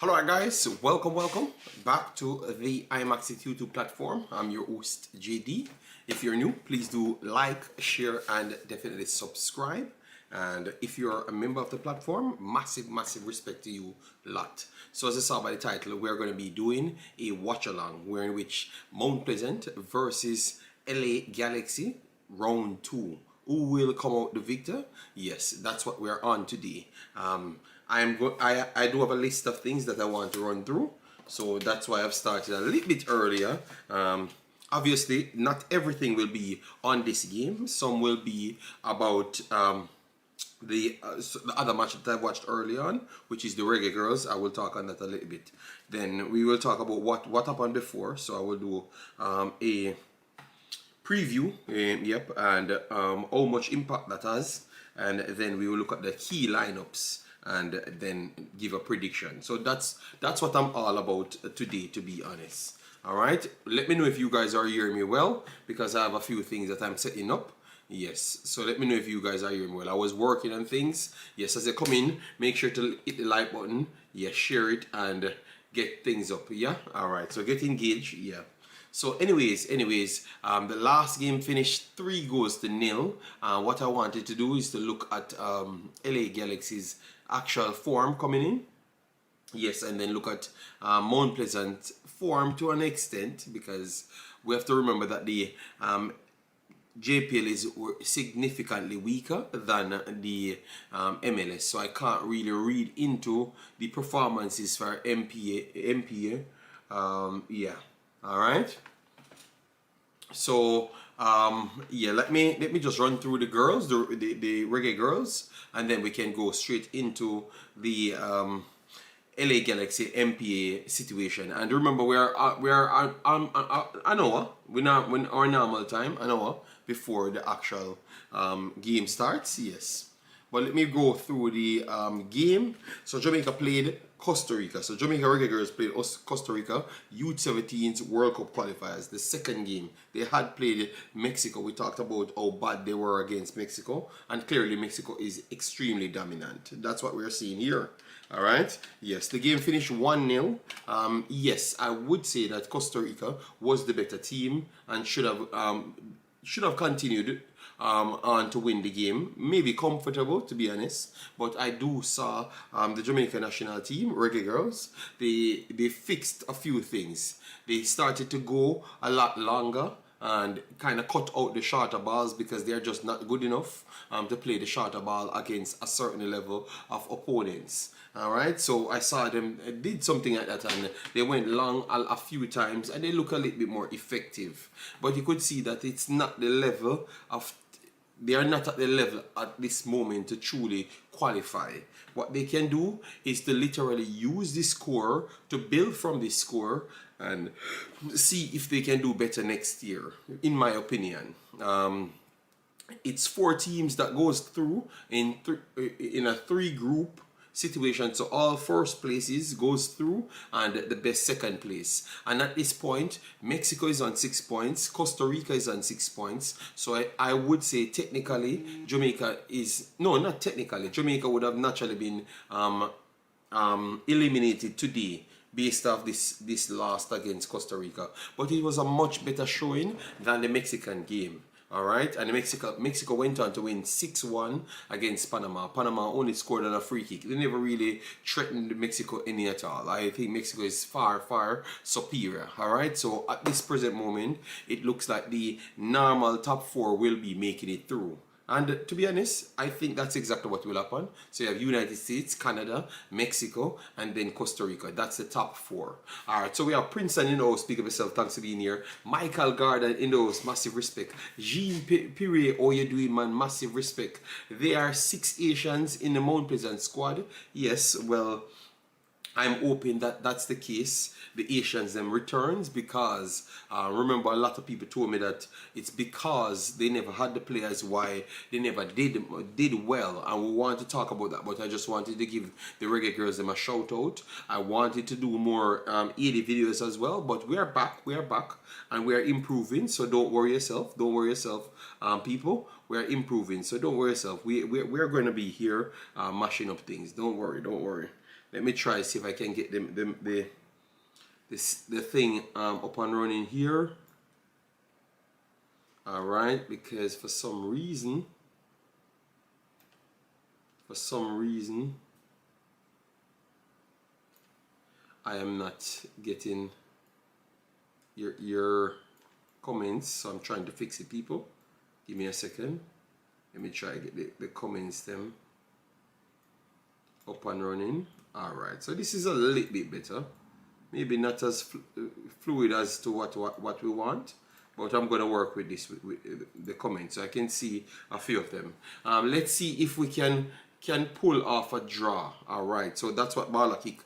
Hello guys, welcome back to the Imaxit YouTube platform. I'm your host JD. If you're new, please do like, share and definitely subscribe. And if you're a member of the platform, massive respect to you lot. So as I saw by the title, we're going to be doing a watch along where in which Mount Pleasant versus LA Galaxy round 2. Who will come out the victor? Yes, that's what we're on today. I do have a list of things that I want to run through, so that's why I've started a little bit earlier. Obviously, not everything will be on this game. Some will be about the other match that I watched early on, which is the Reggae Girls. I will talk on that a little bit. Then we will talk about what happened before. So I will do a preview, and how much impact that has, and then we will look at the key lineups and then give a prediction. So that's what I'm all about today, to be honest. All right, let me know if you guys are hearing me well, because I have a few things that I'm setting up. Yes, so let me know if you guys are hearing me well. I was working on things. Yes, as they come in, make sure to hit the like button. Yes, share it and get things up. Yeah, all right, so get engaged. Yeah. So anyways, the last game finished 3-0. What I wanted to do is to look at LA Galaxy's actual form coming in. Yes, and then look at Mount Pleasant form to an extent, because we have to remember that the JPL is significantly weaker than the MLS. So I can't really read into the performances for MPA. Yeah. All right. So yeah, let me just run through the girls, the Reggae Girls, and then we can go straight into the LA Galaxy MPA situation. And remember, we are an hour. We're not when our normal time, an hour before the actual game starts. Yes. But let me go through the game. So Jamaica played Costa Rica. So Jamaica Reggae Girls played Costa Rica U17's World Cup qualifiers. The second game, they had played Mexico. We talked about how bad they were against Mexico. And clearly Mexico is extremely dominant. That's what we're seeing here. All right. Yes, the game finished 1-0. Yes, I would say that Costa Rica was the better team and should have continued on to win the game. Maybe comfortable, to be honest, but I do saw the Jamaican national team, Reggae Girls, they fixed a few things. They started to go a lot longer and kind of cut out the shorter balls, because they're just not good enough to play the shorter ball against a certain level of opponents. All right, so I saw them did something like that, and they went long a few times, and they look a little bit more effective. But you could see that it's not the level of, they are not at the level at this moment to truly qualify. What they can do is to literally use this score to build from this score and see if they can do better next year, in my opinion. It's 4 teams that goes through in a 3-group situation. So all first places goes through, and the best second place. And at this point, Mexico is on 6 points, Costa Rica is on 6 points. So I would say technically Jamaica is, no, not technically, Jamaica would have naturally been eliminated today based off this loss against Costa Rica. But it was a much better showing than the Mexican game. All right, and Mexico went on to win 6-1 against Panama. Panama only scored on a free kick. They never really threatened Mexico any at all. I think Mexico is far superior. All right, so at this present moment, it looks like the normal top 4 will be making it through. And to be honest, I think that's exactly what will happen. So you have United States, Canada, Mexico, and then Costa Rica. That's the top 4. All right, so we have Princeton in the house. Speak of yourself. Thanks for being here. Michael Garden in the house. Massive respect. Jean Pire, how you doing, man? Massive respect. There are 6 Asians in the Mount Pleasant squad. Yes, well, I'm hoping that that's the case. The Asians them returns, because remember, a lot of people told me that it's because they never had the players why they never did well, and we want to talk about that. But I just wanted to give the Reggae Girls them a shout out. I wanted to do more 80 videos as well, but we are back, and we are improving. So don't worry yourself, people. We are improving, so don't worry yourself. We are going to be here mashing up things. Don't worry. Let me try see if I can get the thing up and running here. All right, because for some reason I am not getting your comments, so I'm trying to fix it, people. Give me a second. Let me try to get the comments them up and running. All right, so this is a little bit better. Maybe not as fluid as to what we want, but I'm going to work with this with the comments so I can see a few of them. Let's see if we can pull off a draw. All right, so that's what Balakik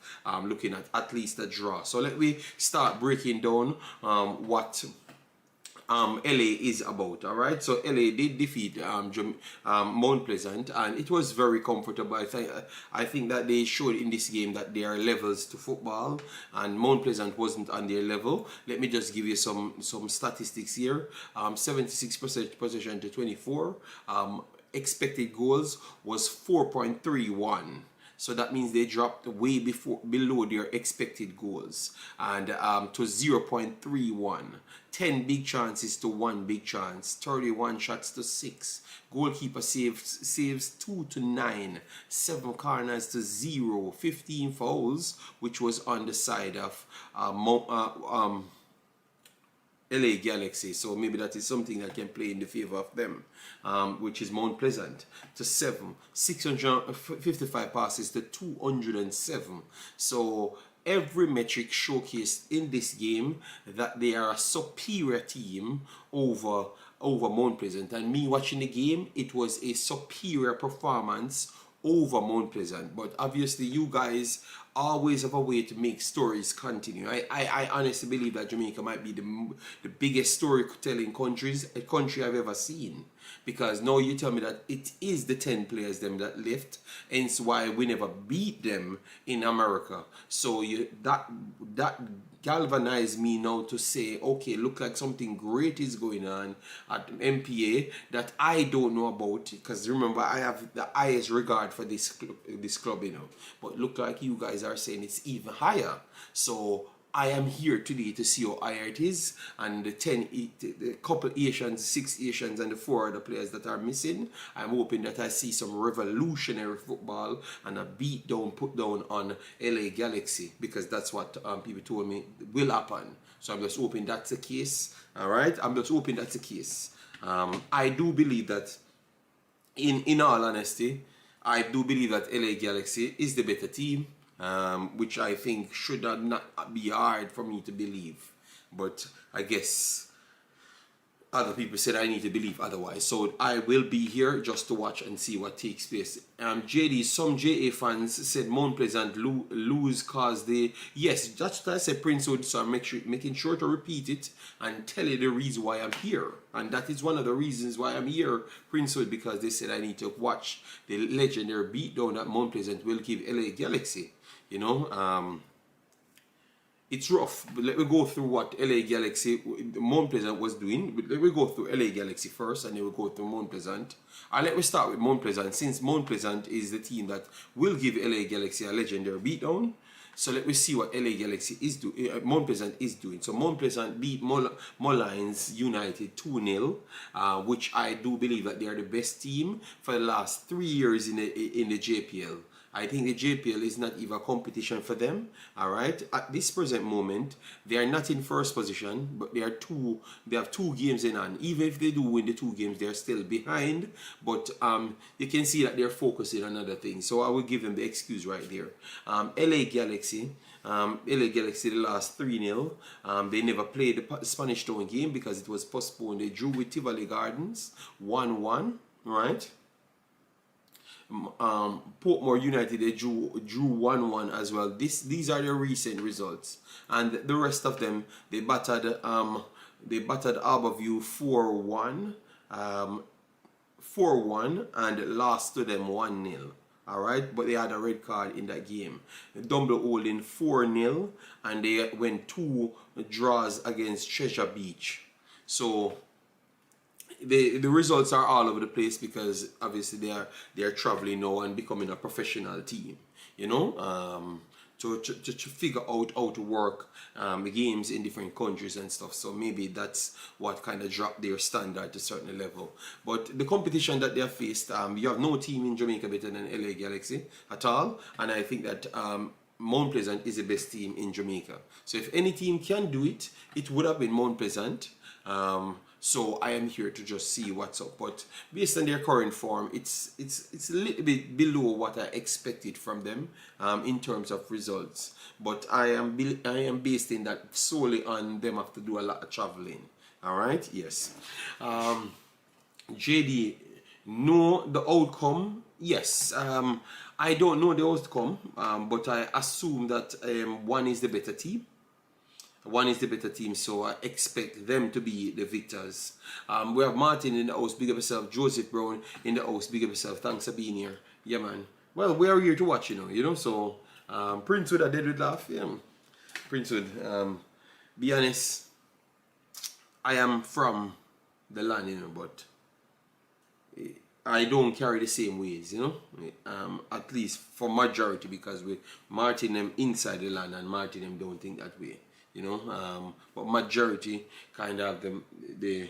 looking at least a draw. So let me start breaking down what LA is about. All right, so LA did defeat Mount Pleasant, and it was very comfortable. I think that they showed in this game that there are levels to football, and Mount Pleasant wasn't on their level. Let me just give you some statistics here. 76% possession to 24. Expected goals was 4.31. So that means they dropped way below their expected goals, and to 0.31. 10 big chances to 1 big chance. 31 shots to 6. Goalkeeper saves 2 to 9. 7 corners to 0. 15 fouls, which was on the side of LA Galaxy, so maybe that is something that can play in the favor of them, which is Mount Pleasant to 7, 655 passes to 207. So every metric showcased in this game that they are a superior team over Mount Pleasant. And me watching the game, it was a superior performance over Mount Pleasant. But obviously you guys always have a way to make stories continue. I honestly believe that Jamaica might be the biggest storytelling country I've ever seen, because now you tell me that it is the 10 players them that left, hence why we never beat them in America. So that galvanized me now to say, okay, look like something great is going on at MPA that I don't know about, because remember I have the highest regard for this club, you know, but look like you guys are saying it's even higher. So I am here today to see how higher it is, and the couple Asians, 6 Asians, and the 4 other players that are missing. I'm hoping that I see some revolutionary football and a put down on LA Galaxy, because that's what people told me will happen. So I'm just hoping that's the case. All right, I'm just hoping that's the case. I do believe that, in all honesty, I do believe that LA Galaxy is the better team. Which I think should not be hard for me to believe, but I guess other people said I need to believe otherwise. So I will be here just to watch and see what takes place. Some JA fans said Mount Pleasant lose cause they, yes, that's what I said, Prince Hood, so I'm making sure to repeat it and tell you the reason why I'm here. And that is one of the reasons why I'm here, Prince Hood, because they said I need to watch the legendary beatdown that Mount Pleasant will give LA Galaxy. You know, it's rough, but let me go through what LA Galaxy, Mount Pleasant was doing. Let me go through LA Galaxy first, and then we'll go through Mount Pleasant. And let me start with Mount Pleasant, since Mount Pleasant is the team that will give LA Galaxy a legendary beatdown. So let me see what LA Galaxy is doing. Mount Pleasant is doing. So Mount Pleasant beat Mullines United 2-0, which I do believe that they are the best team for the last 3 years in the JPL. I think the JPL is not even a competition for them. All right. At this present moment, they are not in first position, but they have 2 games in hand. Even if they do win the 2 games, they are still behind. But you can see that they're focusing on other things. So I will give them the excuse right there. LA Galaxy the last 3-0. They never played the Spanish Town game because it was postponed. They drew with Tivoli Gardens 1-1. Right. Portmore United, they drew 1-1 as well. These are the recent results, and the rest of them they battered Harborview 4-1 and lost to them 1-0. All right, but they had a red card in that game. Dumble Holding 4-0, and they went 2 draws against Treasure Beach. So the results are all over the place because obviously they are traveling now and becoming a professional team. you know, to figure out how to work the games in different countries and stuff. So maybe that's what kind of dropped their standard to a certain level. But the competition that they have faced, you have no team in Jamaica better than LA Galaxy at all. And I think that Mount Pleasant is the best team in Jamaica. So if any team can do it, it would have been Mount Pleasant. So I am here to just see what's up. But based on their current form, it's a little bit below what I expected from them in terms of results. But I am basing that solely on them have to do a lot of traveling. All right, yes. JD, know the outcome? Yes. I don't know the outcome, but I assume that one is the better team. One is the better team, so I expect them to be the victors. We have Martin in the house, big up yourself. Joseph Brown in the house, big up yourself. Thanks for being here. Yeah, man. Well, we are here to watch, you know. So, Prince Wood, I did with laugh. Yeah. Prince Wood, be honest, I am from the land, you know, but I don't carry the same ways, you know. At least for majority, because we Martin them inside the land and Martin them don't think that way. You know, but majority kind of have the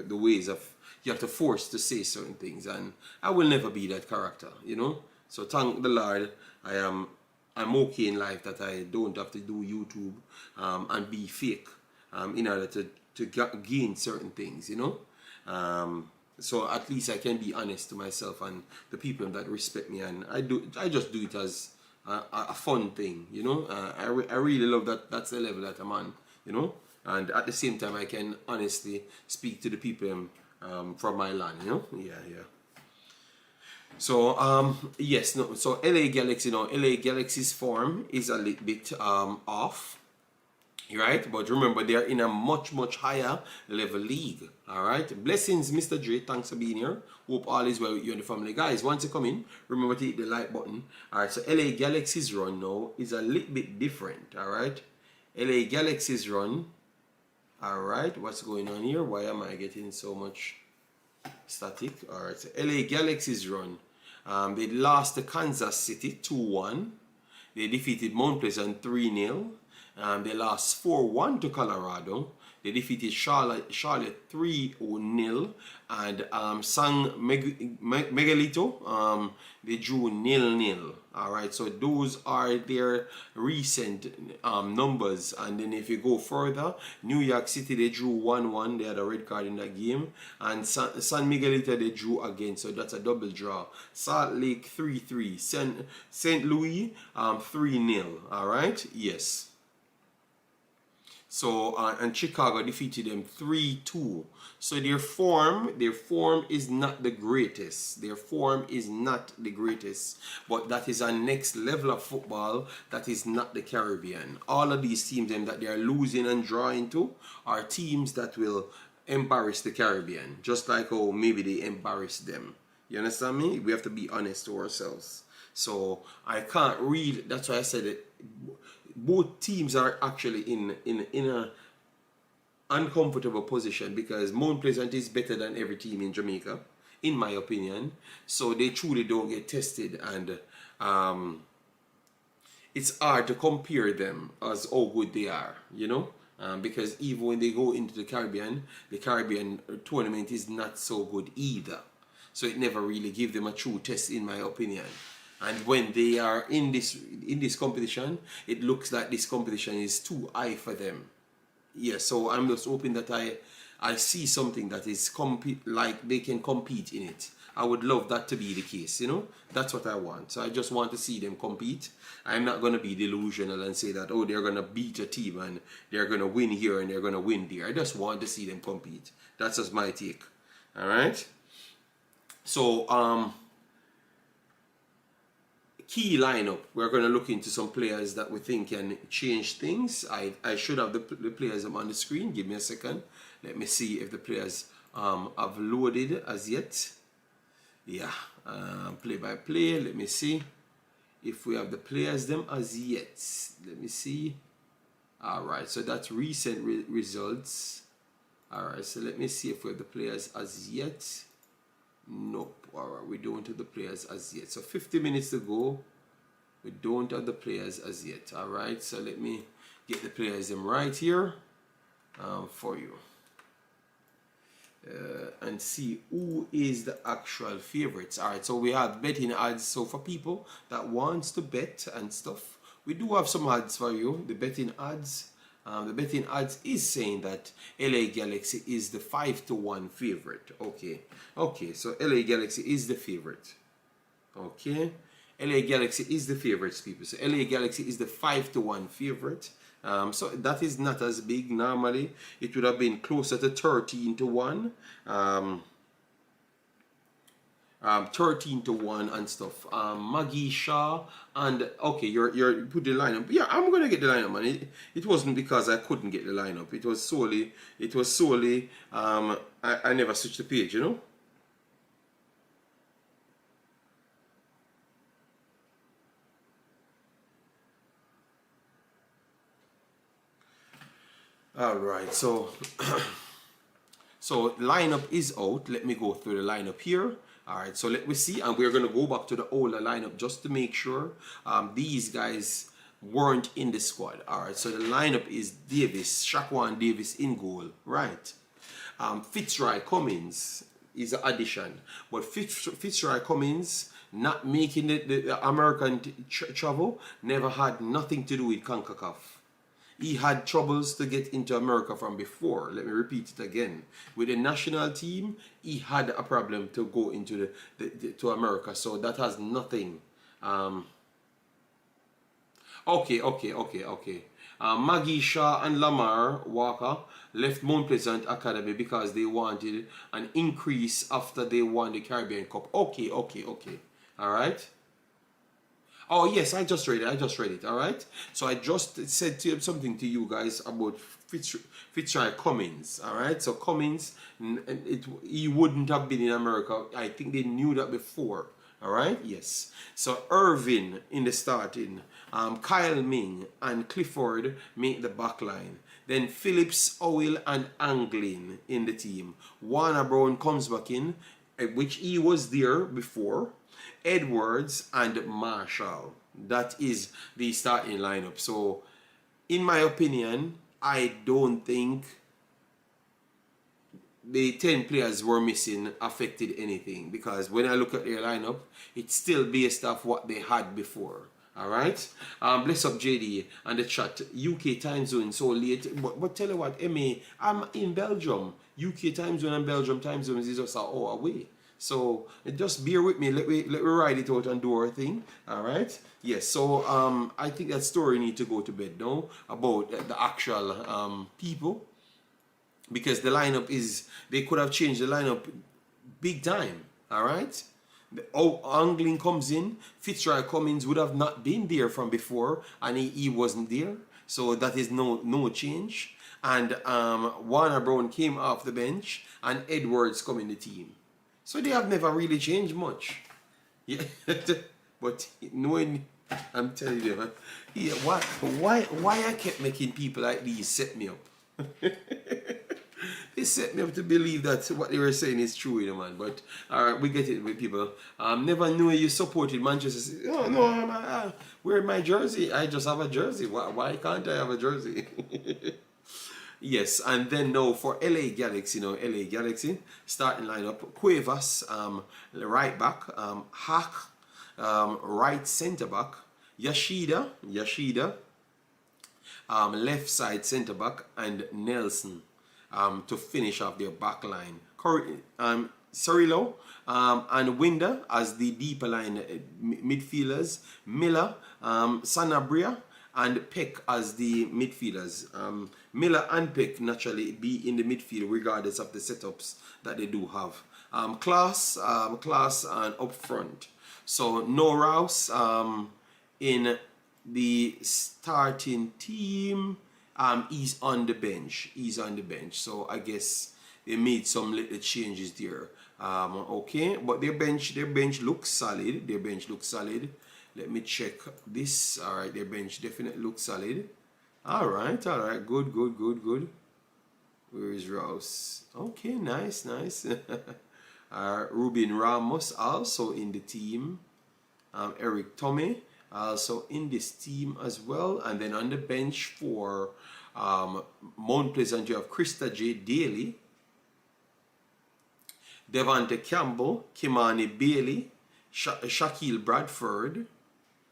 ways of you have to force to say certain things, and I will never be that character, you know. So thank the Lord, I'm okay in life that I don't have to do YouTube and be fake in order to gain certain things, you know. So at least I can be honest to myself and the people that respect me, and I just do it as a fun thing, you know. I really love that. That's the level that I'm on, you know. And at the same time, I can honestly speak to the people from my land, you know. Yeah. So yes, no. So LA Galaxy, you know, LA Galaxy's form is a little bit off, right? But remember, they are in a much higher level league. All right. Blessings, Mr. Dre. Thanks for being here. Hope all is well with you and the family, guys. Once you come in, remember to hit the like button. All right. So LA Galaxy's run now is a little bit different. All right. LA Galaxy's run. All right. What's going on here? Why am I getting so much static? All right. So LA Galaxy's run. They lost to Kansas City 2-1. They defeated Mount Pleasant 3-0. They lost 4-1 to Colorado. They defeated Charlotte 3-0, and San Miguelito they drew 0-0. All right, so those are their recent numbers. And then if you go further, New York City they drew 1-1. They had a red card in that game, and San Miguelito they drew again. So that's a double draw. Salt Lake 3-3. St. Louis 3-0. All right, yes. So and Chicago defeated them 3-2. So their form is not the greatest. Their form is not the greatest. But that is a next level of football. That is not the Caribbean. All of these teams that they are losing and drawing to are teams that will embarrass the Caribbean. Just like how maybe they embarrass them. You understand me? We have to be honest to ourselves. So I can't read. That's why I said it. Both teams are actually in a uncomfortable position, because Mount Pleasant is better than every team in Jamaica, in my opinion. So they truly don't get tested, and it's hard to compare them as how good they are, you know. Because even when they go into the Caribbean tournament is not so good either. So it never really gives them a true test, in my opinion. And when they are in this competition, it looks like this competition is too high for them. Yeah, so I'm just hoping that I see something that is like they can compete in it. I would love that to be the case, you know. That's what I want. So I just want to see them compete. I'm not going to be delusional and say that, oh, they're going to beat a team and they're going to win here and they're going to win there. I just want to see them compete. That's just my take. All right. So, key lineup, we're going to look into some players that we think can change things. I should have the players on the screen. Give me a second. Let me see if the players have loaded as yet. Yeah, play by play. Let me see if we have the players them as yet. Let me see. All right, so that's recent results. All right, so let me see if we have the players as yet. Nope. All right, we don't have the players as yet. So 50 minutes to go. We don't have the players as yet. All right, so let me get the players them right here for you. And see who is the actual favorites. All right, so we have betting odds. So for people that wants to bet and stuff, we do have some odds for you. The betting odds. The betting odds is saying that LA Galaxy is the 5-1 favorite. Okay, so LA Galaxy is the favorite. Okay, LA Galaxy is the favorites, people. So LA Galaxy is the 5-1 favorite. So that is not as big. Normally it would have been closer to 13-1. 13-1 and stuff. Maggie Shaw and okay, you're put the lineup. Yeah, I'm gonna get the lineup, man. It wasn't because I couldn't get the lineup. It was solely I never switched the page, you know. All right, so so lineup is out. Let me go through the lineup here. All right, so let me see, and we're gonna go back to the older lineup just to make sure these guys weren't in the squad. All right, so the lineup is Davis, Shaquan Davis in goal, right? Fitzroy Cummins is an addition, but Fitzroy Cummins not making the American travel never had nothing to do with Concacaf. He had troubles to get into America from before. Let me repeat it again. With the national team, he had a problem to go into to America. So that has nothing. Okay. Maggie Shaw and Lamar Walker left Mount Pleasant Academy because they wanted an increase after they won the Caribbean Cup. Okay. All right. Oh yes, I just read it. All right. So I just said something to you guys about Fitzroy Cummins. All right. So Cummins, he wouldn't have been in America. I think they knew that before. All right. Yes. So Irvin in the starting, Kyle Ming and Clifford make the back line. Then Phillips, Owl and Anglin in the team. Warner Brown comes back in, which he was there before. Edwards and Marshall. That is the starting lineup. So, in my opinion, I don't think the 10 players were missing affected anything, because when I look at their lineup, it's still based off what they had before. All right. Bless up JD and the chat. UK time zone so late, but tell you what, MA, I'm in Belgium. UK time zone and Belgium time zone is just an hour away. So just bear with me. Let me ride it out and do our thing. All right. Yes. So I think that story need to go to bed now about the actual people, because the lineup is, they could have changed the lineup big time. All right. Anglin comes in. Fitzroy Cummins would have not been there from before, and he wasn't there. So that is no change. And Warner Brown came off the bench, and Edwards come in the team. So they have never really changed much. Yeah. But knowing, I'm telling you, man, yeah, why I kept making people like these set me up. They set me up to believe that what they were saying is true, you know, man. But we get it with people. Never knew you supported Manchester City. Oh no, wear my jersey. I just have a jersey. Why can't I have a jersey? Yes, and then now for LA Galaxy, LA Galaxy starting lineup: Cuevas, right back, Hack, right centre back, Yashida, left side centre back, and Nelson, to finish off their back line. Cirillo and Winder as the deeper line midfielders, Miller, Sanabria, and Peck as the midfielders. Miller and Peck naturally be in the midfield regardless of the setups that they do have. Class and up front. So no Rouse in the starting team. He's on the bench. So I guess they made some little changes there. Okay, but their bench looks solid. Let me check this. All right, their bench definitely looks solid. All right, good. Where is Rouse? Okay, nice. Ruben Ramos also in the team. Eric Tommy also in this team as well. And then on the bench for Mount Pleasant, you have Krista J. Daly, Devante Campbell, Kimani Bailey, Shaquille Bradford.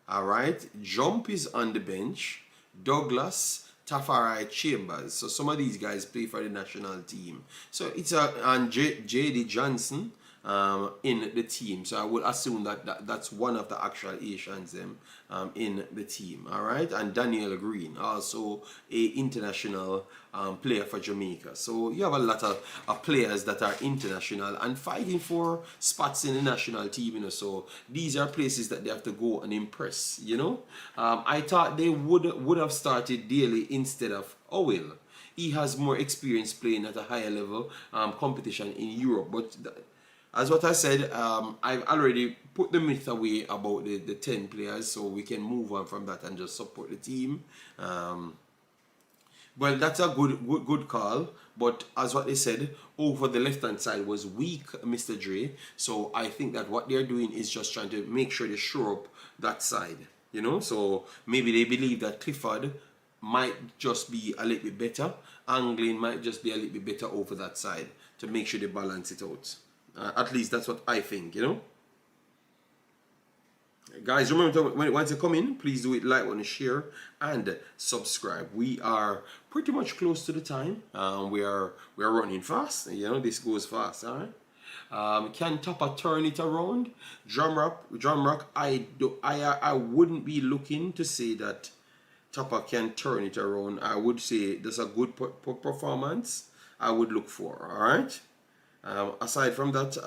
All right, Jump is on the bench. Douglas Tafari Chambers. So some of these guys play for the national team. So it's and J.D. Johnson in the team. So I would assume that's one of the actual Asians in the team. All right, and Daniel Green, also a international player for Jamaica. So you have a lot of players that are international and fighting for spots in the national team. You know, so these are places that they have to go and impress. You know, I thought they would have started Daly instead of Owil. He has more experience playing at a higher level competition in Europe, but as what I said, I've already put the myth away about the 10 players, so we can move on from that and just support the team. Well, that's a good call, but as what they said, over the left-hand side was weak, Mr. Dre. So I think that what they're doing is just trying to make sure they shore up that side, you know. So maybe they believe that Clifford might just be a little bit better. Anglin might just be a little bit better over that side to make sure they balance it out. At least that's what I think, you know. Guys, remember once you come in, please do it, like, want to share, and subscribe. We are pretty much close to the time. We are running fast. You know, this goes fast. All right. Can Topper turn it around? Drum rock. I wouldn't be looking to say that Topper can turn it around. I would say there's a good performance I would look for. All right. Aside from that,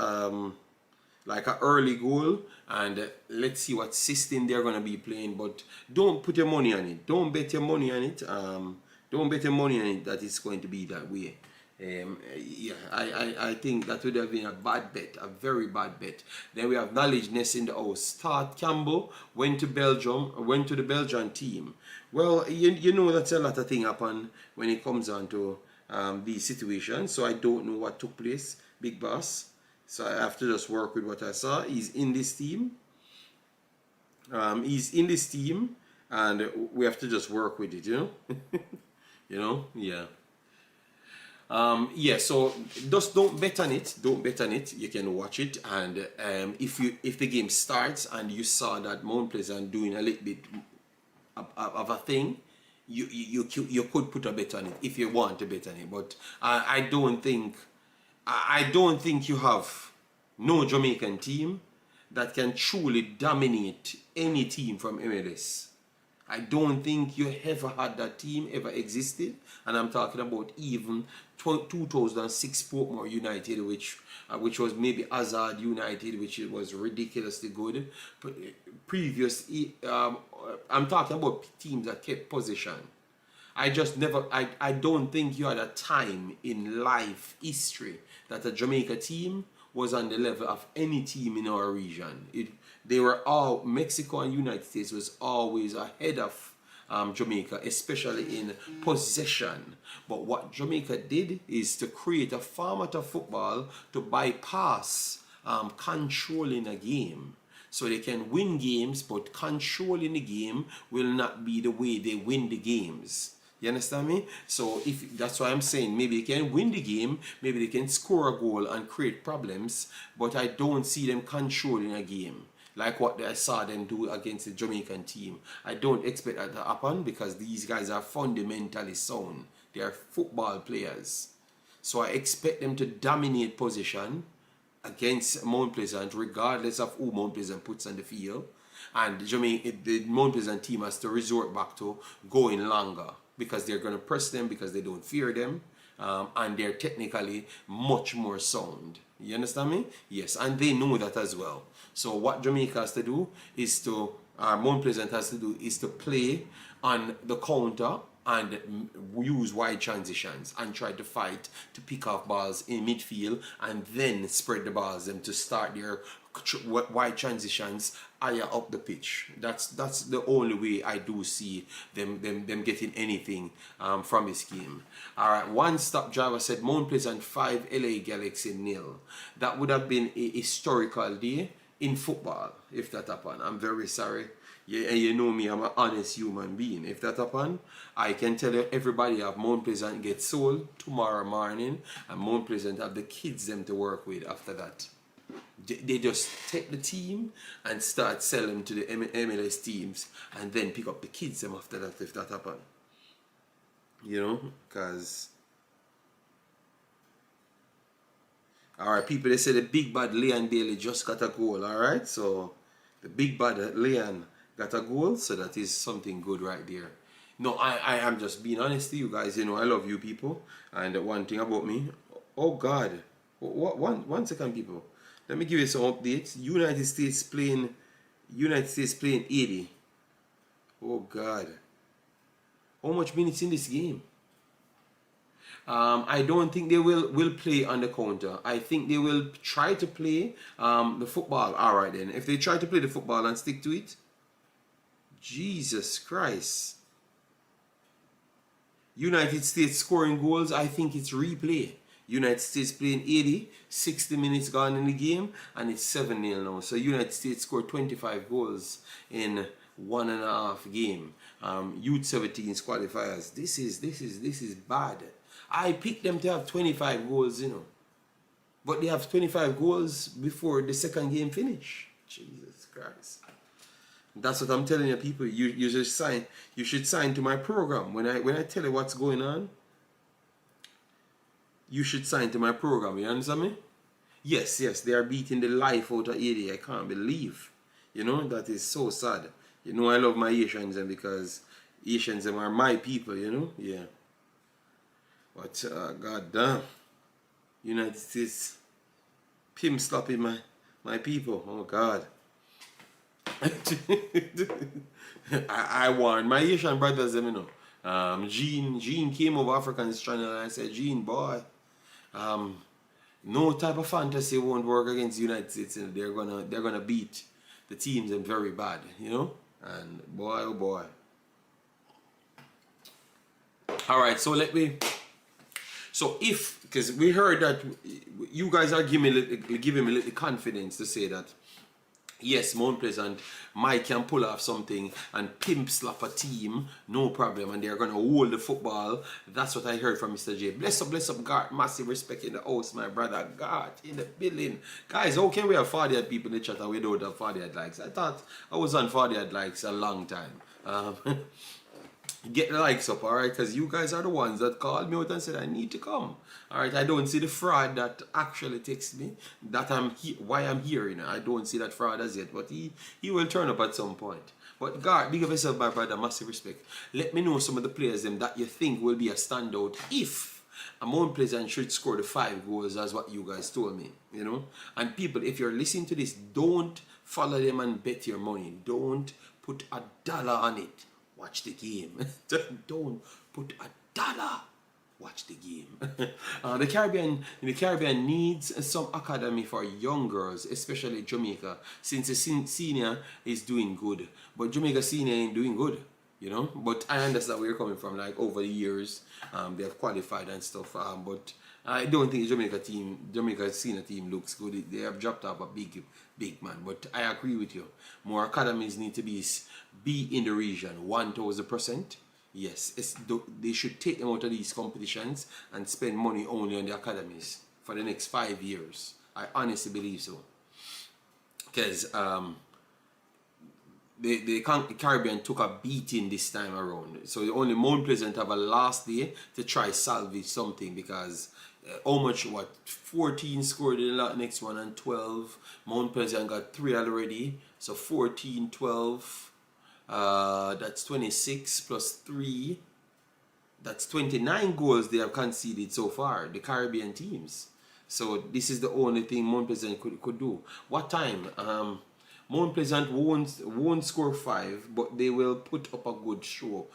like an early goal, and let's see what system they're going to be playing, but don't put your money on it. Don't bet your money on it. Don't bet your money on it that it's going to be that way. Yeah, I think that would have been a bad bet, a very bad bet. Then we have Knowledge Ness in the house. Start Campbell went to the Belgian team. Well, you know that's a lot of things happen when it comes on to these situations. So I don't know what took place, Big Boss. So I have to just work with what I saw. He's in this team. He's in this team, and we have to just work with it, you know. You know, yeah. Yeah, so just don't bet on it. Don't bet on it. You can watch it, and if the game starts and you saw that Mount Pleasant doing a little bit of a thing, you could put a bet on it if you want to bet on it. But I don't think you have no Jamaican team that can truly dominate any team from MLS. I don't think you ever had that team ever existed, and I'm talking about even 2006 Portmore United, which was maybe Hazard United, which was ridiculously good. But I'm talking about teams that kept possession. I don't think you had a time in life history that a Jamaica team was on the level of any team in our region. Mexico and United States was always ahead of Jamaica, especially in possession. But what Jamaica did is to create a format of football to bypass controlling a game. So they can win games, but controlling the game will not be the way they win the games. You understand me? So that's why I'm saying maybe they can win the game, maybe they can score a goal and create problems, but I don't see them controlling a game like what I saw them do against the Jamaican team. I don't expect that to happen because these guys are fundamentally sound. They are football players. So I expect them to dominate position against Mount Pleasant, regardless of who Mount Pleasant puts on the field. And the Mount Pleasant team has to resort back to going longer, because they're going to press them, because they don't fear them, and they're technically much more sound. You understand me? Yes, and they know that as well. So what Jamaica has to do is Mount Pleasant has to do is to play on the counter and use wide transitions and try to fight to pick off balls in midfield and then spread the balls them to start their wide transitions higher up the pitch. That's the only way I do see them getting anything from this game. All right, One Stop Driver said Mount Pleasant 5, LA Galaxy 0. That would have been a historical day in football if that happened. I'm very sorry. Yeah, and you know me, I'm an honest human being. If that happen, I can tell you everybody have Mount Pleasant get sold tomorrow morning, and Mount Pleasant have the kids them to work with after that. They just take the team and start selling to the MLS teams, and then pick up the kids them after that if that happen. You know, because alright, people, they say the big bad Leon Bailey just got a goal. Alright, so the big bad Leon got a goal, so that is something good right there. No, I am just being honest to you guys. You know, I love you people, and one thing about me, oh God, one second, people. Let me give you some updates. United States playing 80. Oh God, how much minutes in this game? I don't think they will play on the counter. I think they will try to play the football. Alright then. If they try to play the football and stick to it, Jesus Christ. United States scoring goals, I think it's replay. United States playing 80, 60 minutes gone in the game, and it's 7-0 now. So United States scored 25 goals in 1.5 game. Youth 17's qualifiers. This is bad. I picked them to have 25 goals, you know. But they have 25 goals before the second game finish. Jesus Christ. That's what I'm telling you, people. You should sign to my program. When I tell you what's going on, you should sign to my program. You understand me? Yes, they are beating the life out of 80. I can't believe. You know, that is so sad. You know, I love my Asians because Asians are my people, you know? Yeah. But, god damn. United States pimp slapping my people. Oh, God. I warned my Asian brothers, you know. Gene came over African's channel and I said, Gene, boy, no type of fantasy won't work against the United States. You know? They're gonna beat the teams and very bad, you know. And boy, oh boy. All right, so because we heard that you guys are giving me a little confidence to say that yes, Mount Pleasant might can pull off something and pimp slap a team, no problem, and they're gonna hold the football. That's what I heard from Mr. J. Bless up, God. Massive respect in the house, my brother. God in the building. Guys, how can we have 40 people in the chat and we don't have 40 likes? I thought I was on 40 likes a long time. Get the likes up, alright? Because you guys are the ones that called me out and said I need to come. Alright, I don't see the fraud that actually texts me that why I'm here, you know. I don't see that fraud as yet, but he will turn up at some point. But God, big of yourself, my brother, massive respect. Let me know some of the players them that you think will be a standout if a Mount Pleasant should score the 5 goals as what you guys told me, you know. And people, if you're listening to this, don't follow them and bet your money. Don't put $1 on it. Watch the game. Don't put $1. Watch the game. The Caribbean needs some academy for young girls, especially Jamaica, since the senior is doing good. But Jamaica senior ain't doing good, you know. But I understand where you're coming from. Like over the years, they have qualified and stuff. But I don't think Jamaica senior team looks good. They have dropped off a big man. But I agree with you. More academies need to be in the region, 1000%. Yes, they should take them out of these competitions and spend money only on the academies for the next 5 years. I honestly believe so. Because the Caribbean took a beating this time around. So the only Mount Pleasant have a last day to try salvage something because how much, 14 scored in the next one and 12. Mount Pleasant got 3 already. So 14, 12. That's 26 plus 3. That's 29 goals they have conceded so far, the Caribbean teams. So this is the only thing Mount Pleasant could do. What time? Mount Pleasant won't score 5, but they will put up a good show.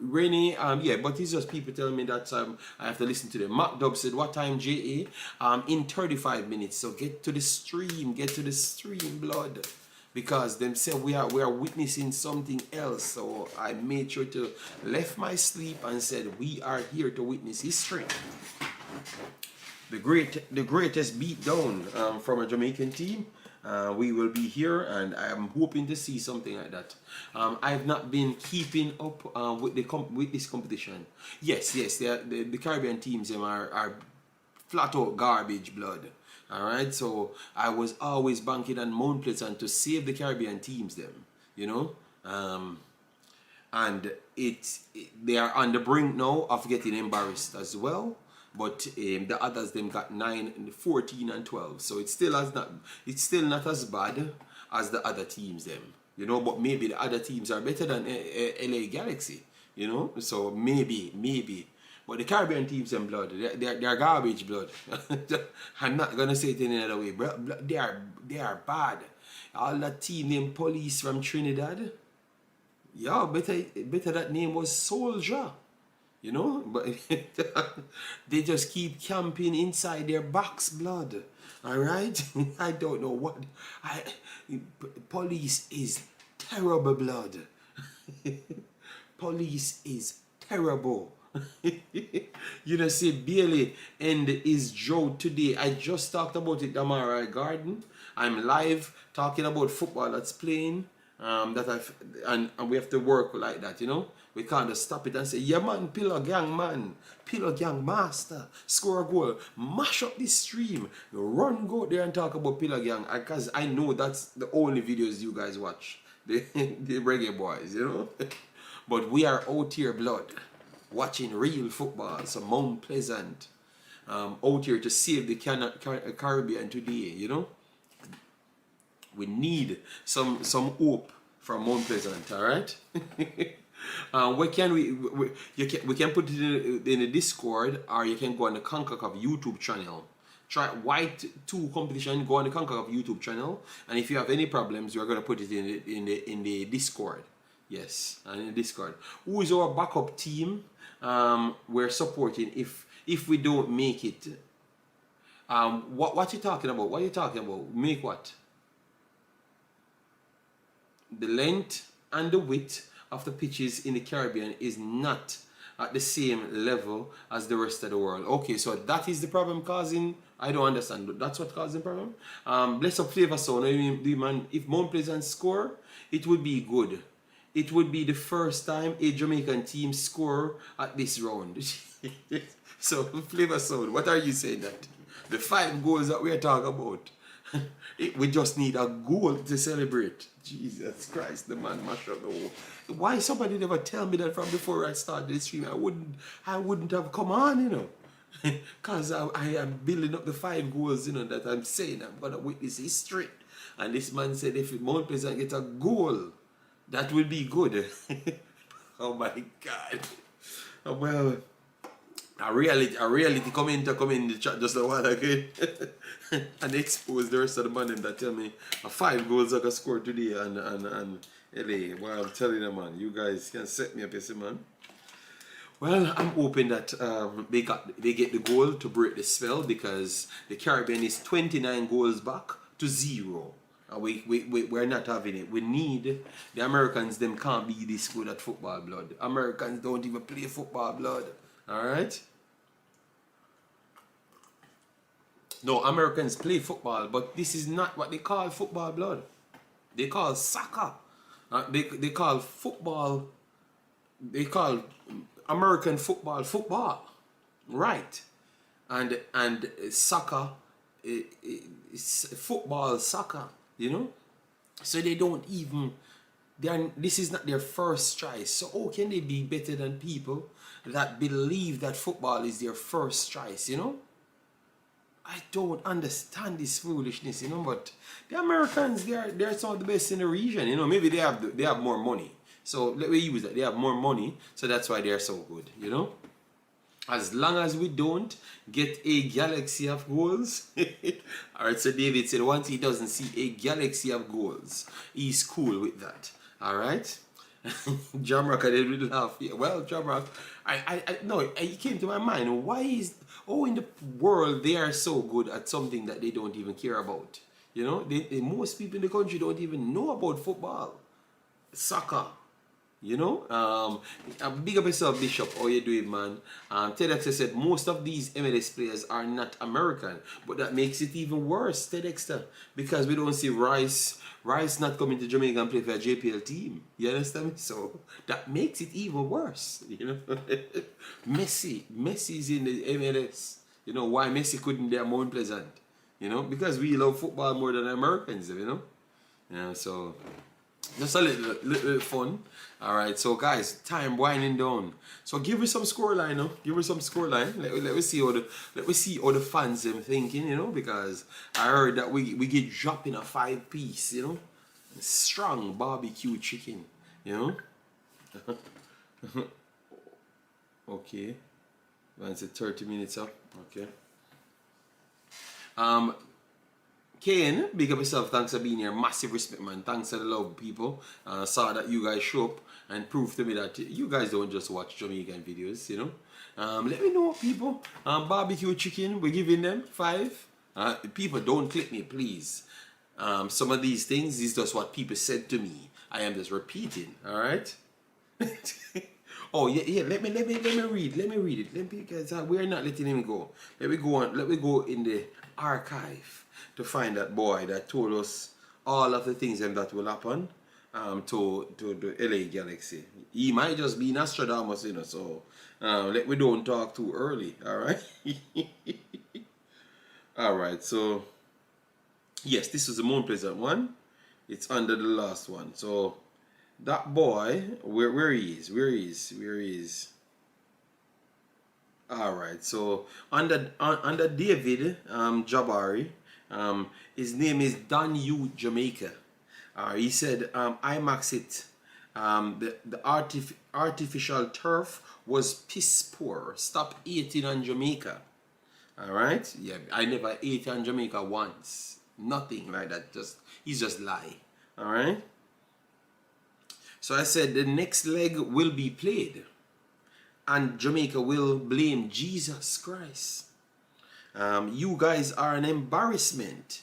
Rennie, yeah, but it's just people telling me that I have to listen to them. Mac Dub said, what time, JA? In 35 minutes. So get to the stream, blood. Because them say we are witnessing something else. So I made sure to left my sleep and said we are here to witness history. The greatest beat down from a Jamaican team. We will be here, and I am hoping to see something like that. I've not been keeping up with with this competition. Yes, the Caribbean teams are flat out garbage blood. Alright, so I was always banking on Mount Pleasant to save the Caribbean teams them, you know. And they are on the brink now of getting embarrassed as well. But the others them got 9, 14, and 12. So it's still not as bad as the other teams them. You know, but maybe the other teams are better than LA Galaxy. You know, so maybe. But the Caribbean teams and blood, they're garbage blood. I'm not gonna say it in another way. They are bad. All that team named Police from Trinidad. Yeah, better that name was Soldier. You know, but they just keep camping inside their box blood. All right, I don't know what. Police is terrible blood. Police is terrible. You know, see, Bailey end his drought today. I just talked about it, Damara Garden. I'm live talking about football that's playing. And we have to work like that, you know. We can't just stop it and say, yeah man, Pillar Gang master, score a goal, mash up this stream, run go there and talk about Pillar Gang, because I know that's the only videos you guys watch, the reggae boys, you know. But we are out here blood, watching real football, so Mount Pleasant, out here to save the Caribbean today, you know. We need some hope from Mount Pleasant, all right? Where can we can put it in the Discord, or you can go on the Concacaf YouTube channel. Try White 2 competition. Go on the Concacaf YouTube channel, and if you have any problems, we're gonna put it in the Discord. Yes, and in the Discord. Who is our backup team? We're supporting if we don't make it. What you talking about? What are you talking about? Make what? The length and the width of the pitches in the Caribbean is not at the same level as the rest of the world. Okay, so that is the problem causing. I don't understand. That's what causing the problem. Bless up Flavor Sound. I mean, man, if Mount Pleasant score, it would be good. It would be the first time a Jamaican team score at this round. So Flavor Sound, what are you saying that? The 5 goals that we are talking about. We just need a goal to celebrate. Jesus Christ, the man mashed up the whole. Why somebody never tell me that from before I started the stream? I wouldn't have come on, you know. Because I am building up the 5 goals, you know, that I'm saying I'm gonna witness history. And this man said if Mount Pleasant get a goal, that will be good. Oh my God. Well, a reality commenter come in the chat just a while ago and expose the rest of the man that tell me 5 goals I can score today and LA. Well, I'm telling you, man, you guys can set me up, you see, man. Well, I'm hoping that they get the goal to break the spell, because the Caribbean is 29 goals back to 0. We're not having it. We need the Americans. Them can't be this good at football, blood. Americans don't even play football, blood. All right. No, Americans play football, but this is not what they call football, blood. They call soccer. They call football. They call American football, right? And soccer, football, soccer. You know, so they don't even. This is not their first choice. So how can they be better than people that believe that football is their first choice? You know, I don't understand this foolishness. You know, but the Americans, they're some of the best in the region. You know, maybe they have more money. So let me use that. They have more money, so that's why they're so good. You know, as long as we don't get a galaxy of goals. Alright, so David said once he doesn't see a galaxy of goals, he's cool with that. Alright. Jamrock, I didn't laugh. Yeah, well, Jamrock, no, it came to my mind. Why is in the world they are so good at something that they don't even care about? You know, most people in the country don't even know about football, soccer. You know, big up yourself, Bishop. How you doing, man? TEDx said most of these MLS players are not American, but that makes it even worse, TEDxter, because we don't see Rice not coming to Jamaica and play for a JPL team. You understand me? So that makes it even worse. You know, Messi's in the MLS. You know why Messi couldn't be more unpleasant? You know, because we love football more than Americans. You know, so. Just a little fun. Alright, so guys, time winding down. So give us some scoreline, no? Give us some scoreline. Let me see how the fans them thinking, you know, because I heard that we get dropping a 5-piece, you know. Strong barbecue chicken, you know. Okay. That's it 30 minutes up. Okay. Kane, big up yourself. Thanks for being here. Massive respect, man. Thanks for the love, people. Saw that you guys show up and proved to me that you guys don't just watch Jamaican videos, you know. Let me know, people. Barbecue chicken, we're giving them 5. People, don't click me, please. Some of these things is just what people said to me. I am just repeating, all right? Oh yeah. Let me read it. Because we're not letting him go. Let me go in the archive to find that boy that told us all of the things that will happen to the LA Galaxy. He might just be Nostradamus, you know, so we don't talk too early, alright? Alright, so yes, this was the Mount Pleasant one. It's under the last one. So that boy, where he is. Alright, so under David Jabari, his name is Don U Jamaica. He said Imaxit, the artificial turf was piss poor. Stop eating on Jamaica. Alright? Yeah, I never ate on Jamaica once. Nothing like that. He's just lie. Alright? So I said the next leg will be played. And Jamaica will blame Jesus Christ. You guys are an embarrassment.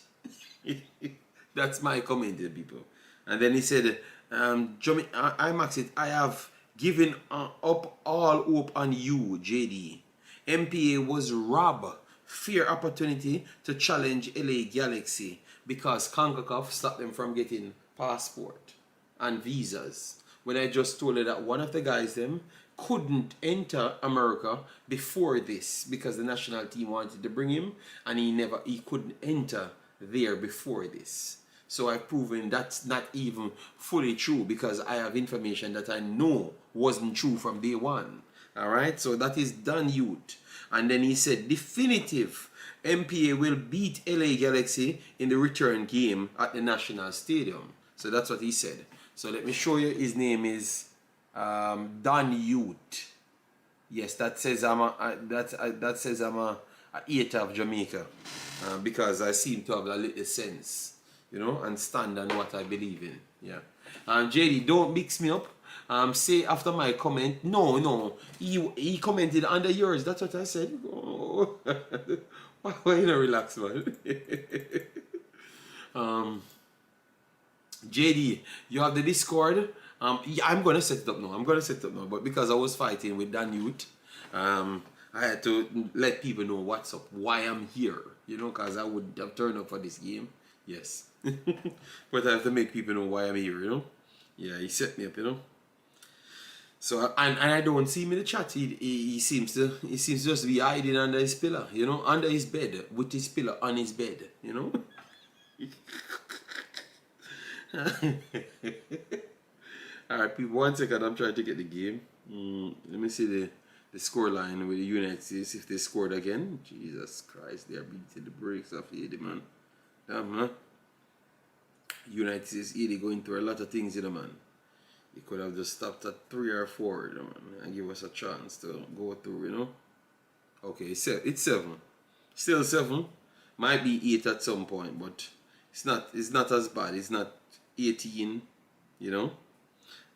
That's my comment here, people. And then he said, Imaxit, I have given up all hope on you, JD. MPA was robbed fair opportunity to challenge LA Galaxy because Concacaf stopped them from getting passport and visas. When I just told her that one of the guys them couldn't enter America before this because the national team wanted to bring him and he couldn't enter there before this. So I've proven that's not even fully true because I have information that I know wasn't true from day one. Alright, so that is done, youth. And then he said definitive MPA will beat LA Galaxy in the return game at the National Stadium. So that's what he said. So let me show you. His name is Don Youth. Yes, that says I'm a eater of Jamaica because I seem to have a little sense, you know, and stand on what I believe in. Yeah. JD, don't mix me up. Say after my comment, no, he commented under yours. That's what I said. Oh. Why you not relax, man? JD, you have the Discord. Yeah, I'm gonna set it up now. But because I was fighting with Dan Youth, I had to let people know what's up, why I'm here. You know, because I would have turned up for this game. Yes. But I have to make people know why I'm here, you know. Yeah, he set me up, you know. So and I don't see him in the chat. He seems to just be hiding under his pillow, you know, under his bed with his pillow on his bed, you know. Alright, people, 1 second. I'm trying to get the game. Let me see the score line with the United States if they scored again. Jesus Christ, they are beating the brakes off the man. Damn, huh? United States really going through a lot of things, you know, man. They could have just stopped at 3 or 4, you know, man, and give us a chance to go through, you know. Okay, it's 7. Still 7. Might be 8 at some point, but it's not as bad. It's not 18, you know.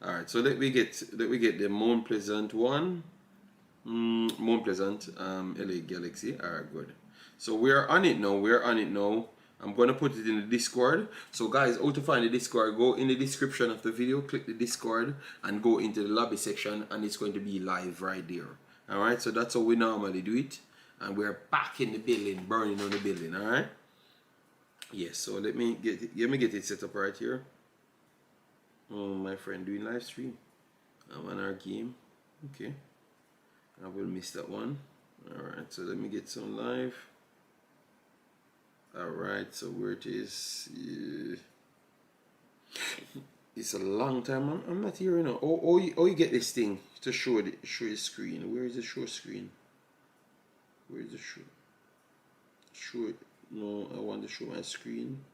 Alright, so let me get the Mount Pleasant one. Mount Pleasant, LA Galaxy. Alright, good. So we're on it now. I'm going to put it in the Discord. So guys, how to find the Discord, go in the description of the video, click the Discord and go into the lobby section, and it's going to be live right there. Alright, so that's how we normally do it. And we're back in the building, burning on the building. Alright. Yes, so let me get it set up right here. Oh, my friend doing live stream. I'm on our game. Okay. I will miss that one. Alright, so let me get some live. Alright, so where it is. Yeah. It's a long time. I'm not here, you know. Oh, you get this thing to show the screen. Where is the show screen? Where is the show? Show it. No, I want to show my screen.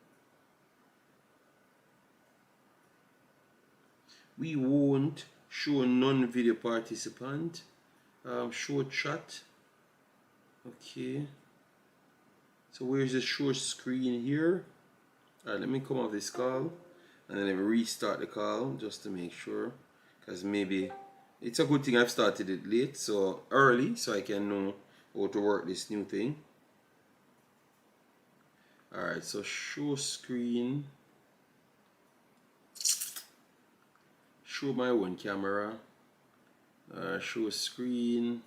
We won't show non-video participant. Show chat. Okay. So where's the show screen here? Alright, let me come off this call and then let me restart the call just to make sure, because maybe it's a good thing I've started it late, so early, so I can know how to work this new thing. Alright, so show screen. Show my own camera. Show screen.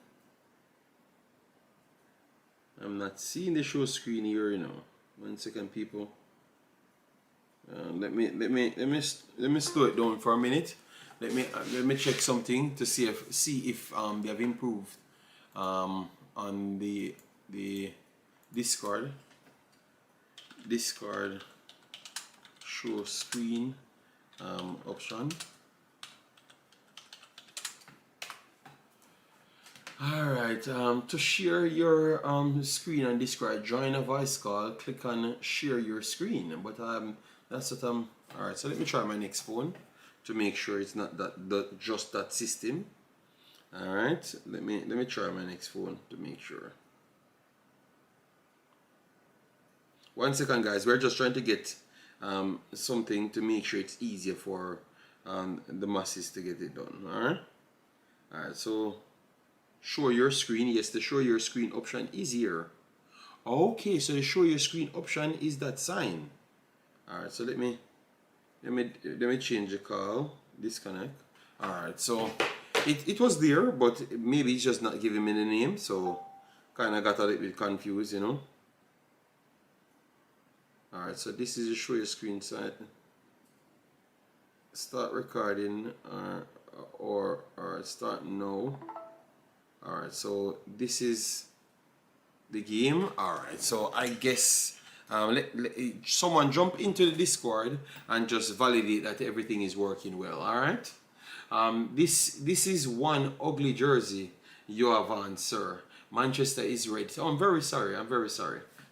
I'm not seeing the show screen here, you know. 1 second, people. Let me slow it down for a minute. Let me check something to see if they have improved on the Discord show screen option. Alright, to share your screen on Discord, join a voice call, click on share your screen. But that's what alright, so let me try my next phone to make sure it's not just that system. Alright, let me try my next phone to make sure. 1 second, guys, we're just trying to get something to make sure it's easier for the masses to get it done. Alright, so show your screen. Yes, the show your screen option is here. Okay, so the show your screen option is that sign. Alright, so let me change the call. Disconnect. Alright, so it was there, but maybe it's just not giving me the name, so kinda got a little bit confused, you know. Alright, so this is the show your screen site. Start recording or start now. Alright, so this is the game. Alright, so I guess let someone jump into the Discord and just validate that everything is working well. Alright, this is one ugly jersey you have on, sir. Manchester is red. So I'm very sorry.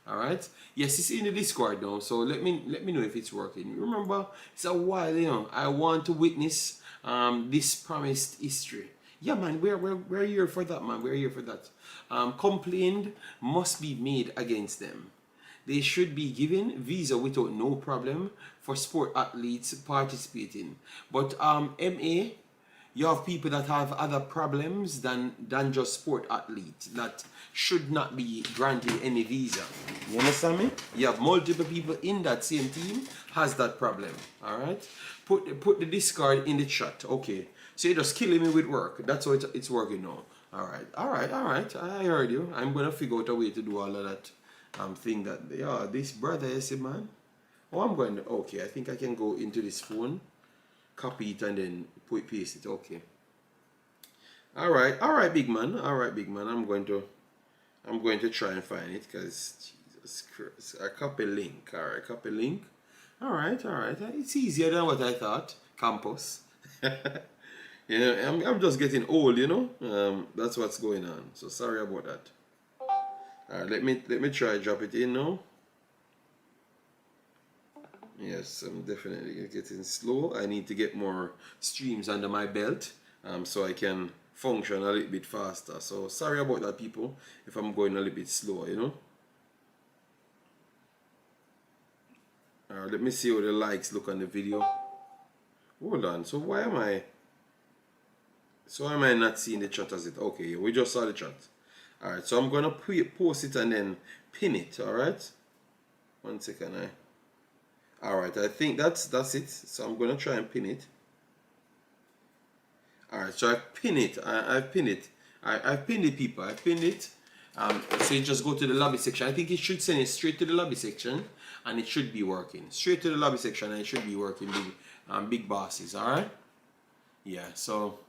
Alright, yes, it's in the Discord now, so let me know if it's working. Remember, it's a while, you know. I want to witness this promised history. Yeah, man, we're here for that, man. We're here for that. Complaint must be made against them. They should be given visa without no problem for sport athletes participating. But MA, you have people that have other problems than just sport athletes that should not be granted any visa. You understand me? You have multiple people in that same team has that problem. Alright? Put the Discord in the chat. Okay. So you're just killing me with work. That's how it's working now. Alright. I heard you. I'm gonna figure out a way to do all of that thing that this brother is a man. Oh, I'm going to, okay, I think I can go into this phone, copy it and then paste it. Okay. Alright, big man. I'm going to try and find it, because Jesus Christ. A copy link. Alright, copy link. Alright. It's easier than what I thought. Campus. You know, I'm just getting old, you know. That's what's going on. So sorry about that. Alright, let me try drop it in now. Yes, I'm definitely getting slow. I need to get more streams under my belt, so I can function a little bit faster. So sorry about that, people, if I'm going a little bit slower, you know. Alright, let me see how the likes look on the video. Hold on, so why am I not seeing the chat as it? Okay, we just saw the chat. Alright, so I'm gonna post it and then pin it. Alright, 1 second. Alright, I think that's it. So I'm gonna try and pin it. Alright, so I pin it. I've pinned it. I've pinned it, people. I've pinned it. So you just go to the lobby section. I think it should send it straight to the lobby section, and it should be working. Straight to the lobby section, and it should be working. Big bosses. Alright. Yeah. So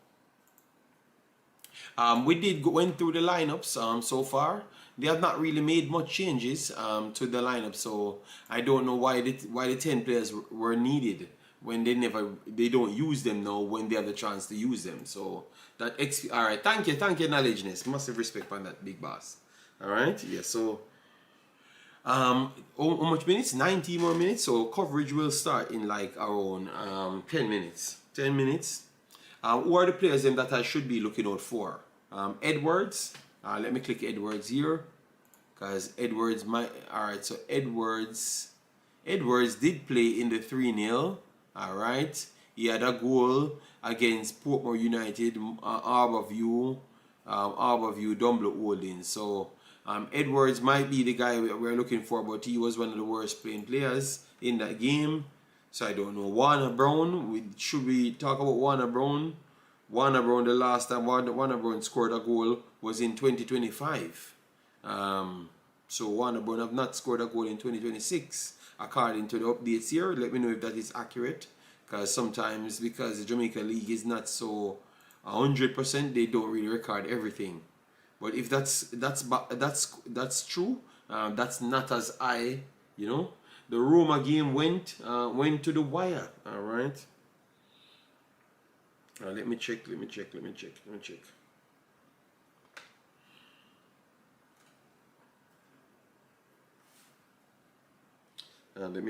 we went through the lineups so far. They have not really made much changes to the lineup, so I don't know why the 10 players were needed when they don't use them now when they have the chance to use them. So that all right. Thank you, knowledgeness. Massive respect on that, big boss. All right, yeah. So how much minutes? 90 more minutes. So coverage will start in like around 10 minutes. 10 minutes. Who are the players then that I should be looking out for? Edwards. Let me click Edwards here, because Edwards might. Alright, so Edwards did play in the 3-0. Alright, he had a goal against Portmore United, Harbourview, Dumbledore Holdings. So Edwards might be the guy we're looking for, but he was one of the worst playing players in that game. So I don't know. Warner Brown. Should we talk about Warner Brown? Warner Brown, the last time Warner Brown scored a goal was in 2025. So Warner Brown have not scored a goal in 2026 according to the updates here. Let me know if that is accurate, because sometimes, because the Jamaica League is not so 100%, they don't really record everything. But if that's true, that's not as high, you know. The Roma game went to the wire. All right. Let me check. Let me check. Let me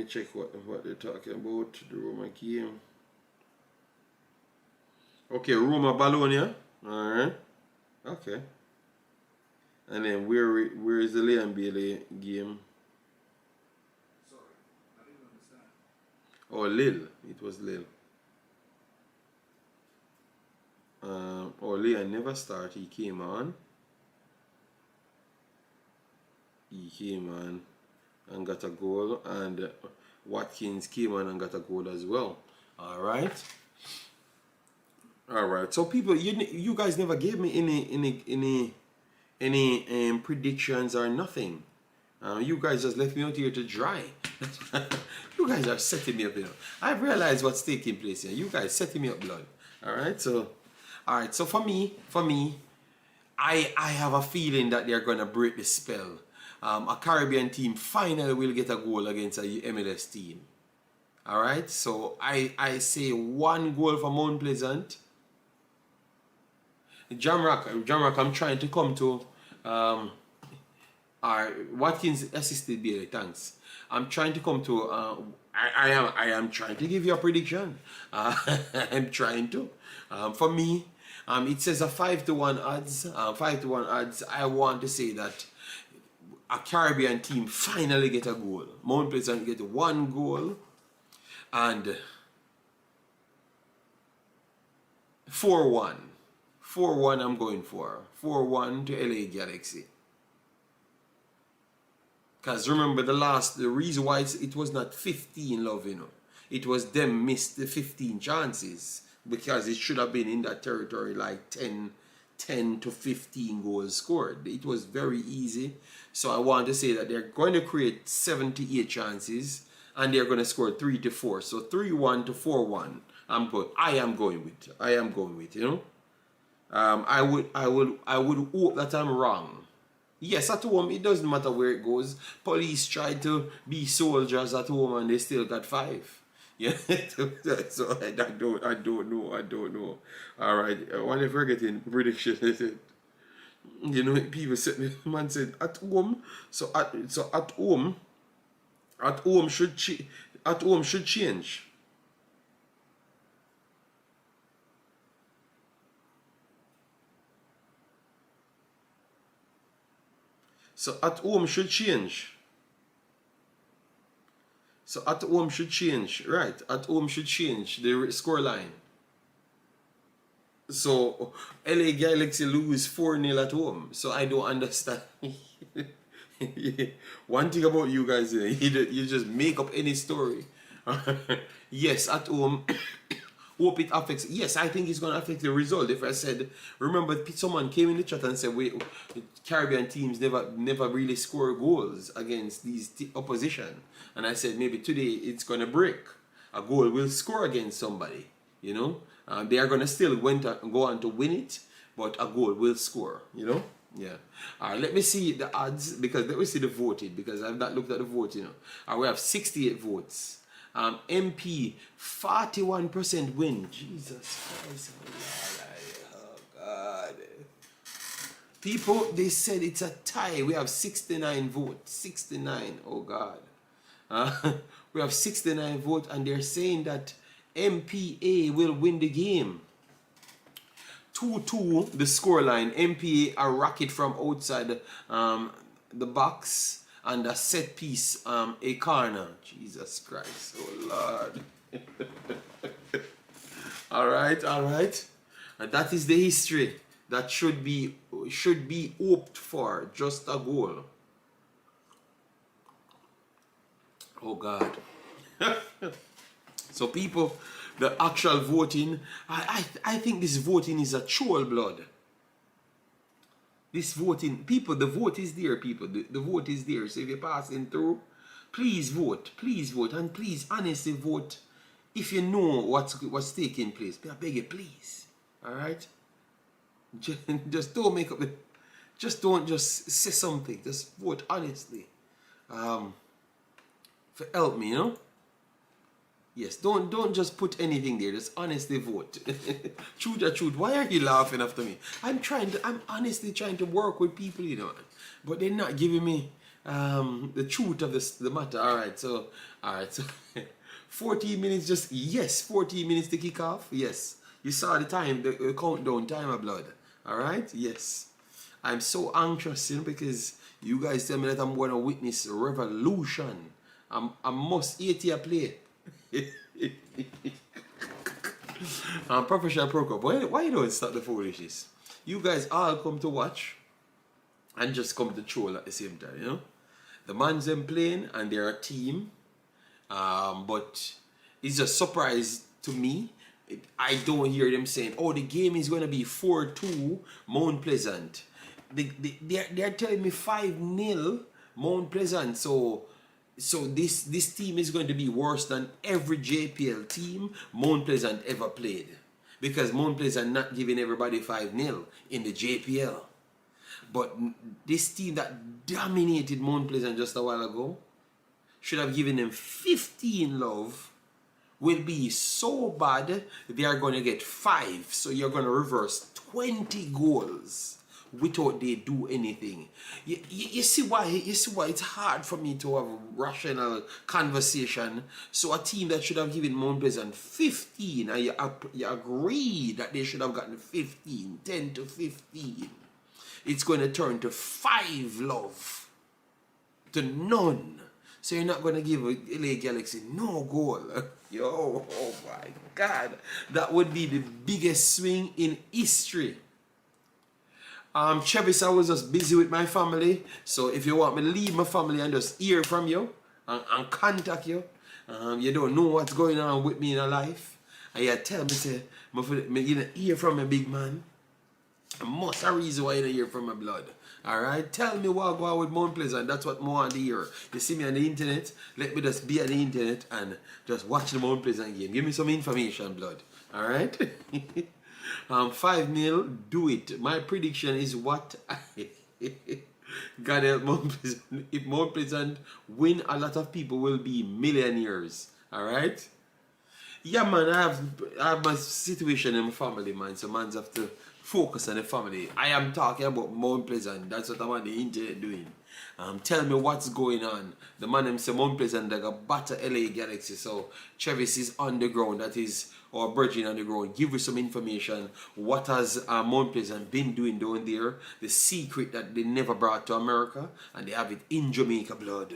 check what they're talking about. The Roma game. Okay, Roma Bologna. All right. Okay. And then where is the Leon Bailey game? Sorry, I didn't understand. Oh, Lille. It was Lille. Leon never started. He came on. And got a goal, and Watkins came on and got a goal as well. All right. So people, you guys never gave me any predictions or nothing. You guys just left me out here to dry. You guys are setting me up, you know. I've realized what's taking place here. You guys setting me up, blood. All right. So for me, I have a feeling that they're gonna break the spell. A Caribbean team finally will get a goal against a MLS team. All right. So I say 1 goal for Mount Pleasant. Jamrock, I'm trying to come to. Watkins assisted Bailey. Thanks. I'm trying to come to. I am trying to give you a prediction. I'm trying to. For me, it says a 5-1 odds. 5-1 odds. I want to say that a Caribbean team finally get a goal. Mount Pleasant get 1 goal, and 4-1. 4-1 I'm going for. 4-1 to LA Galaxy. Because remember the reason why it was not 15, love, you know. It was them missed the 15 chances. Because it should have been in that territory like 10 to 15 goals scored. It was very easy. So I want to say that they're going to create 78 chances, and they're going to score 3 to 4. So 3-1 to 4-1. I am going with, you know. I would hope that I'm wrong. Yes, at home it doesn't matter where it goes. Police tried to be soldiers at home and they still got 5. Yeah, so I don't know. All right, one if we're getting prediction, you know, people said, man said at home. So at home should change. So at home should change. So at home should change, right? At home should change the score line. So LA Galaxy lose 4-0 at home. So I don't understand. One thing about you guys, you just make up any story. Yes, at home. Hope it affects. Yes, I think it's going to affect the result. If I said, remember, someone came in the chat and said, "Wait, Caribbean teams never really score goals against these opposition," and I said maybe today it's going to break. A goal will score against somebody. You know, they are going to still go on to win it, but a goal will score. You know. Yeah. All right, let me see the odds, because let me see the voting, because I've not looked at the vote, you know. All right, we have 68 votes. MP, 41% win. Jesus Christ. Oh, God. People, they said it's a tie. We have 69 votes. 69. Oh, God. We have 69 votes, and they're saying that MPA will win the game. 2-2 the scoreline. MPA a rocket from outside the box, and a set piece, a corner. Jesus Christ, oh Lord. Alright. And that is the history that should be hoped for. Just a goal. Oh God. So people, the actual voting, I think this voting is a troll blood. This voting, people, the vote is there, people. The vote is there. So if you're passing through, please vote, and please honestly vote if you know what's taking place. I beg you, please. Alright? Just don't make up the, just don't just say something. Just vote honestly. For help me, you know? Yes, don't just put anything there. Just honestly vote. Truth. Why are you laughing after me? I'm honestly trying to work with people, you know, but they're not giving me the truth of the matter. All right, so 14 minutes. Just yes, 14 minutes to kick off. Yes, you saw the time, the countdown timer, blood. All right, yes. I'm so anxious, you know, because you guys tell me that I'm going to witness a revolution. I must eat your play. Professional Pro Cup. Why you don't stop the foolishness? You guys all come to watch and just come to troll at the same time, you know? The man's them playing and they're a team. But it's a surprise to me. I don't hear them saying, oh, the game is going to be 4-2 Mount Pleasant. They're telling me 5-0 Mount Pleasant. So this team is going to be worse than every JPL team Mount Pleasant ever played. Because Mount Pleasant not giving everybody 5-0 in the JPL. But this team that dominated Mount Pleasant just a while ago should have given them 15 love. Will be so bad they are going to get 5. So you're going to reverse 20 goals without they do anything. You see why it's hard for me to have a rational conversation. So a team that should have given Mount Pleasant 15, and you agree that they should have gotten 15, 10 to 15. It's going to turn to 5 love to none. So you're not going to give LA Galaxy no goal. Yo, oh my God. That would be the biggest swing in history. Travis, I was just busy with my family. So if you want me to leave my family and just hear from you and contact you, you don't know what's going on with me in life, and you tell me, say, you don't hear from a big man. I must a reason why you don't hear from my blood. Alright? Tell me what go on with Mount Pleasant. That's what I want to hear. You see me on the internet, let me just be on the internet and just watch the Mount Pleasant game. Give me some information, blood. Alright? 5-0, do it. My prediction is what God help Mount Pleasant. If Mount Pleasant win, a lot of people will be millionaires. Alright? Yeah, man, I have my situation in my family, man. So man's have to focus on the family. I am talking about Mount Pleasant. That's what I'm on the internet doing. Tell me what's going on. The man himself, Mount Pleasant, they got batter LA Galaxy. So Travis is on the ground. That is our Virgin on the ground. Give you some information. What has Mount Pleasant been doing down there? The secret that they never brought to America, and they have it in Jamaica blood.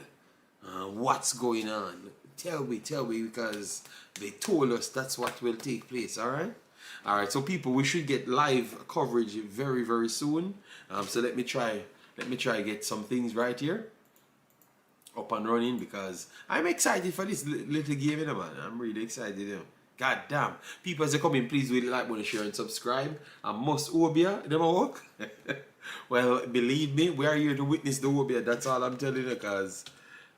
What's going on? Tell me, because they told us that's what will take place. All right, so people, we should get live coverage very, very soon. So let me try get some things right here. up and running because I'm excited for this little game, you know, man. I'm really excited, you know. God damn. People as they come in, please do like, want to share and subscribe. And must Obia, them a work. Well, believe me, we are here to witness the Obia. That's all I'm telling you, because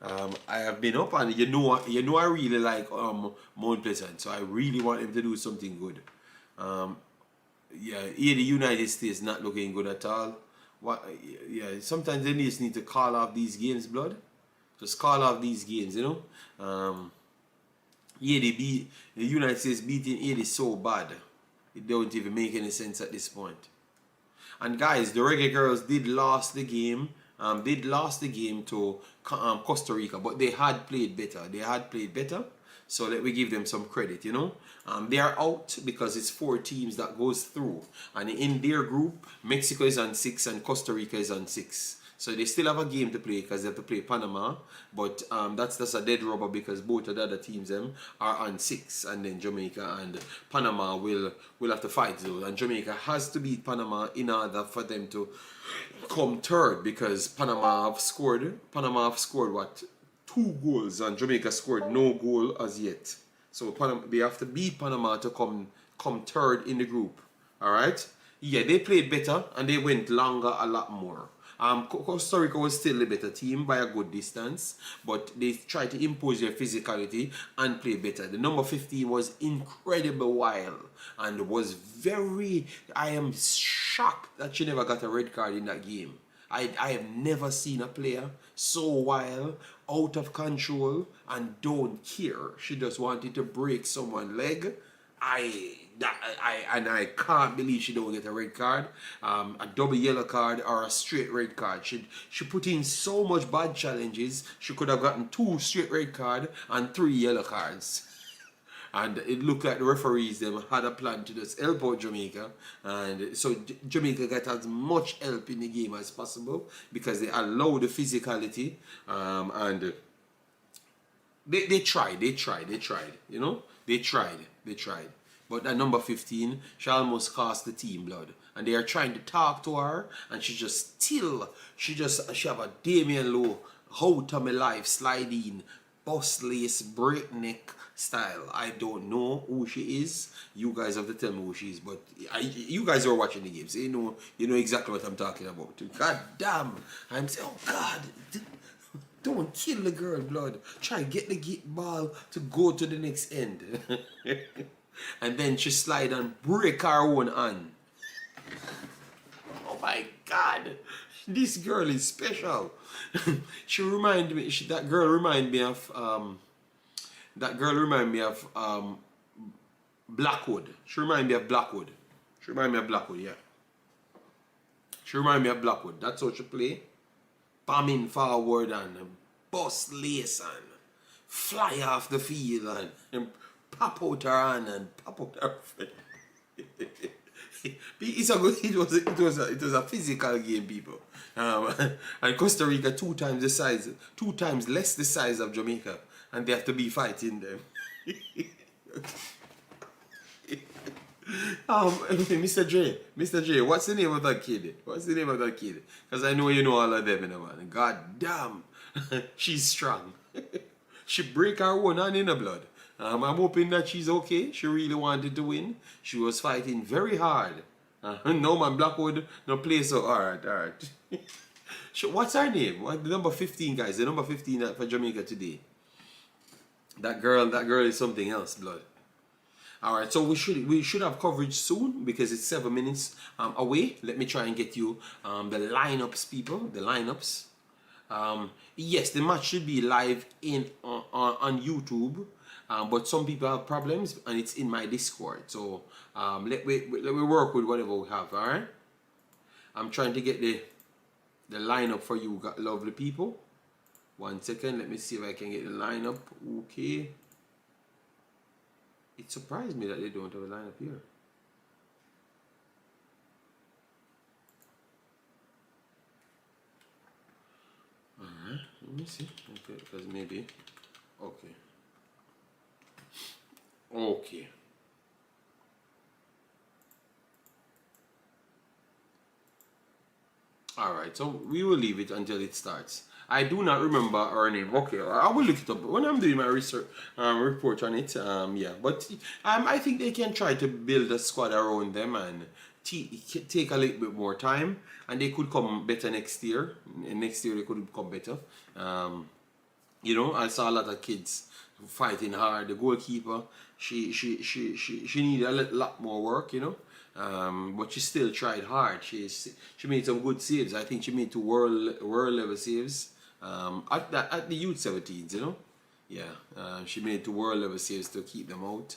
I have been up and you know I really like Mount Pleasant, so I really want him to do something good. Yeah, here the United States not looking good at all. What? Yeah, sometimes they just need to call off these games, blood. Just call off these games, you know. Yeah, the United States beating Haiti so bad, it don't even make any sense at this point. And guys, the Reggae Girls did lost the game. Did lost the game to Costa Rica, but they had played better. They had played better. So let me give them some credit, you know. They are out because it's 4 teams that goes through. And in their group, Mexico is on 6 and Costa Rica is on 6. So they still have a game to play because they have to play Panama. But that's just a dead rubber because both of the other teams them are on 6. And then Jamaica and Panama will have to fight though. And Jamaica has to beat Panama in order for them to come third because Panama have scored what? 2 goals and Jamaica scored no goal as yet. So they have to beat Panama to come third in the group. Alright? Yeah, they played better and they went longer a lot more. Costa Rica was still a better team by a good distance, but they tried to impose their physicality and play better. The number 15 was incredible wild and was very... I am shocked that she never got a red card in that game. I have never seen a player so wild, out of control, and don't care. She just wanted to break someone's leg. I can't believe she don't get a red card, a double yellow card or a straight red card. She put in so much bad challenges. She could have gotten 2 straight red card and 3 yellow cards. And it looked like the referees them had a plan to just help out Jamaica, and so Jamaica got as much help in the game as possible because they allow the physicality, and they tried, you know, they tried. But at number 15, she almost cost the team blood. And they are trying to talk to her, and she have a Damien Lowe, out of my life, sliding, bust lace, breakneck style. I don't know who she is. You guys have to tell me who she is, but you guys are watching the games. You know exactly what I'm talking about. God damn. I'm saying, oh God, don't kill the girl, blood. Try get the ball to go to the next end. And then she slide and break her own hand. Oh my God, this girl is special. She remind me. That girl remind me of Blackwood. She remind me of Blackwood. Yeah. She remind me of Blackwood. That's how she play. Bombing forward and bust lace and fly off the field and pop out her hand and pop out her foot. It was a physical game, people. And Costa Rica 2 times the size, 2 times less the size of Jamaica, and they have to be fighting them. Mr. J, what's the name of that kid? Because I know you know all of them, you know, man. God damn, she's strong. She break her own hand in the blood. I'm hoping that she's okay. She really wanted to win. She was fighting very hard. No man, Blackwood, no play so hard. Alright. What's her name? The number 15, guys. The number 15 for Jamaica today. That girl is something else, blood. Alright, so we should have coverage soon because it's 7 minutes away. Let me try and get you the lineups, people. The lineups. Yes, the match should be live on YouTube. But some people have problems and it's in my Discord. So let me work with whatever we have, alright? I'm trying to get the lineup for you lovely people. 1 second, let me see if I can get the lineup. Okay. It surprised me that they don't have a lineup here. Alright, let me see. Okay, because maybe. Okay. Alright, so we will leave it until it starts. I do not remember her name. Okay, I will look it up when I'm doing my research report on it. Yeah, but I think they can try to build a squad around them and take a little bit more time, and they could come better next year. Next year they could come better. You know, I saw a lot of kids fighting hard. The goalkeeper, she needed a lot more work, you know. But she still tried hard. She made some good saves. I think she made two world level saves. At the youth 17s, you know. Yeah, she made two world level saves to keep them out.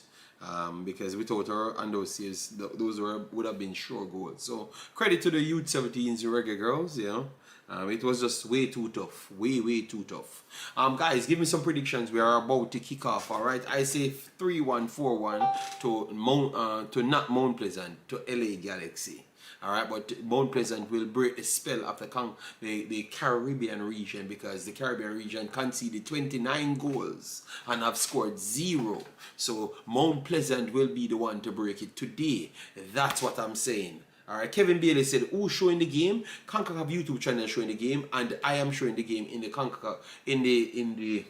Because without her and those saves, those would have been sure goals. So credit to the youth 17s Reggae Girls, you know. It was just way too tough. Way too tough. Guys, give me some predictions. We are about to kick off, alright? I say 3-1, 4-1 to not Mount Pleasant, to LA Galaxy. Alright, but Mount Pleasant will break the spell of the Caribbean region, because the Caribbean region conceded 29 goals and have scored 0. So Mount Pleasant will be the one to break it today. That's what I'm saying. Alright, Kevin Bailey said, who's showing the game? Concacaf YouTube channel showing the game, and I am showing the game in the Concacaf in the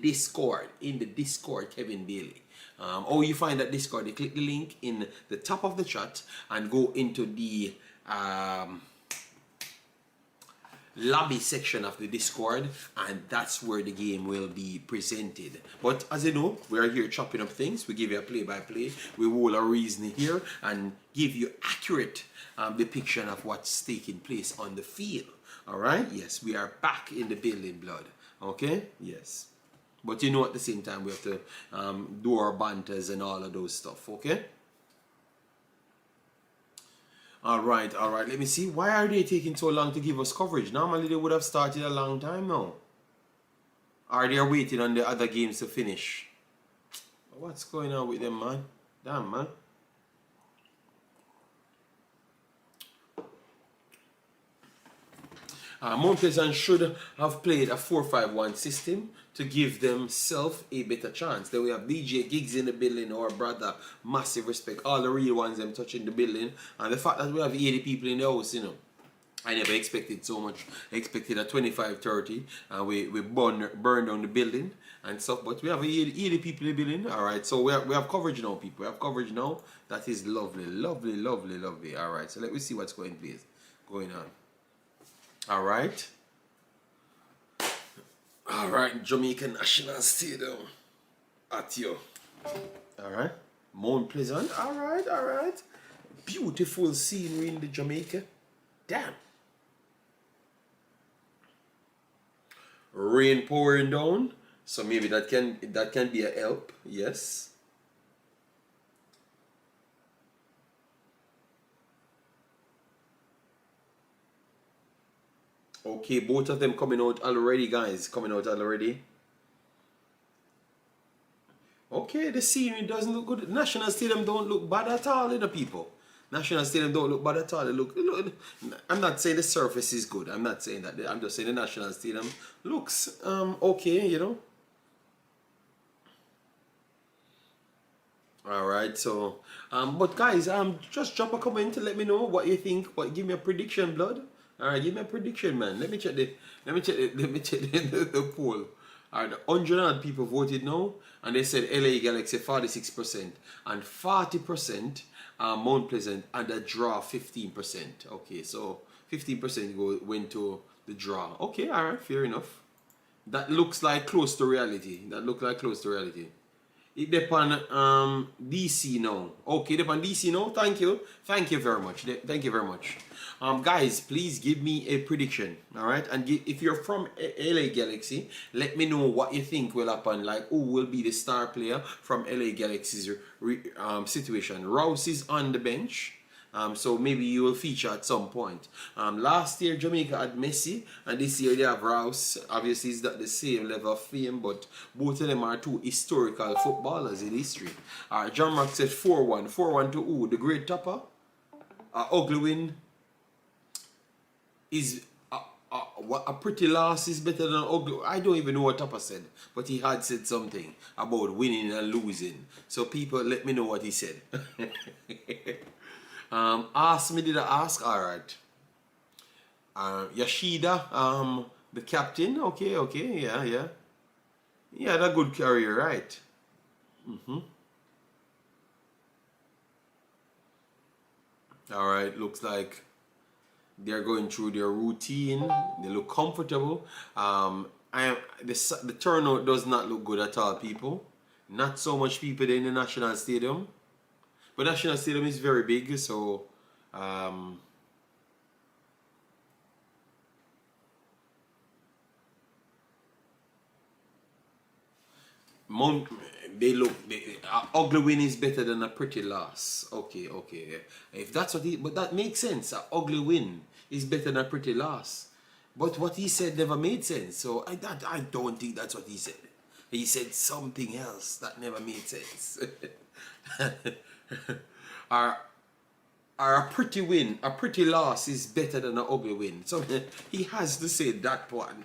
Discord. In the Discord, Kevin Bailey. Or you find that Discord, you click the link in the top of the chat and go into the lobby section of the Discord, and that's where the game will be presented. But as you know, we are here chopping up things. We give you a play-by-play. We roll a reason here and give you accurate depiction of what's taking place on the field. All right? Yes, we are back in the building, blood. Okay? Yes. But you know, at the same time, we have to do our banters and all of those stuff. Okay? Alright, let me see. Why are they taking so long to give us coverage? Normally they would have started a long time now. Are they waiting on the other games to finish? What's going on with them, man? Damn, man. Mount Pleasant should have played a 4-5-1 system to give themselves a better chance. Then we have DJ Gigs in the building, our brother. Massive respect. All the real ones them touching the building. And the fact that we have 80 people in the house, you know. I never expected so much. I expected a 25-30. And we burn down the building and stuff. But we have 80 people in the building. Alright, so we have coverage now, people. We have coverage now. That is lovely. Alright, so let me see what's going on. Alright, Jamaica National Stadium at you. Alright, Mount Pleasant. Alright. Beautiful scenery in the Jamaica. Damn. Rain pouring down, so maybe that can be a help. Yes. Okay, both of them coming out already, guys. Coming out already. Okay, the scenery doesn't look good. National Stadium don't look bad at all, you know, people. National Stadium don't look bad at all. Look, I'm not saying the surface is good. I'm not saying that. I'm just saying the National Stadium looks okay, you know. Alright, so but guys, just drop a comment to let me know what you think. Give me a prediction, blood. Alright, give me a prediction, man. Let me check the poll. Alright, 100 odd people voted no, and they said LA Galaxy 46% and 40% Mount Pleasant, and a draw 15%. Okay, so 15% went to the draw. Okay, alright, fair enough. That looks like close to reality. It depends on DC now. Okay, depend on DC now. Thank you very much. Guys, please give me a prediction. Alright, and if you're from LA Galaxy, let me know what you think will happen. Like, who will be the star player from LA Galaxy's situation. Rouse is on the bench. So maybe you will feature at some point. Last year Jamaica had Messi, and this year they have Rouse. Obviously it's not the same level of fame, but both of them are two historical footballers in history. John Mark said 4-1. 4-1 to who? The great topper? Ugly win is what a pretty loss is better than ugly. I don't even know what Topper said, but he had said something about winning and losing. So people, let me know what he said. Ask me, did I ask? Alright. Yashida, The captain, okay, yeah. He had a good career, right? All right, looks like they're going through their routine. They look comfortable. The turnout does not look good at all, people. Not so much people in the National Stadium. But National Stadium is very big, so um, Mount, ugly win is better than a pretty loss. Okay. If that's what but that makes sense. A ugly win is better than a pretty loss. But what he said never made sense. So I don't think that's what he said. He said something else that never made sense. Our a pretty win, a pretty loss is better than an ugly win. So he has to say that one.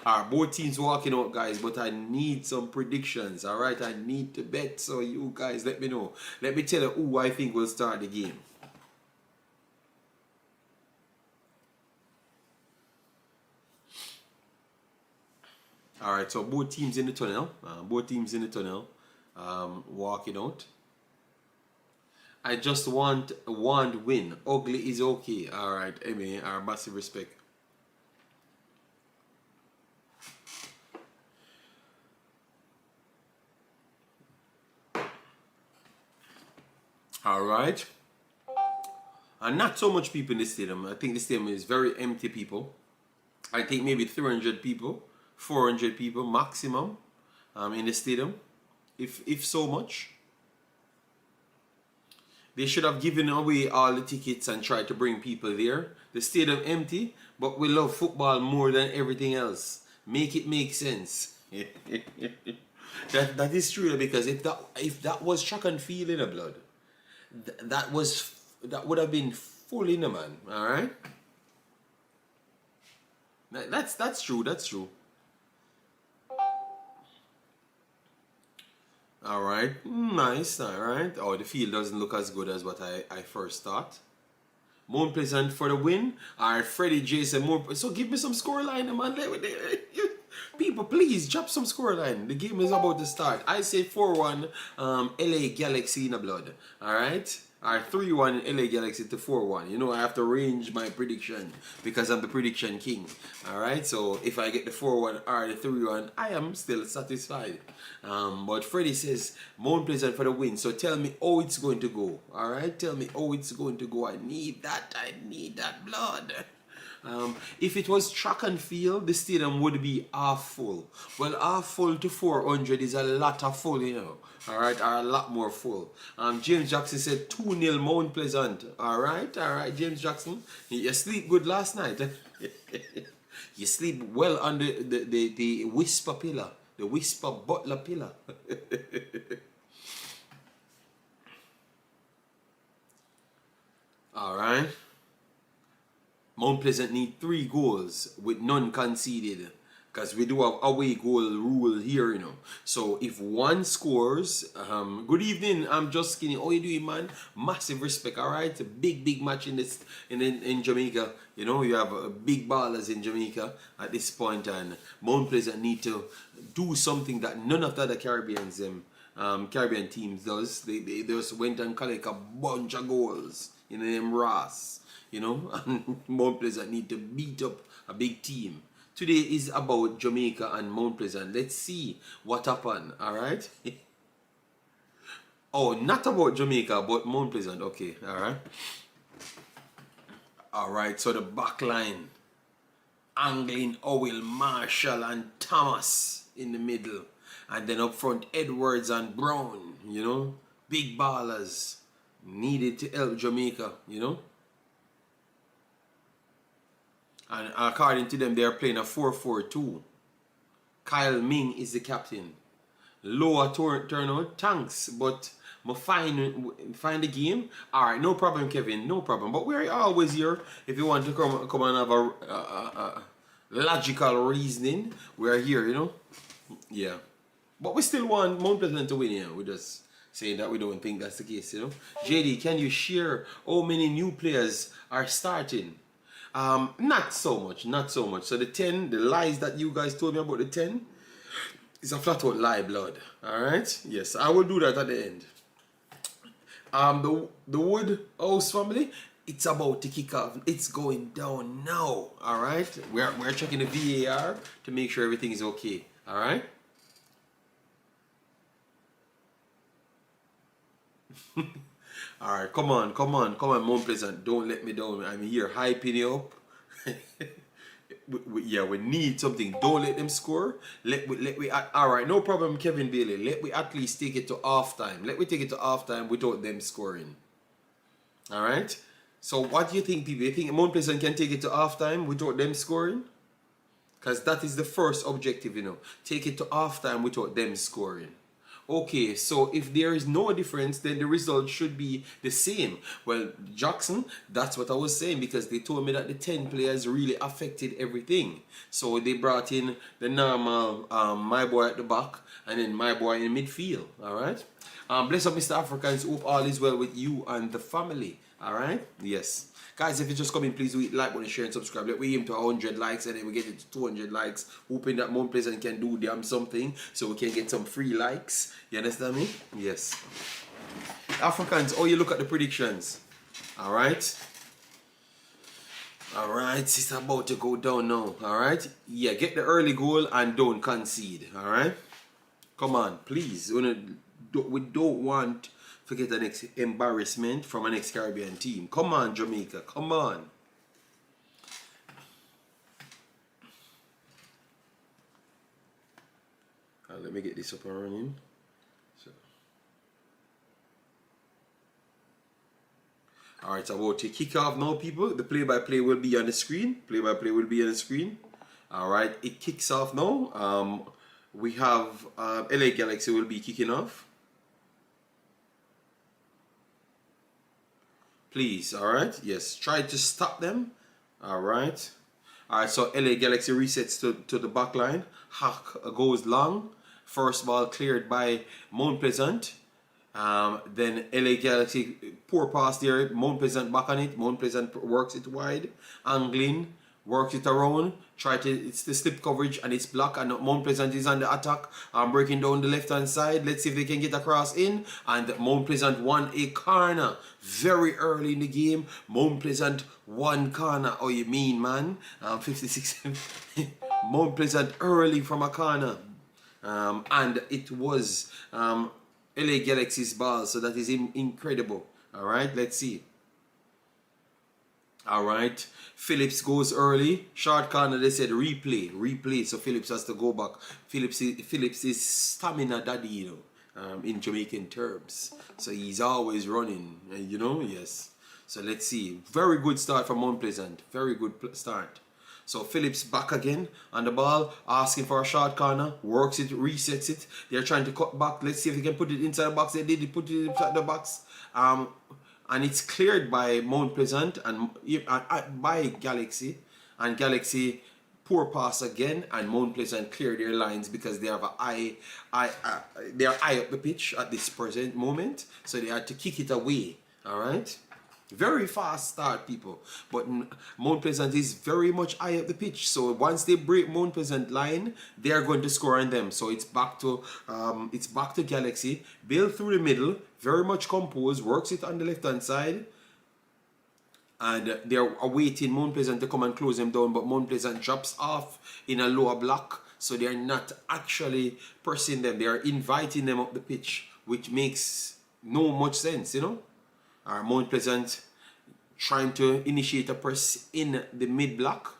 Alright, both teams walking out, guys, but I need some predictions. Alright, I need to bet. So you guys let me know. Let me tell you who I think will start the game. Alright, so both teams in the tunnel. Walking out. I just want one win. Ugly is okay. Alright, Emmy, our massive respect. Alright. And not so much people in the stadium. I think the stadium is very empty, people. I think maybe 300 people, 400 people maximum in the stadium. If so much. They should have given away all the tickets and tried to bring people there. The stadium empty, but we love football more than everything else. Make it make sense. that is true, because if that was track and field in the blood, that would have been full in the man. All right. That's true. That's true. All right, nice. All right. Oh, the field doesn't look as good as what I first thought. Mount Pleasant for the win. All right, Freddie Jason Moore. So give me some scoreline, man. People, please drop some scoreline. The game is about to start. I say 4-1 LA Galaxy in the blood. All right. All right, 3-1 LA Galaxy to 4-1. You know, I have to range my prediction because I'm the prediction king. All right, so if I get the 4-1 or the 3-1, I am still satisfied. But Freddie says Mount Pleasant for the win. So tell me how it's going to go. All right, tell me how it's going to go. I need that blood. If it was track and field, the stadium would be half full. Well, half full to 400 is a lot of full, you know. All right, or a lot more full. James Jackson said 2-0 Mount Pleasant. All right, James Jackson. You sleep good last night. You sleep well under the whisper pillar, the whisper butler pillar. All right. Mount Pleasant need 3 goals with none conceded, because we do have away goal rule here, you know. So if one scores, good evening, I'm just skinny. How you doing, man? Massive respect. All right, a big match in Jamaica. You know, you have big ballers in Jamaica at this point, and Mount Pleasant need to do something that none of the other Caribbean teams does. They just went and collect a bunch of goals in the name Ross. You know, and Mount Pleasant need to beat up a big team. Today is about Jamaica and Mount Pleasant. Let's see what happened, alright? Oh, not about Jamaica, but Mount Pleasant. Okay, alright. Alright, so the back line. Anglin, Owell, Marshall, and Thomas in the middle. And then up front, Edwards and Brown, you know. Big ballers. Needed to help Jamaica, you know. And according to them, they are playing a 4-4-2. Kyle Ming is the captain. Lower turnout, thanks. But find the game. Alright, no problem, Kevin. No problem. But we're always here. If you want to come and have a logical reasoning, we're here, you know. Yeah. But we still want Mount Pleasant to win here. We're just saying that we don't think that's the case, you know. JD, can you share how many new players are starting? Not so much, not so much. So the 10, the lies that you guys told me about the 10 is a flat out lie, blood. Alright? Yes, I will do that at the end. The Wood House family, it's about to kick off. It's going down now. Alright? We're checking the VAR to make sure everything is okay. Alright? Alright, come on, Mount Pleasant. Don't let me down. I'm here hyping you up. We need something. Don't let them score. Alright, no problem, Kevin Bailey. Let we at least take it to halftime. Let me take it to halftime without them scoring. Alright? So what do you think, people? You think Mount Pleasant can take it to halftime without them scoring? Because that is the first objective, you know. Take it to halftime without them scoring. Okay, so if there is no difference, then the result should be the same. Well, Jackson, that's what I was saying, because they told me that the 10 players really affected everything. So they brought in the normal my boy at the back and then my boy in midfield. All right. Bless up, Mr. Africans. Hope all is well with you and the family. All right. Yes. Guys, if you just come in, please do hit like button, share, and subscribe. Let we aim to 100 likes, and then we get it to 200 likes. Hoping that Mount Pleasant can do damn something, so we can get some free likes. You understand me? Yes. Africans, oh, you look at the predictions. All right. All right, it's about to go down now. All right. Yeah, get the early goal and don't concede. All right. Come on, please. We don't want to get an embarrassment from an ex-Caribbean team. Come on, Jamaica. Come on. Let me get this up and running. So. Alright, so about to kick off now, people. The play-by-play will be on the screen. Play-by-play will be on the screen. Alright, it kicks off now. We have LA Galaxy will be kicking off. Please, alright? Yes, try to stop them. Alright. Alright, so LA Galaxy resets to the back line. Hack goes long. First ball cleared by Mount Pleasant. Then LA Galaxy, poor pass there. Mount Pleasant back on it. Mount Pleasant works it wide. Angling, works it around. It's the slip coverage and it's blocked, and Mount Pleasant is on the attack. Breaking down the left hand side. Let's see if they can get across in. And Mount Pleasant won a corner very early in the game. Mount Pleasant won corner. Oh, you mean, man? 56. Mount Pleasant early from a corner. And it was LA Galaxy's ball, so that is incredible. Alright, let's see. Alright, Phillips goes early. Short corner, they said replay. So Phillips has to go back. Phillips is stamina daddy, you know, in Jamaican terms. So he's always running, you know, yes. So let's see. Very good start from Mount Pleasant. Very good start. So Phillips back again on the ball, asking for a short corner, works it, resets it. They're trying to cut back. Let's see if they can put it inside the box. They did put it inside the box. And it's cleared by Mount Pleasant and by Galaxy. And Galaxy poor pass again, and Mount Pleasant clear their lines because they have they are high up the pitch at this present moment. So they had to kick it away. Alright? Very fast start, people. But Mount Pleasant is very much high up the pitch. So once they break Mount Pleasant line, they are going to score on them. So it's back to Galaxy. Build through the middle, very much composed, works it on the left hand side. And they're awaiting Mount Pleasant to come and close them down, but Mount Pleasant drops off in a lower block. So they're not actually pressing them. They are inviting them up the pitch, which makes no much sense, you know. Mount Pleasant trying to initiate a press in the mid block,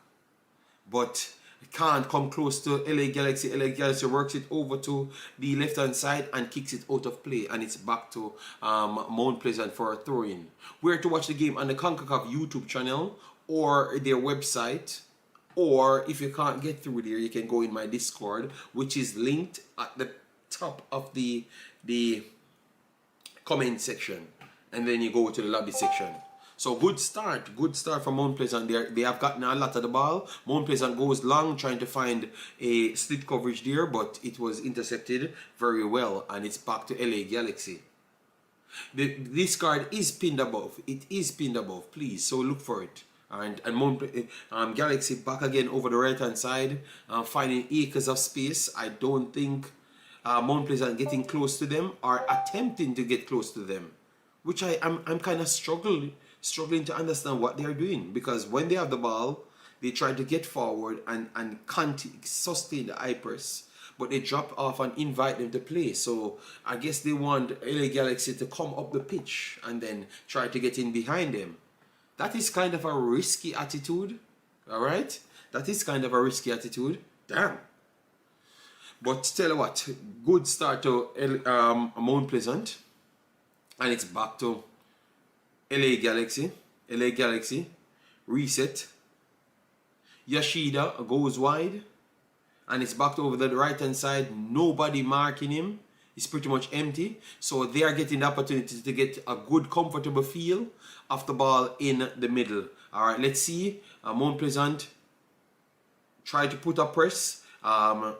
but can't come close to LA Galaxy. LA Galaxy works it over to the left hand side and kicks it out of play, and it's back to Mount Pleasant for a throw in. Where to watch the game? On the Concacaf YouTube channel or their website, or if you can't get through there, you can go in my Discord, which is linked at the top of the comment section. And then you go to the lobby section. So good start from Mount Pleasant. They have gotten a lot of the ball. Mount Pleasant goes long trying to find a slip coverage there, but it was intercepted very well, and it's back to LA Galaxy. This card is pinned above. It is pinned above, please. So look for it. And Galaxy back again over the right hand side, finding acres of space. I don't think Mount Pleasant getting close to them or attempting to get close to them, which I'm kind of struggling to understand what they're doing, because when they have the ball, they try to get forward and can't sustain the high press, but they drop off and invite them to play. So I guess they want LA Galaxy to come up the pitch and then try to get in behind them. That is kind of a risky attitude, all right? That is kind of a risky attitude. Damn. But tell you what, good start to Mount Pleasant, and it's back to LA Galaxy. LA Galaxy reset. Yoshida goes wide, and it's back over the right hand side. Nobody marking him. It's pretty much empty. So they are getting the opportunity to get a good, comfortable feel of the ball in the middle. All right, let's see. Mount Pleasant try to put a press. All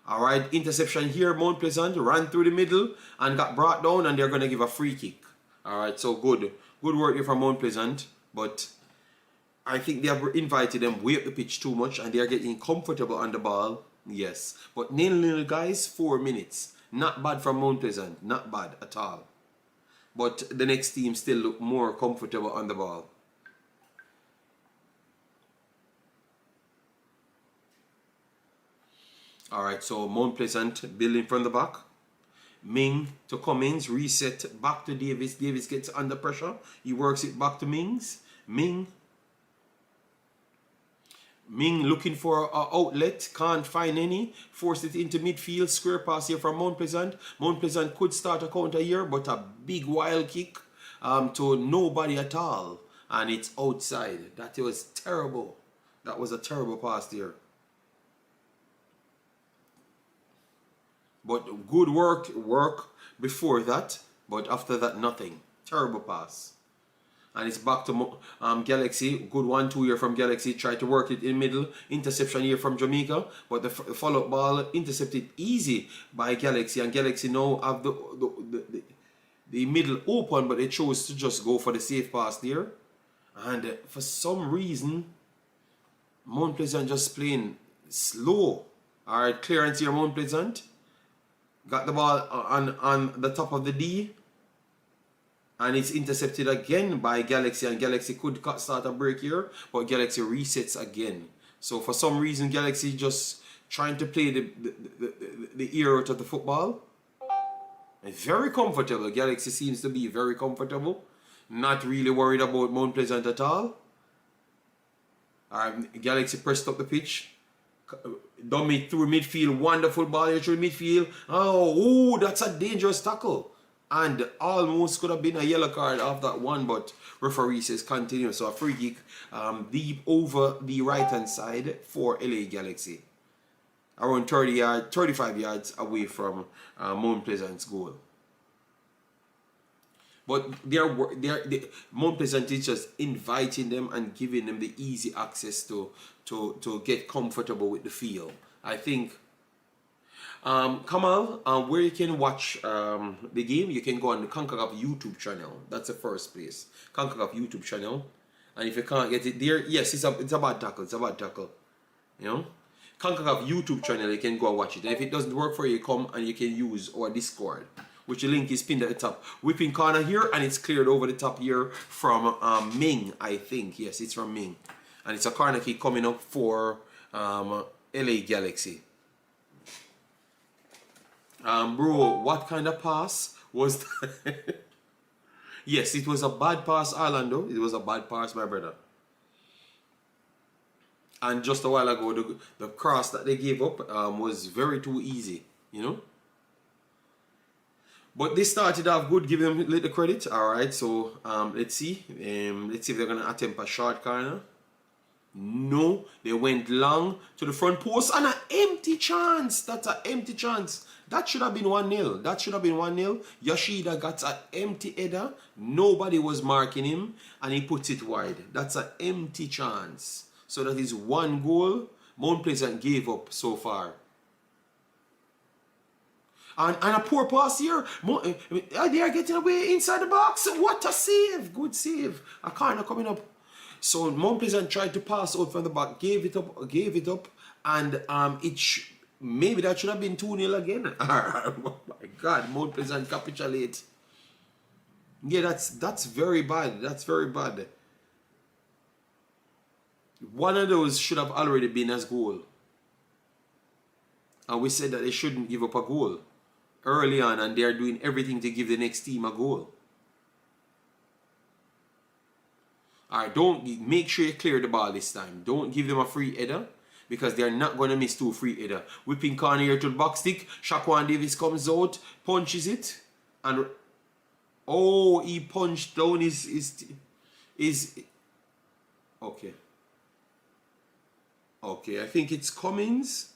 right, interception here. Mount Pleasant ran through the middle and got brought down, and they're going to give a free kick. All right, so good work here from Mount Pleasant, but I think they have invited them way up the pitch too much, and they are getting comfortable on the ball. Yes, but 0-0 guys, 4 minutes. Not bad from Mount Pleasant, not bad at all. But the next team still look more comfortable on the ball. Alright, so Mount Pleasant building from the back. Ming to Cummings, reset back to Davis. Davis gets under pressure. He works it back to Mings. Ming looking for an outlet, can't find any, forced it into midfield, square pass here from Mount Pleasant. Mount Pleasant could start a counter here, but a big wild kick to nobody at all, and it's outside. That was terrible. That was a terrible pass there. But good work before that, but after that nothing. Terrible pass. And it's back to Galaxy. Good 1-2 here from Galaxy. Tried to work it in the middle. Interception here from Jamaica. But the follow-up ball intercepted easy by Galaxy. And Galaxy now have the middle open, but they chose to just go for the safe pass there. And for some reason, Mount Pleasant just playing slow. Alright, clearance here, Mount Pleasant. Got the ball on the top of the D. And it's intercepted again by Galaxy, and Galaxy could start a break here, but Galaxy resets again. So for some reason, Galaxy just trying to play the ear out of the football. And very comfortable. Galaxy seems to be very comfortable. Not really worried about Mount Pleasant at all. Galaxy pressed up the pitch. Dummy through midfield. Wonderful ball here through midfield. Oh, that's a dangerous tackle. And almost could have been a yellow card off that one, but referee says continue. So a free kick deep over the right hand side for LA Galaxy. Around 35 yards away from Mount Pleasant's goal. But Mount Pleasant is just inviting them and giving them the easy access to get comfortable with the field. I think Kamal, where you can watch the game, you can go on the Concacaf YouTube channel. That's the first place. Concacaf YouTube channel. And if you can't get it there, yes, it's a bad tackle. It's a bad tackle. You know? Concacaf YouTube channel, you can go and watch it. And if it doesn't work for you, come and you can use our Discord, which the link is pinned at the top. Whipping corner here, and it's cleared over the top here from Ming, I think. Yes, it's from Ming. And it's a corner kick coming up for LA Galaxy. Bro, what kind of pass was that? Yes, it was a bad pass, Orlando. It was a bad pass, my brother. And just a while ago, the cross that they gave up was very too easy, you know. But they started off good, give them a little credit. All right, so let's see. Let's see if they're gonna attempt a short corner. No, they went long to the front post and an empty chance. That's an empty chance. That should have been 1-0. That should have been 1-0. Yoshida got an empty header. Nobody was marking him, and he puts it wide. That's an empty chance. So that is 1 goal Mount Pleasant gave up so far. And a poor pass here. They are getting away inside the box. What a save. Good save. A corner coming up. So Mount Pleasant tried to pass out from the back, gave it up, and maybe that should have been 2-0 again. Oh my God, Mount Pleasant capitulate. Yeah, that's very bad. That's very bad. One of those should have already been as goal. And we said that they shouldn't give up a goal early on, and they are doing everything to give the next team a goal. Alright, don't make sure you clear the ball this time. Don't give them a free header, because they're not going to miss 2 free header. Whipping corner here to the box stick. Shaquan Davis comes out, punches it, and oh, he punched down his okay. Okay, I think it's Cummins.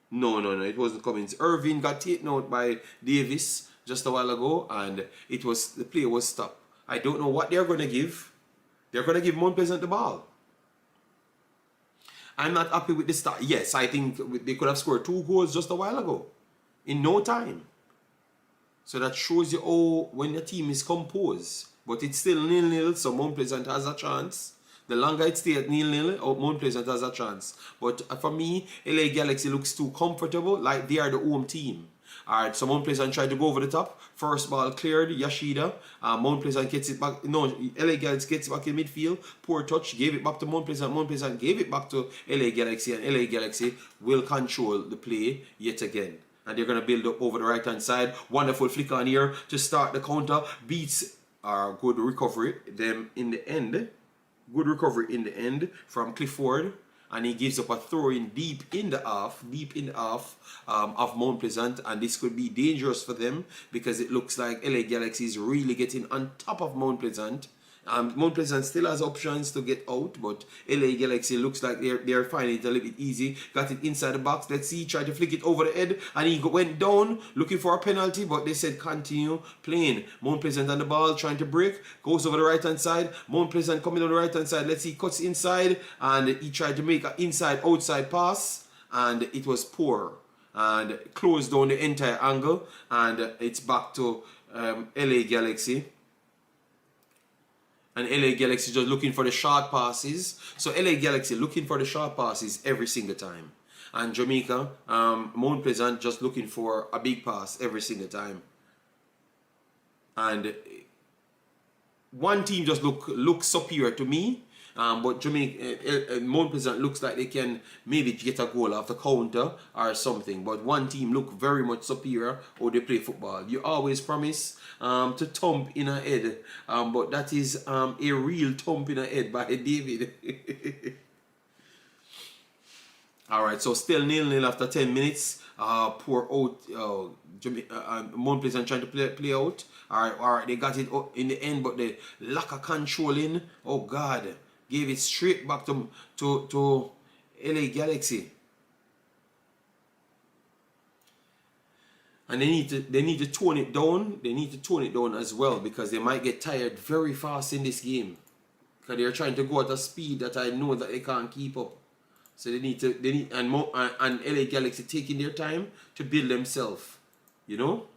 No, it wasn't Cummins. Irving got taken out by Davis just a while ago, and the play was stopped. I don't know what they're going to give. They're going to give Mount Pleasant the ball. I'm not happy with the start. Yes, I think they could have scored 2 goals just a while ago. In no time. So that shows you when the team is composed. But it's still 0-0, so Mount Pleasant has a chance. The longer it stays at 0-0, Mount Pleasant has a chance. But for me, LA Galaxy looks too comfortable, like they are the home team. Alright, so Mount Pleasant tried to go over the top. First ball cleared, Yashida. Mount Pleasant gets it back. No, LA Galaxy gets it back in midfield. Poor touch, gave it back to Mount Pleasant. Mount Pleasant gave it back to LA Galaxy, and LA Galaxy will control the play yet again. And they're going to build up over the right hand side. Wonderful flick on here to start the counter. Beats our good recovery. Them in the end. Good recovery in the end from Clifford. And he gives up a throw in deep in the half of Mount Pleasant. And this could be dangerous for them, because it looks like LA Galaxy is really getting on top of Mount Pleasant. Mount Pleasant still has options to get out, but LA Galaxy looks like they're finding it a little bit easy. Got it inside the box. Let's see, tried to flick it over the head, and he went down looking for a penalty, but they said continue playing. Mount Pleasant on the ball, trying to break, goes over the right hand side. Mount Pleasant coming on the right hand side. Let's see, cuts inside, and he tried to make an inside-outside pass, and it was poor, and closed down the entire angle, and it's back to LA Galaxy. And LA Galaxy just looking for the short passes. So LA Galaxy looking for the short passes every single time. And Jamaica, Mount Pleasant just looking for a big pass every single time. And one team just looks superior to me. But Jamaica, Mount Pleasant looks like they can maybe get a goal off the counter or something. But one team look very much superior how they play football. You always promise to thump in a head, but that is a real thump in a head by David. Alright, so still 0-0 after 10 minutes. Poor out. Mount Pleasant trying to play out. Alright, they got it in the end, but the lack of controlling. Oh God. Gave it straight back to LA Galaxy. And they need to tone it down. They need to tone it down as well, because they might get tired very fast in this game. Because they're trying to go at a speed that I know that they can't keep up. So and LA Galaxy taking their time to build themselves. You know?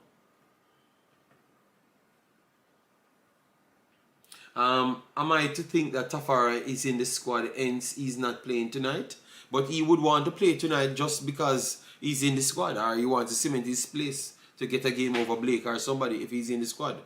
Am I to think that Tafara is in the squad, hence he's not playing tonight? But he would want to play tonight just because he's in the squad, or he wants to cement his place to get a game over Blake or somebody if he's in the squad.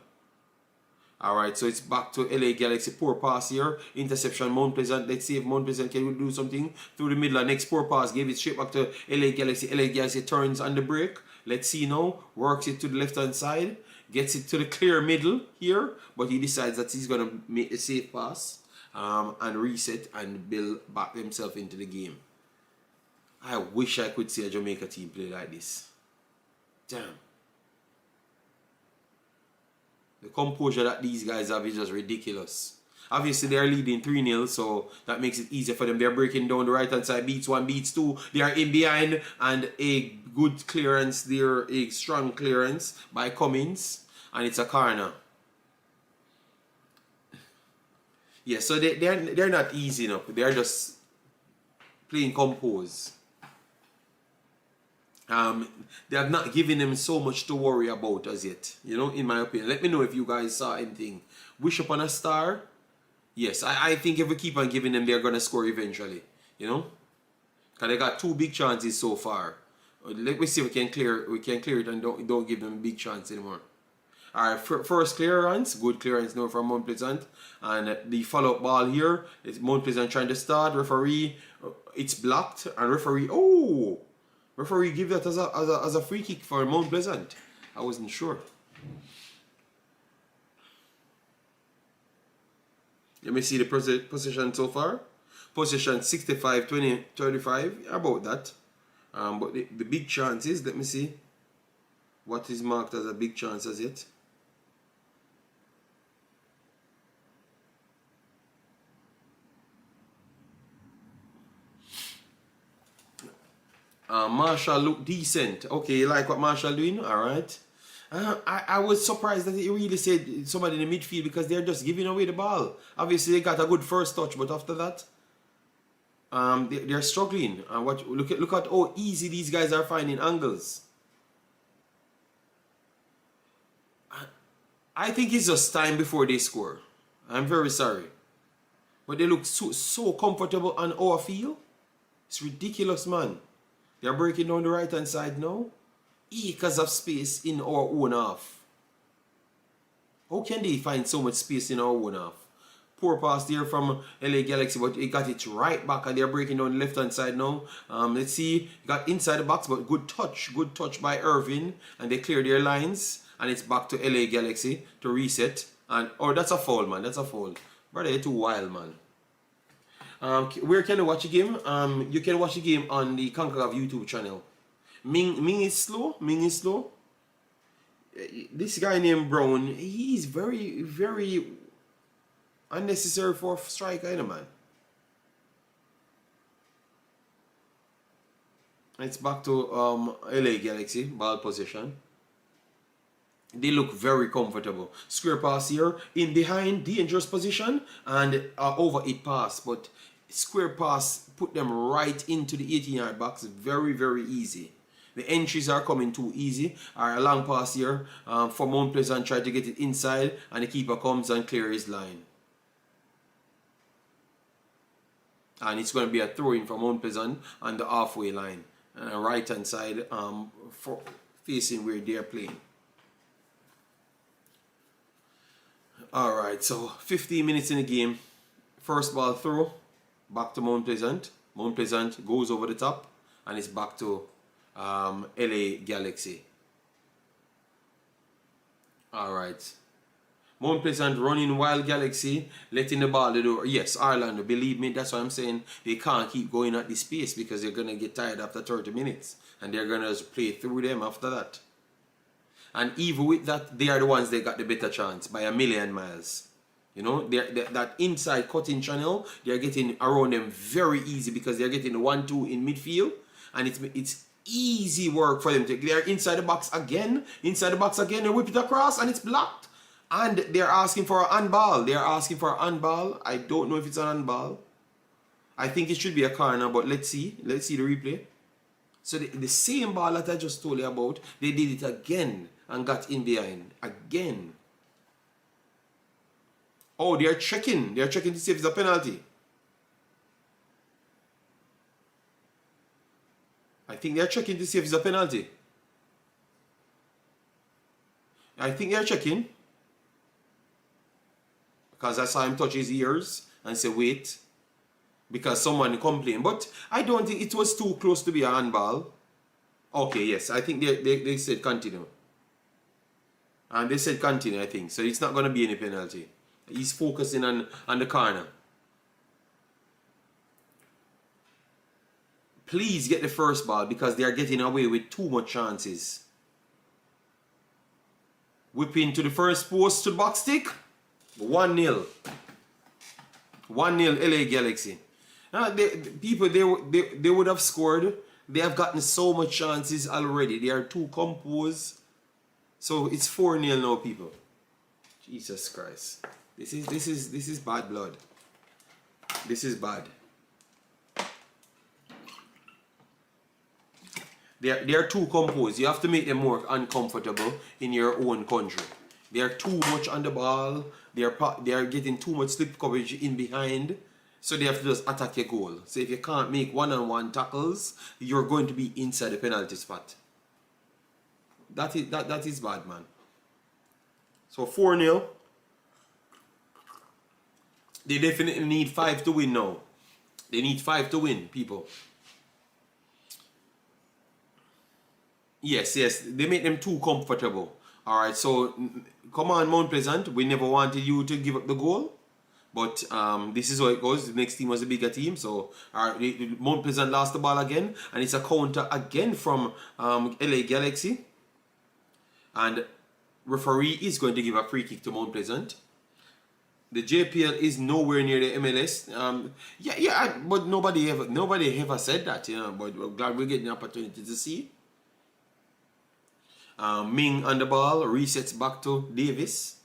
Alright, so it's back to LA Galaxy. Poor pass here. Interception, Mount Pleasant. Let's see if Mount Pleasant can do something through the middle. Next poor pass, gave it straight back to LA Galaxy. LA Galaxy turns on the break. Let's see now. Works it to the left hand side. Gets it to the clear middle here, but he decides that he's going to make a safe pass and reset and build back himself into the game. I wish I could see a Jamaica team play like this. Damn. The composure that these guys have is just ridiculous. Obviously, they're leading 3-0, so that makes it easier for them. They're breaking down the right-hand side. Beats one, beats two. They are in behind, and a good clearance there, a strong clearance by Cummins, and it's a corner. Yeah, so they're not easy enough. They're just playing compose. Um, they have not given them so much to worry about as yet, you know, in my opinion. Let me know if you guys saw anything. Wish upon a star. Yes, I think if we keep on giving them, they're going to score eventually, you know. Because they got two big chances so far. Let me see if we can clear it and don't give them a big chance anymore. Alright, first clearance, good clearance now from Mount Pleasant. And the follow-up ball here, it's Mount Pleasant trying to start. Referee, it's blocked. And referee give that as a free kick for Mount Pleasant. I wasn't sure. Let me see the position so far. Position 65, 20, 35, about that. But the big chances, let me see. What is marked as a big chance as yet? Marshall look decent. Okay, you like what Marshall doing? Alright. I was surprised that he really said somebody in the midfield because they're just giving away the ball. Obviously, they got a good first touch, but after that, they're struggling. And look at how easy these guys are finding angles. I think it's just time before they score. I'm very sorry. But they look so comfortable on our field. It's ridiculous, man. They're breaking down the right hand side now. Acres of space in our own half. How can they find so much space in our own half? Poor pass there from LA Galaxy, but he got it right back and they're breaking down the left hand side now. Let's see, got inside the box, but good touch by Irvin, and they clear their lines, and it's back to LA Galaxy to reset. And oh, that's a foul, man. That's a foul. Brother, you're too wild, man. Where can you watch the game? You can watch the game on the Concacaf YouTube channel. Ming is slow. Ming is slow. This guy named Brown, he's very, very unnecessary for a striker, you know, man. It's back to LA Galaxy, ball position. They look very comfortable. Square pass here, in behind, dangerous position, and over it pass. But square pass put them right into the 18-yard box. Very, very easy. The entries are coming too easy. A long pass here for Mount Pleasant, try to get it inside, and the keeper comes and clears his line. And it's going to be a throw-in from Mount Pleasant on the halfway line. Right hand side for facing where they're playing. Alright, so 15 minutes in the game. First ball throw, back to Mount Pleasant. Mount Pleasant goes over the top, and it's back to LA Galaxy. Alright. Mount Pleasant running wild Galaxy, letting the ball the door. Yes, Orlando, believe me, that's what I'm saying. They can't keep going at this pace because they're going to get tired after 30 minutes. And they're going to play through them after that. And even with that, they are the ones that got the better chance by a million miles. You know, that inside cutting channel, they're getting around them very easy because they're getting 1-2 in midfield. And it's easy work for them. They're inside the box again. Inside the box again, they whip it across and it's blocked. And they're asking for an handball. They're asking for an handball. I don't know if it's an handball. I think it should be a corner, but let's see. Let's see the replay. So the same ball that I just told you about, they did it again and got in behind. Again. Oh, they're checking. They're checking to see if it's a penalty. I think they're checking to see if it's a penalty. I think they're checking. Because I saw him touch his ears and say, wait. Because someone complained. But I don't think it was too close to be a handball. Okay, yes. I think they said continue. And they said continue, I think. So it's not going to be any penalty. He's focusing on the corner. Please get the first ball because they are getting away with too much chances. Whipping to the first post to the box stick. 1-0. 1-0 LA Galaxy. Now, they would have scored. They have gotten so much chances already. They are too composed. So it's 4-0 now, people. Jesus Christ. This is bad blood. This is bad. They are too composed. You have to make them more uncomfortable in your own country. They are too much on the ball. They are getting too much slip coverage in behind. So they have to just attack your goal. So if you can't make one-on-one tackles, you're going to be inside the penalty spot. That is bad, man. So 4-0. They definitely need 5 to win now. They need 5 to win, people. Yes, they make them too comfortable. Alright, so come on, Mount Pleasant. We never wanted you to give up the goal. But this is how it goes. The next team was a bigger team. So Mount Pleasant lost the ball again. And it's a counter again from LA Galaxy. And referee is going to give a free kick to Mount Pleasant. The JPL is nowhere near the MLS. But nobody ever said that, you know. But we're glad we're getting the opportunity to see. Ming on the ball, resets back to Davis.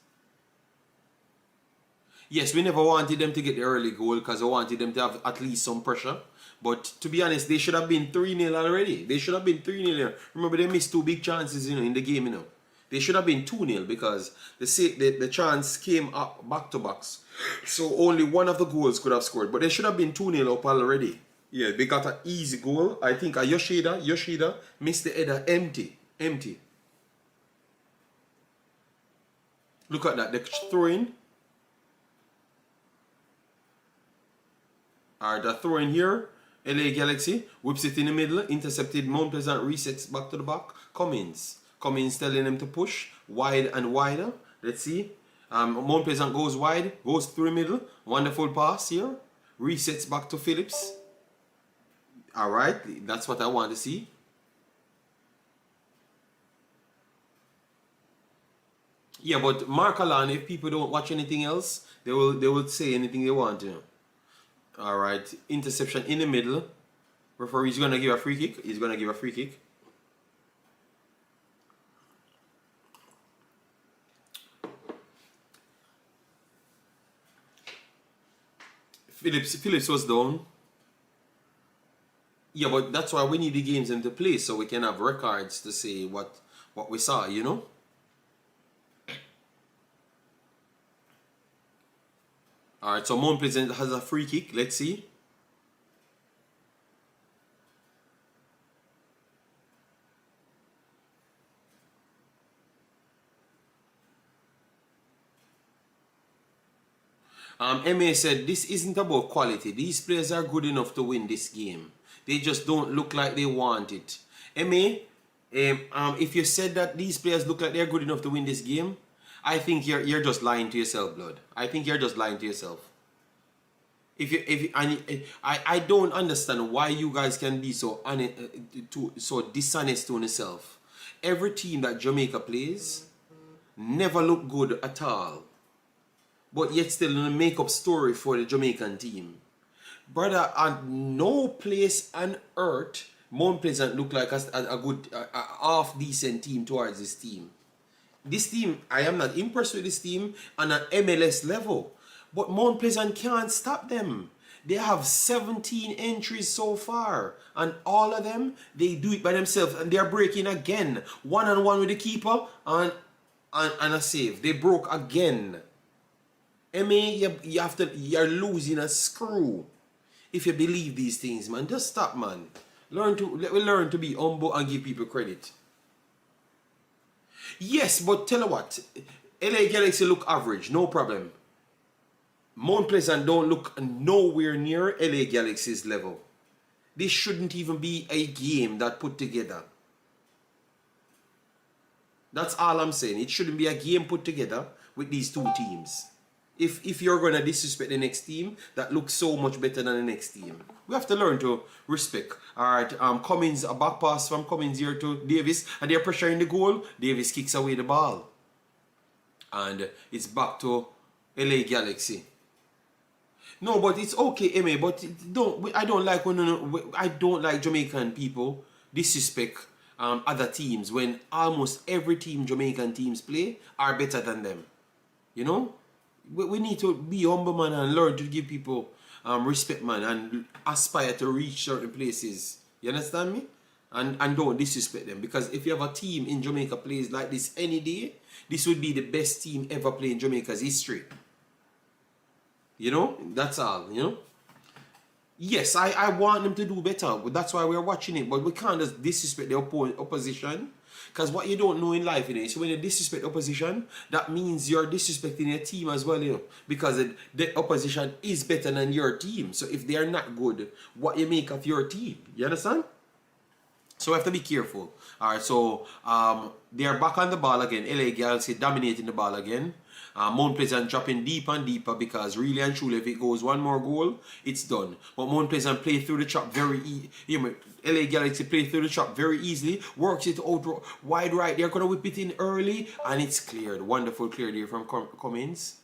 Yes, we never wanted them to get the early goal because we wanted them to have at least some pressure. But to be honest, they should have been 3-0 already. They should have been 3-0. Remember, they missed 2 big chances, you know, in the game, you know. They should have been 2-0 because the chance came up back to backs. So only one of the goals could have scored. But they should have been 2-0 up already. Yeah, they got an easy goal. I think Yoshida missed the header empty. Look at that, the throw-in. Alright, the throw-in here. LA Galaxy whips it in the middle. Intercepted. Mount Pleasant resets back to the back. Cummins telling them to push wide and wider. Let's see. Mount Pleasant goes wide. Goes through the middle. Wonderful pass here. Resets back to Phillips. Alright, that's what I want to see. Yeah, but Mark Allen, if people don't watch anything else, they will say anything they want to. Alright, interception in the middle. Referee's gonna give a free kick. He's gonna give a free kick. Phillips was down. Yeah, but that's why we need the games into play so we can have records to say what we saw, you know? Alright, so Mount Pleasant has a free kick. Let's see. MA said, this isn't about quality. These players are good enough to win this game. They just don't look like they want it. MA, if you said that these players look like they're good enough to win this game, I think you're just lying to yourself, blood. I think you're just lying to yourself. I don't understand why you guys can be so dishonest to yourself. Every team that Jamaica plays never look good at all, but yet still in a make-up story for the Jamaican team. Brother, at no place on earth Mount Pleasant look like a good, half-decent team towards this team. This team, I am not impressed with this team on an MLS level. But Mount Pleasant can't stop them. They have 17 entries so far. And all of them, they do it by themselves. And they're breaking again. One-on-one with the keeper and a save. They broke again. You're losing a screw. If you believe these things, man, just stop, man. Let me learn to be humble and give people credit. Yes, but tell you what, LA Galaxy look average, no problem. Mount Pleasant don't look nowhere near LA Galaxy's level. This shouldn't even be a game that put together. That's all I'm saying. It shouldn't be a game put together with these two teams. If you're going to disrespect the next team that looks so much better than the next team, we have to learn to respect. Alright, Cummins, a back pass from Cummins here to Davis, and they're pressuring the goal. Davis kicks away the ball. And it's back to LA Galaxy. No, but it's okay, MA, but I don't like Jamaican people disrespect other teams when almost every team Jamaican teams play are better than them. You know? We need to be humble, man, and learn to give people respect, man, and aspire to reach certain places. You understand me? And don't disrespect them, because if you have a team in Jamaica plays like this any day, this would be the best team ever played in Jamaica's history. You know, that's all, you know. Yes, I want them to do better. That's why we're watching it. But we can't just disrespect the opposition. Because what you don't know in life, you know, so when you disrespect opposition, that means you're disrespecting your team as well, you know. Because the opposition is better than your team. So if they are not good, what you make of your team? You understand? So we have to be careful. Alright, so they are back on the ball again. LA Girls dominating the ball again. Mount Pleasant dropping deeper and deeper, because really and truly, if it goes one more goal, it's done. But Mount Pleasant play through the chop very LA Galaxy play through the chop very easily, works it out wide right. They're gonna whip it in early, and it's cleared. Wonderful clear there from Cummins.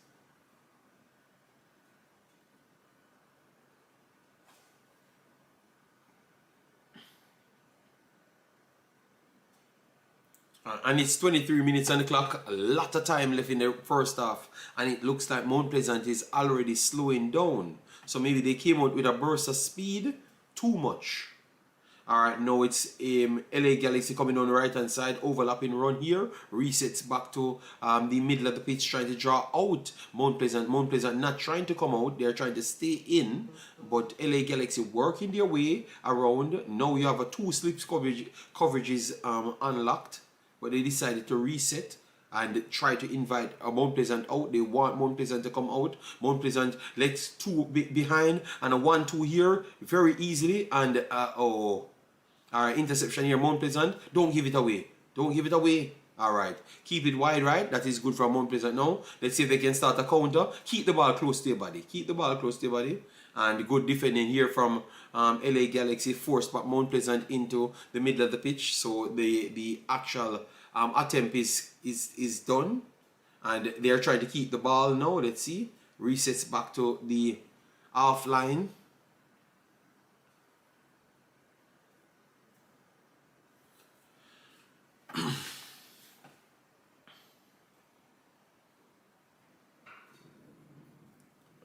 And it's 23 minutes on the clock. A lot of time left in the first half, and it looks like Mount Pleasant is already slowing down. So maybe they came out with a burst of speed too much. Alright, now it's LA Galaxy coming on the right hand side, overlapping run here, resets back to the middle of the pitch, trying to draw out Mount Pleasant. Mount Pleasant not trying to come out, they're trying to stay in, but LA Galaxy working their way around. Now you have a two slips coverage is unlocked, but they decided to reset and try to invite Mount Pleasant out. They want Mount Pleasant to come out. Mount Pleasant lets two behind, and a 1-2 here very easily, and alright, interception here, Mount Pleasant. Don't give it away. Don't give it away. Alright, keep it wide right. That is good for Mount Pleasant now. Let's see if they can start a counter. Keep the ball close to your body. Keep the ball close to your body. And good defending here from LA Galaxy, forced back Mount Pleasant into the middle of the pitch. So the actual attempt is done, and they are trying to keep the ball now. Let's see, resets back to the half line.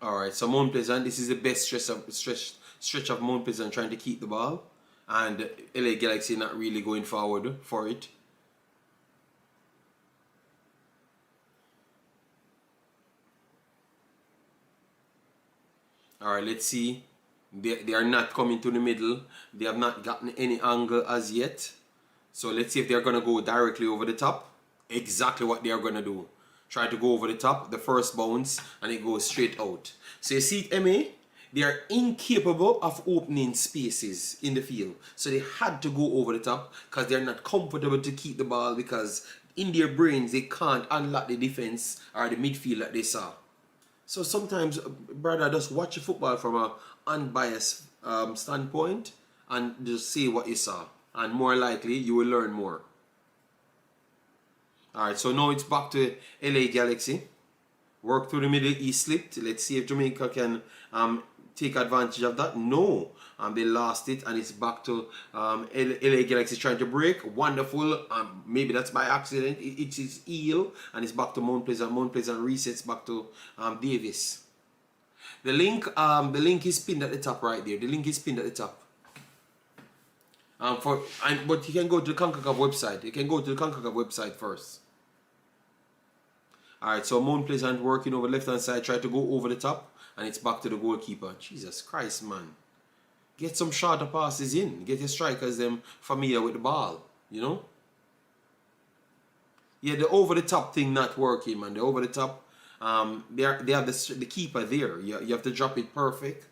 Alright, so Mount Pleasant, this is the best stretch of Mount Pleasant trying to keep the ball, and LA Galaxy not really going forward for it. Alright, let's see. They are not coming to the middle. They have not gotten any angle as yet. So let's see if they're going to go directly over the top. Exactly what they are going to do. Try to go over the top, the first bounce, and it goes straight out. So you see it, MA? They are incapable of opening spaces in the field. So they had to go over the top, because they're not comfortable to keep the ball, because in their brains they can't unlock the defense or the midfield that they saw. So sometimes, brother, just watch the football from an unbiased standpoint and just see what you saw. And more likely, you will learn more. Alright, so now it's back to LA Galaxy. Work through the middle, he slipped. Let's see if Jamaica can take advantage of that. No, they lost it, and it's back to LA Galaxy trying to break. Wonderful. Maybe that's by accident. It's his heel, and it's back to Mount Pleasant. Mount Pleasant resets back to Davis. The link is pinned at the top right there. The link is pinned at the top. But you can go to the Concacaf website. You can go to the Concacaf website first. Alright, so Mount Pleasant working over left hand side, try to go over the top, and it's back to the goalkeeper. Jesus Christ, man. Get some shorter passes in. Get your strikers them familiar with the ball, you know? Yeah, the over the top thing not working, man. The over the top, they have the keeper there. You have to drop it perfect,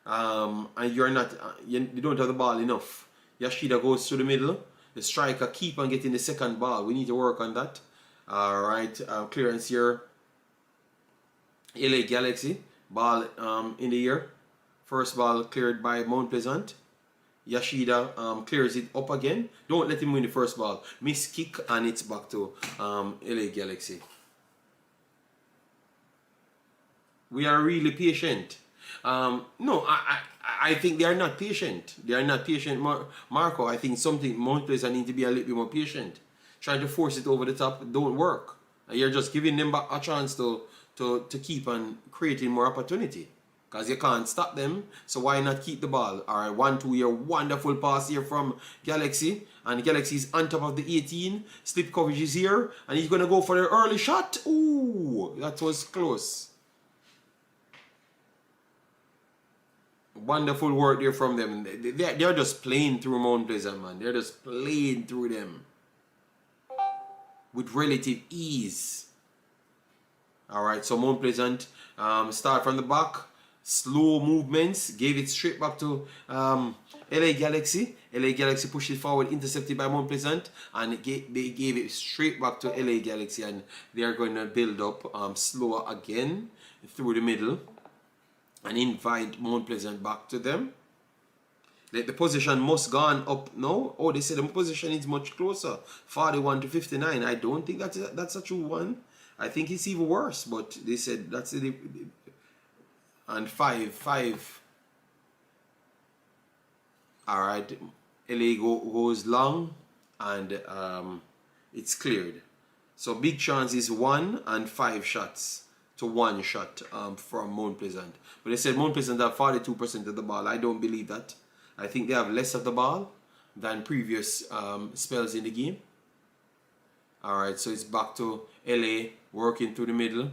and you're not you don't have the ball enough. Yashida goes to the middle. The striker keep on getting the second ball. We need to work on that. Alright, clearance here. LA Galaxy. Ball in the air. First ball cleared by Mount Pleasant. Yashida clears it up again. Don't let him win the first ball. Miss kick, and it's back to LA Galaxy. We are really patient. No, I think they are not patient. They are not patient, Marco. I think Mount Pleasant need to be a little bit more patient. Trying to force it over the top don't work. You're just giving them back a chance to keep on creating more opportunity. because you can't stop them. So why not keep the ball? All right, 1-2 here, wonderful pass here from Galaxy, and Galaxy is on top of the 18. Slip coverage is here, and he's gonna go for the early shot. Ooh, that was close. Wonderful work there from them. They're just playing through Mount Pleasant, man. They're just playing through them with relative ease. All right, so Mount Pleasant start from the back, slow movements, gave it straight back to LA Galaxy. LA Galaxy pushed it forward, intercepted by Mount Pleasant, and they gave it straight back to LA Galaxy, and they are going to build up slower again through the middle and invite Mount Pleasant back to them. The position must gone up now. Oh, they said the position is much closer, 41 to 59. I don't think that's a true one. I think it's even worse, but they said that's the and 5. All right, LA goes long, and it's cleared. So big chance is 1 and 5 shots to 1 shot from Mount Pleasant. But they said Mount Pleasant have 42% of the ball. I don't believe that. I think they have less of the ball than previous spells in the game. All right, so it's back to LA working through the middle.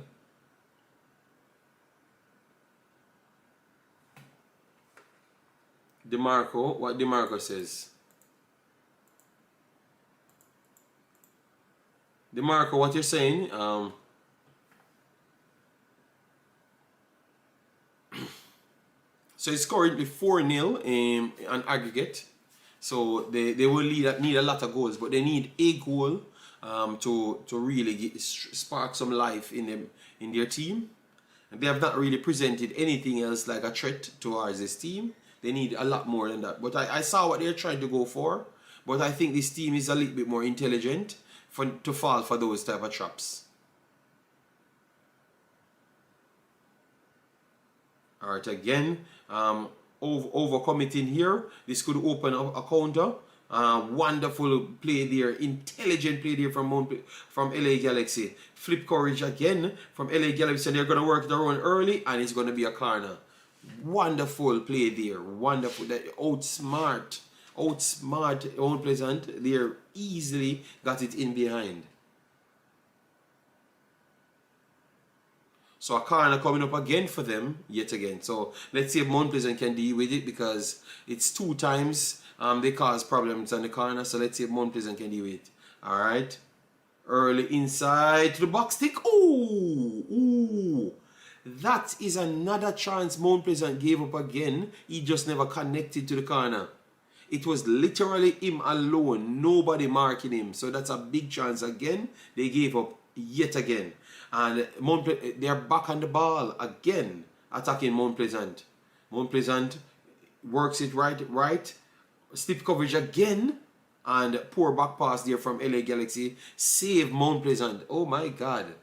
DeMarco, what DeMarco says. DeMarco, what you're saying? So it's currently 4-0 on aggregate. So they will need a lot of goals, but they need a goal to really spark some life in their team. And they have not really presented anything else like a threat towards this team. They need a lot more than that. But I saw what they're trying to go for. But I think this team is a little bit more intelligent to fall for those type of traps. All right, again, overcommitting here. This could open up a counter. Wonderful play there, intelligent play there from LA Galaxy. Flip coverage again from LA Galaxy, and they're going to work it around early, and it's going to be a corner. Wonderful play there, wonderful. That outsmart Mount Pleasant. They easily got it in behind. So a corner coming up again for them, yet again. So let's see if Mount Pleasant can deal with it, because it's 2 times they cause problems on the corner. So let's see if Mount Pleasant can deal with it. All right. Early inside to the box stick. Ooh. That is another chance Mount Pleasant gave up again. He just never connected to the corner. It was literally him alone. Nobody marking him. So that's a big chance again. They gave up yet again. And they're back on the ball again, attacking Mount Pleasant. Mount Pleasant works it right. Slip coverage again. And poor back pass there from LA Galaxy. Save Mount Pleasant. Oh my God.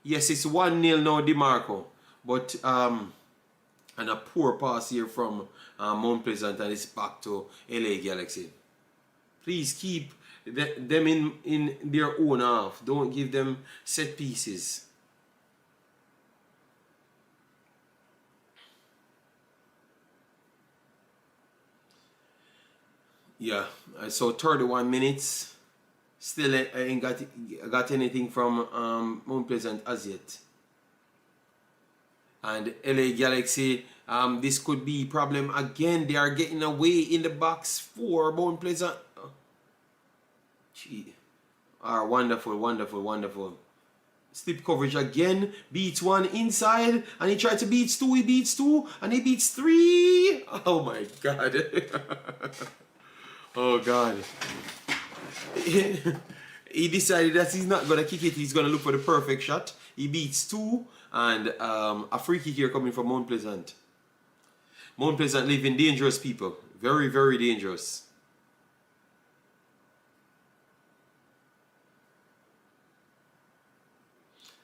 Yes, it's 1-0 now, DeMarco. But, and a poor pass here from Mount Pleasant, and it's back to LA Galaxy. Please keep them in their own half. Don't give them set pieces. Yeah, so 31 minutes. Still ain't got anything from Mount Pleasant as yet. And LA Galaxy, this could be a problem again. They are getting away in the box for Mount Pleasant. Gee. Wonderful. Slip coverage again. Beats 1 inside. And he tried to beat 2. He beats 2. And he beats 3. Oh my God. Oh God. He decided that he's not going to kick it. He's going to look for the perfect shot. He beats 2. And a free kick here coming from Mount Pleasant. Mount Pleasant living dangerous, people. Very, very dangerous.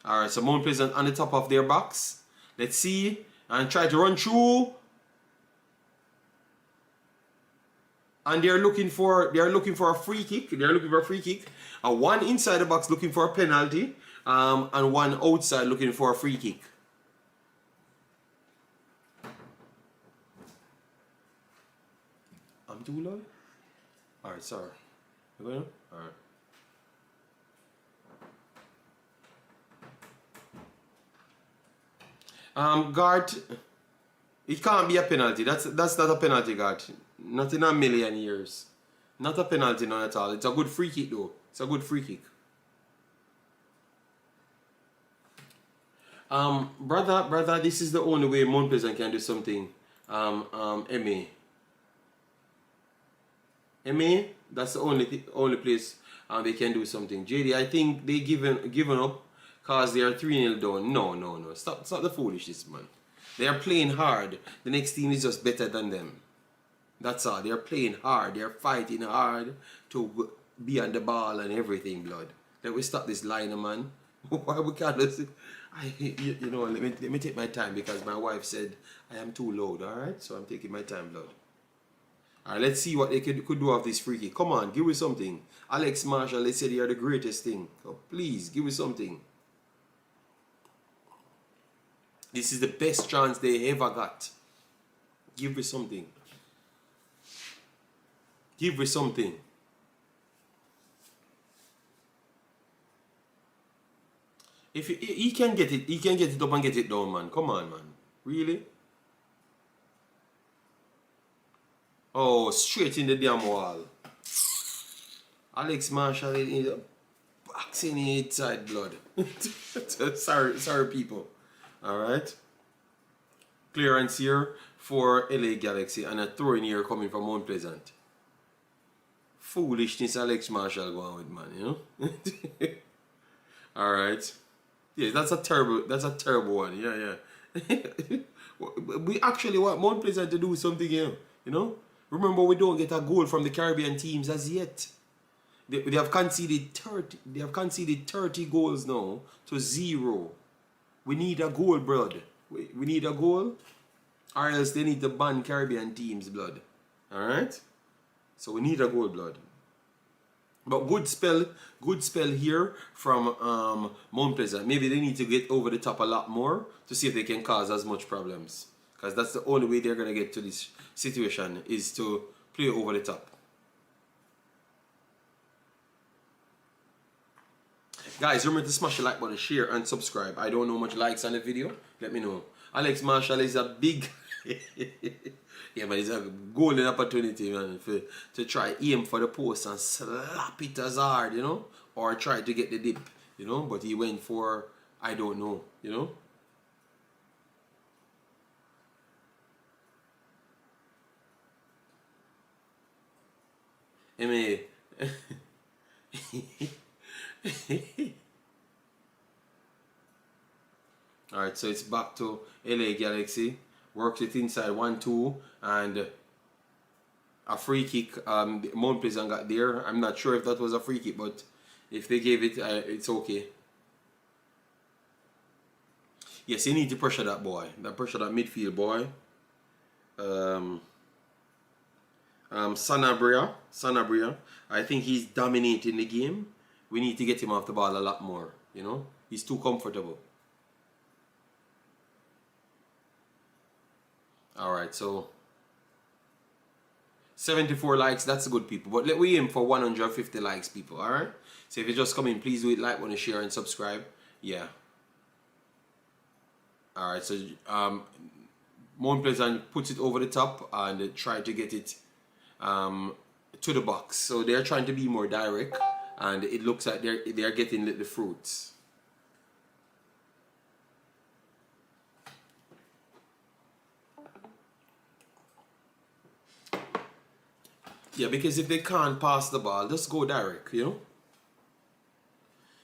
Alright, so Mount Pleasant on the top of their box. Let's see. And try to run through. And they're looking for a free kick. A one inside the box looking for a penalty. And one outside looking for a free kick. I'm too low? Alright, sorry. You going? Alright. Guard, it can't be a penalty. That's not a penalty, guard. Not in a million years. Not a penalty, none at all. It's a good free kick, though. It's a good free kick. Brother, this is the only way Mount Pleasant can do something. MA, that's the only place they can do something. JD, I think they given up because they are 3-0 down. No. Stop the foolishness, man. They are playing hard. The next team is just better than them. That's all. They are playing hard. They are fighting hard to be on the ball and everything, blood. Let me stop this line, man. Why we can't listen? You know, let me take my time because my wife said I am too loud, alright? So I'm taking my time, blood. Alright, let's see what they could do off this free kick. Come on, give me something. Alex Marshall, they said you're the greatest thing. So please, give me something. This is the best chance they ever got. Give me something. Give me something. If he can get it up and get it down, man. Come on, man. Really? Oh, straight in the damn wall. Alex Marshall is boxing inside, blood. sorry, people. Alright. Clearance here for LA Galaxy and a throw in here coming from Mount Pleasant. Foolishness Alex Marshall going with, man, you know? Alright. Yeah, that's a terrible one. Yeah. We actually want Mount Pleasant to do something here, you know? Remember, we don't get a goal from the Caribbean teams as yet. They have conceded 30. They have conceded 30 goals now to 0. We need a goal, blood. We need a goal, or else they need to ban Caribbean teams, blood. All right. So we need a goal, blood. But good spell here from Mount Pleasant. Maybe they need to get over the top a lot more to see if they can cause as much problems. Because that's the only way they're gonna get to this situation is to play over the top. Guys, remember to smash the like button, share and subscribe. I don't know much likes on the video. Let me know. Alex Marshall is a big yeah, but it's a golden opportunity, man, to try aim for the post and slap it as hard, you know, or try to get the dip, you know. But he went for I don't know, you know. I mean, alright, so it's back to LA Galaxy. Works it inside 1-2 and a free kick. Mount Pleasant got there. I'm not sure if that was a free kick, but if they gave it, it's okay. Yes, you need to pressure that boy. Pressure that midfield boy. Sanabria. I think he's dominating the game. We need to get him off the ball a lot more. You know, he's too comfortable. Alright, so 74 likes, that's good, people. But let we aim for 150 likes, people, alright? So if you just come in, please do it, like, want to share and subscribe. Yeah. Alright, so Mount Pleasant puts it over the top and try to get it to the box. So they're trying to be more direct and it looks like they're getting the fruits. Yeah, because if they can't pass the ball, just go direct, you know.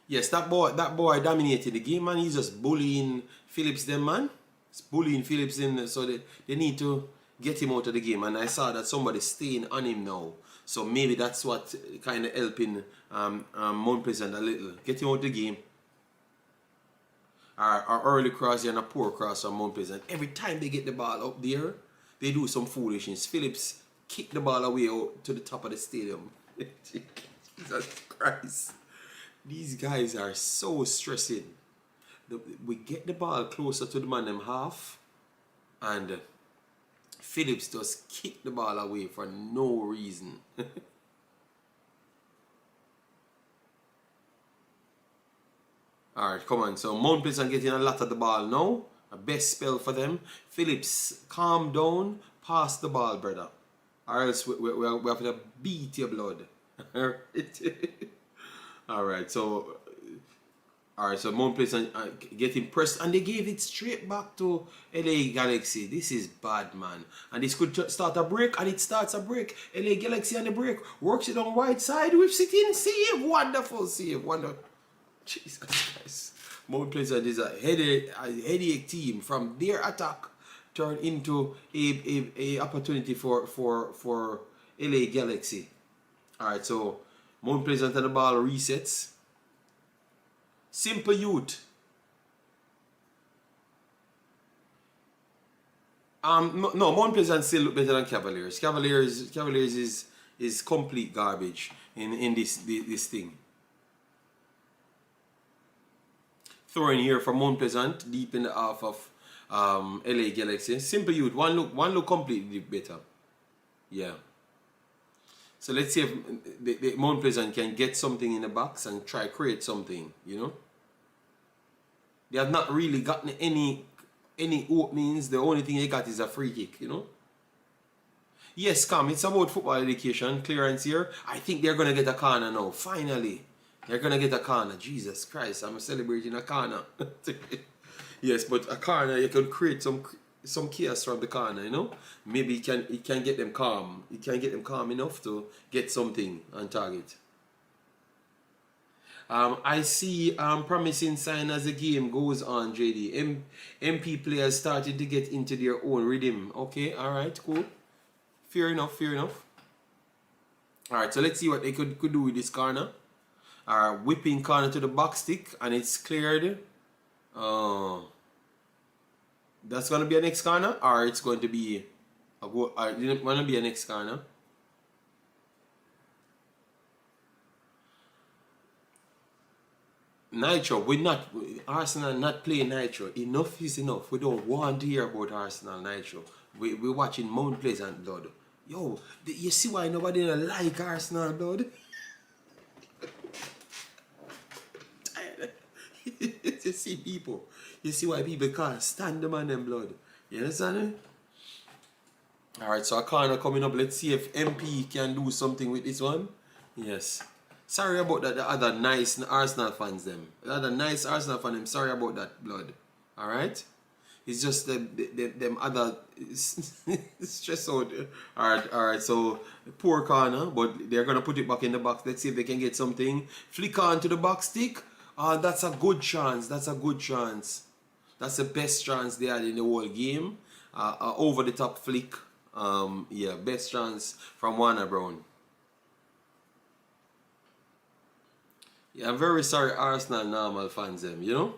Yes, that boy dominated the game, man. He's just bullying Phillips, them, man. He's bullying Phillips in, so they need to get him out of the game. And I saw that somebody's staying on him now, so maybe that's what kind of helping Mount Pleasant a little. Get him out of the game. Our early cross and a poor cross from Mount Pleasant. Every time they get the ball up there, they do some foolishness. Phillips kick the ball away out to the top of the stadium. Jesus Christ. These guys are so stressing. We get the ball closer to the man them half, and Phillips just kick the ball away for no reason. Alright, come on. So Mount Pleasant getting a lot of the ball now. A best spell for them. Phillips, calm down. Pass the ball, brother. Or else we have to beat your blood. Alright, so Mount Pleasant getting pressed, and they gave it straight back to LA Galaxy. This is bad, man. And this could start a break, and it starts a break. LA Galaxy on the break. Works it on right side with sitting. Save. Wonderful save. Wonderful. Jesus Christ. Mount Pleasant is a headache team. From their attack turn into a opportunity for LA Galaxy. Alright, so Mount Pleasant and the ball resets. Simple youth. No, Mount Pleasant still look better than Cavaliers. Cavaliers is complete garbage in this thing. Throwing here from Mount Pleasant, deep in the half of LA Galaxy. Simple youth, one look completely better. Yeah. So let's see if the Mount Pleasant can get something in the box and try create something, you know. They have not really gotten any openings. The only thing they got is a free kick, you know. Yes, Cam, it's about football education. Clearance here. I think they're going to get a corner now. Finally. They're going to get a corner. Jesus Christ, I'm celebrating a corner. Yes, but a corner, you can create some chaos from the corner, you know. Maybe it can get them calm. It can get them calm enough to get something on target. I see promising sign as the game goes on, JD. MP players started to get into their own rhythm. Okay, alright, cool. Fair enough. Alright, so let's see what they could do with this corner. Whipping corner to the box stick, and it's cleared. That's going to be a next corner, or it's going to be a go. Or it going to be a next corner. Nitro, Arsenal not playing Nitro. Enough is enough. We don't want to hear about Arsenal Nitro. We're watching Mount Pleasant, blood. Yo, you see why nobody don't like Arsenal, blood? You see people. You see why people can't stand them on them, blood. You understand it? Alright, so a corner coming up. Let's see if MP can do something with this one. Yes. Sorry about that, the other nice Arsenal fans them. The other nice Arsenal fans them. Sorry about that, blood. Alright? It's just them other stress out. Alright, so poor corner, but they're gonna put it back in the box. Let's see if they can get something. Flick on to the box stick. That's a good chance. That's a good chance. That's the best chance they had in the whole game. Over the top flick. Yeah, best chance from Warner Brown. Yeah, I'm very sorry, Arsenal normal fans them, you know?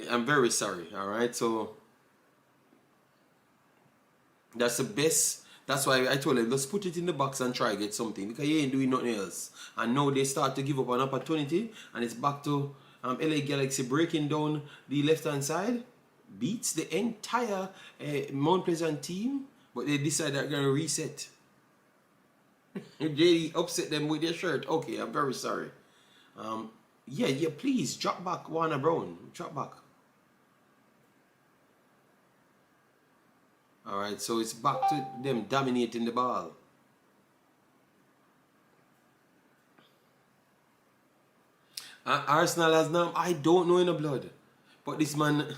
I'm very sorry, alright? So that's the best. That's why I told them, let's put it in the box and try to get something, because you ain't doing nothing else. And now they start to give up an opportunity, and it's back to LA Galaxy breaking down the left-hand side. Beats the entire Mount Pleasant team, but they decide they're going to reset. They upset them with their shirt. Okay, I'm very sorry. Yeah, please, drop back, Warner Brown. Drop back. Alright, so it's back to them dominating the ball. Arsenal has now, I don't know in the blood. But this man,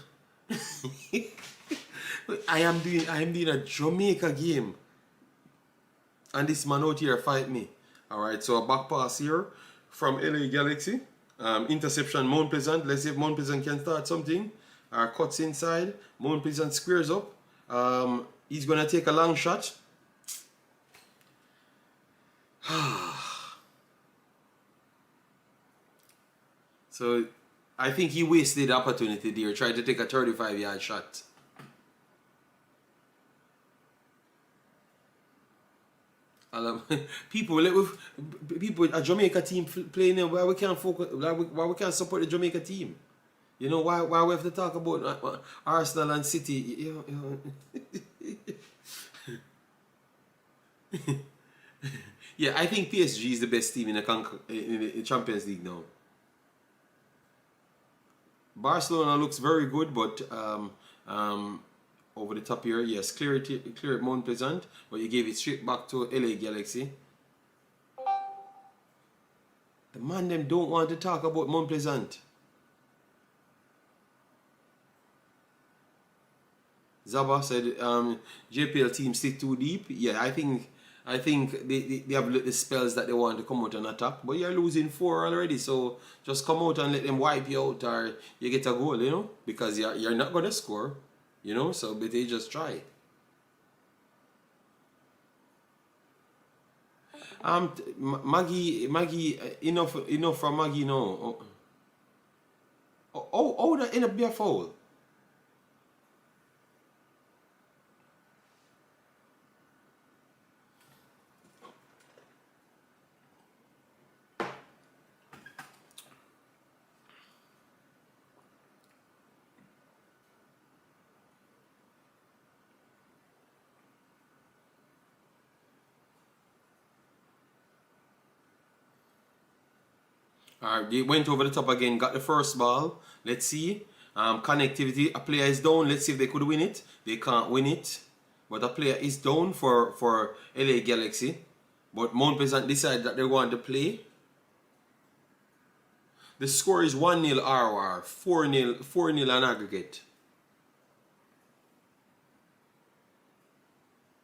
I am doing a Jamaica game. And this man out here fight me. Alright, so a back pass here from LA Galaxy. Interception, Mount Pleasant. Let's see if Mount Pleasant can start something. Cuts inside. Mount Pleasant squares up. He's going to take a long shot. So, I think he wasted the opportunity there. Tried to take a 35-yard shot. Um, people, like, people, a Jamaica team playing there, why we can't focus, why we can't support the Jamaica team? You know, why we have to talk about Arsenal and City? Yeah, I think PSG is the best team in the Champions League now. Barcelona looks very good, but over the top here, yes, clear it Mount Pleasant, but you gave it straight back to LA Galaxy. The man them don't want to talk about Mount Pleasant. Zaba said JPL team sit too deep. Yeah, I think they have the spells that they want to come out and attack, but you're losing 4 already, so just come out and let them wipe you out or you get a goal, you know, because you're not gonna score, you know, so but they just try. Maggie, enough from Maggie now. Oh, that end up be a foul. Alright, they went over the top again, got the first ball. Let's see. Connectivity, a player is down. Let's see if they could win it. They can't win it. But a player is down for LA Galaxy. But Mount Pleasant decided that they want to play. The score is 1-0 RR, 4-0 on aggregate.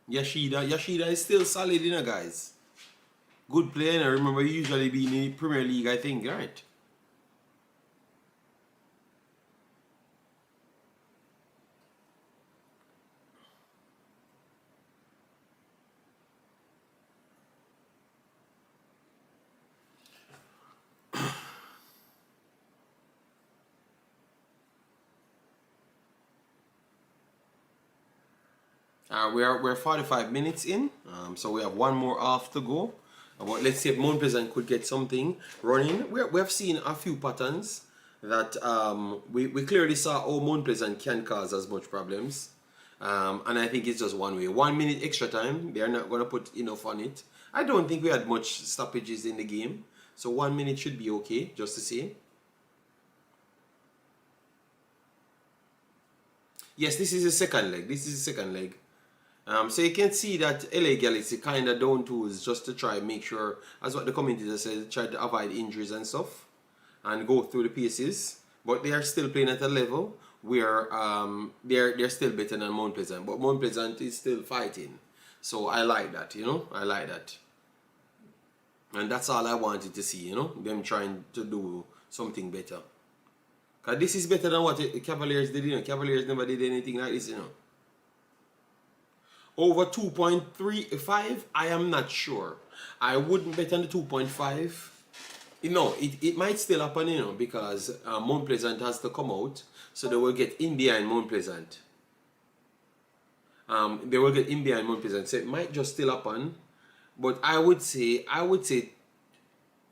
Yashida is still solid, you know, guys. Good player, and I remember usually being in the Premier League, I think, right? We're 45 minutes in, so we have one more half to go. But let's see if Mount Pleasant could get something running. We have seen a few patterns that we clearly saw how Mount Pleasant can cause as much problems. And I think it's just one way. 1 minute extra time, they're not going to put enough on it. I don't think we had much stoppages in the game. So 1 minute should be okay, just to see. Yes, this is the second leg. This is the second leg. So you can see that LA Galaxy kind of down tools just to try make sure, as what the commentator said, try to avoid injuries and stuff and go through the paces. But they are still playing at a level where they're still better than Mount Pleasant. But Mount Pleasant is still fighting. So I like that, you know, I like that. And that's all I wanted to see, you know, them trying to do something better. Because this is better than what the Cavaliers did, you know. Cavaliers never did anything like this, you know. Over 2.35, I am not sure. I wouldn't bet on the 2.5. You know, it might still happen, you know, because Mount Pleasant has to come out. So they will get in behind Mount Pleasant. They will get in behind Mount Pleasant. So it might just still happen. But I would say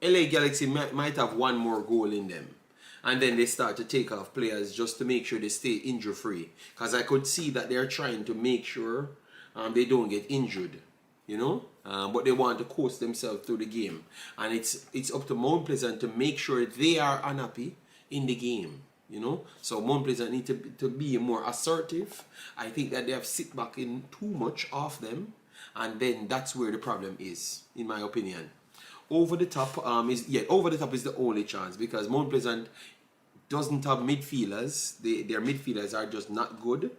LA Galaxy might have one more goal in them. And then they start to take off players just to make sure they stay injury free. Because I could see that they're trying to make sure they don't get injured, you know. But they want to coast themselves through the game. And it's up to Mount Pleasant to make sure they are unhappy in the game, you know. So Mount Pleasant need to be more assertive. I think that they have sit back in too much off them. And then that's where the problem is, in my opinion. Over the top over the top is the only chance because Mount Pleasant doesn't have midfielders. Their midfielders are just not good.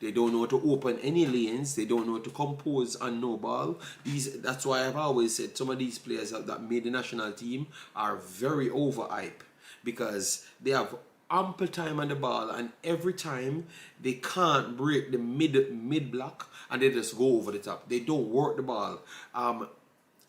They don't know how to open any lanes. They don't know how to compose on no ball. That's why I've always said some of these players that made the national team are very overhyped because they have ample time on the ball and every time they can't break the mid block and they just go over the top. They don't work the ball.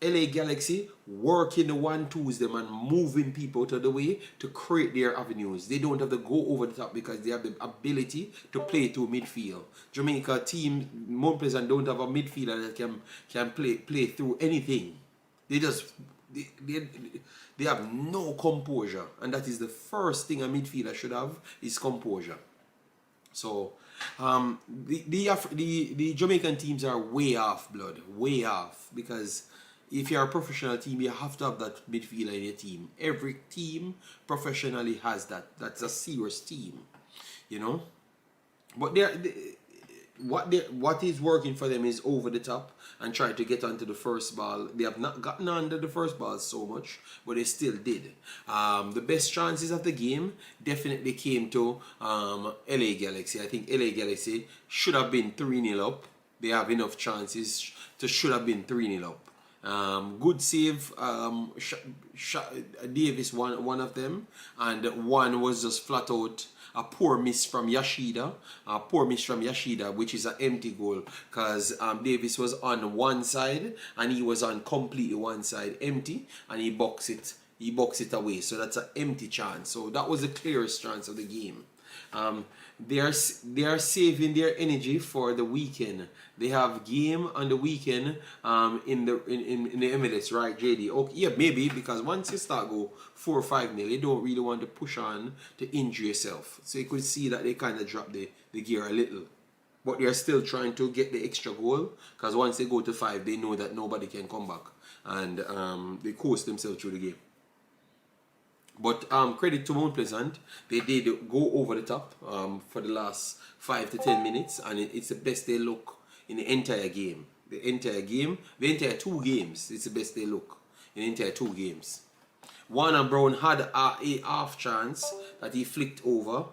LA Galaxy working the 1-2s them and moving people out of the way to create their avenues. They don't have to go over the top because they have the ability to play through midfield. Jamaica team, Mount Pleasant don't have a midfielder that can play through anything. They just they have no composure, and that is the first thing a midfielder should have is composure. So the Jamaican teams are way off, blood, way off, because if you're a professional team, you have to have that midfielder in your team. Every team professionally has that. That's a serious team, you know. But what is working for them is over the top and try to get onto the first ball. They have not gotten under the first ball so much, but they still did. The best chances of the game definitely came to LA Galaxy. I think LA Galaxy should have been 3-0 up. They have enough chances to should have been 3-0 up. Good save, Davis one of them, and one was just flat out a poor miss from Yashida, which is an empty goal, because Davis was on one side and he was on completely one side empty, and he boxed it away, so that's an empty chance. So that was the clearest chance of the game. They are saving their energy for the weekend. They have game on the weekend in the Emirates, right, JD? Okay, yeah, maybe, because once you start go 4 or 5-0, you don't really want to push on to injure yourself. So you could see that they kind of drop the gear a little. But they're still trying to get the extra goal, because once they go to 5, they know that nobody can come back, and they coast themselves through the game. But credit to Mount Pleasant, they did go over the top for the last 5 to 10 minutes, and it's the best they look in the entire game. The entire 2 games, it's the best they look in the entire 2 games. Warner Brown had a half chance that he flicked over,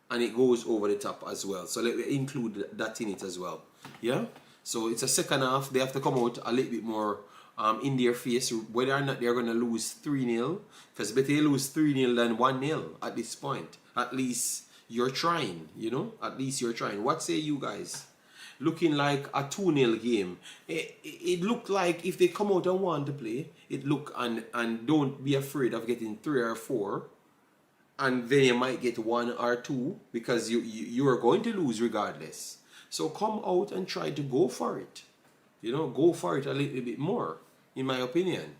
and it goes over the top as well. So let me include that in it as well. Yeah? So it's a second half. They have to come out a little bit more in their face, whether or not they're going to lose 3-0, because better you lose 3-0 than 1-0 at this point. At least you're trying, you know? At least you're trying. What say you guys? Looking like a 2-0 game. It looked like if they come out and want to play, it look and don't be afraid of getting 3 or 4, and then you might get 1 or 2, because you are going to lose regardless. So come out and try to go for it. You know, go for it a little bit more, in my opinion.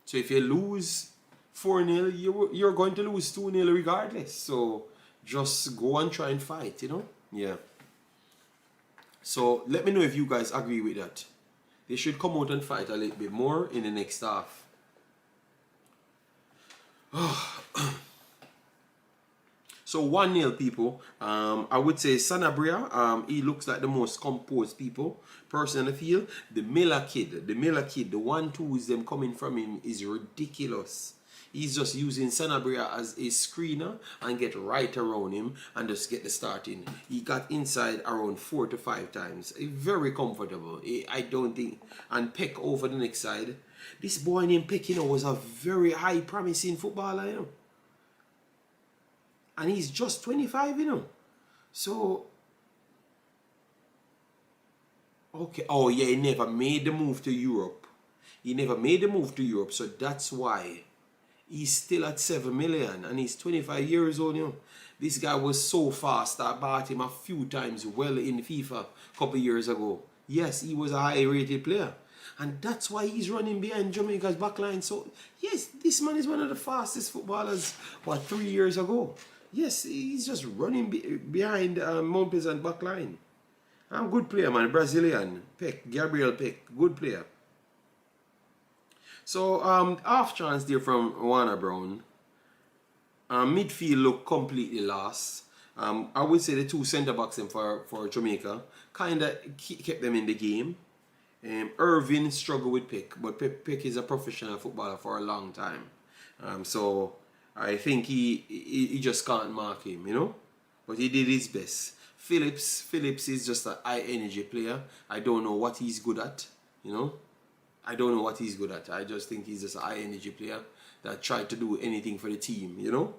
So if you lose 4-0, you're going to lose 2-0 regardless. So just go and try and fight, you know? Yeah. So let me know if you guys agree with that. They should come out and fight a little bit more in the next half. So 1-0 people. I would say Sanabria, he looks like the most composed people. Personally feel the Miller kid, the 1-2s them coming from him is ridiculous. He's just using Sanabria as a screener and get right around him and just get the start in. He got inside around 4 to 5 times. Very comfortable. I don't think. And Peck over the next side. This boy named Peck, you know, was a very high promising footballer, you know. And he's just 25, you know. So, okay. Oh, yeah, he never made the move to Europe. So that's why he's still at 7 million. And he's 25 years old, you know. This guy was so fast. I bought him a few times well in FIFA a couple years ago. Yes, he was a high-rated player. And that's why he's running behind Jamaica's backline. So, yes, this man is one of the fastest footballers, 3 years ago. Yes, he's just running behind Mount Pleasant backline. I'm a good player, man. Brazilian. Peck. Gabriel Peck. Good player. So, half chance there from Warner Brown. Midfield look completely lost. I would say the 2 centre-backs for Jamaica kind of kept them in the game. Irvin struggled with Peck, but Peck is a professional footballer for a long time. So I think he just can't mark him, you know. But he did his best. Phillips is just a high energy player. I don't know what he's good at, you know. I just think he's just a high energy player that tried to do anything for the team, you know.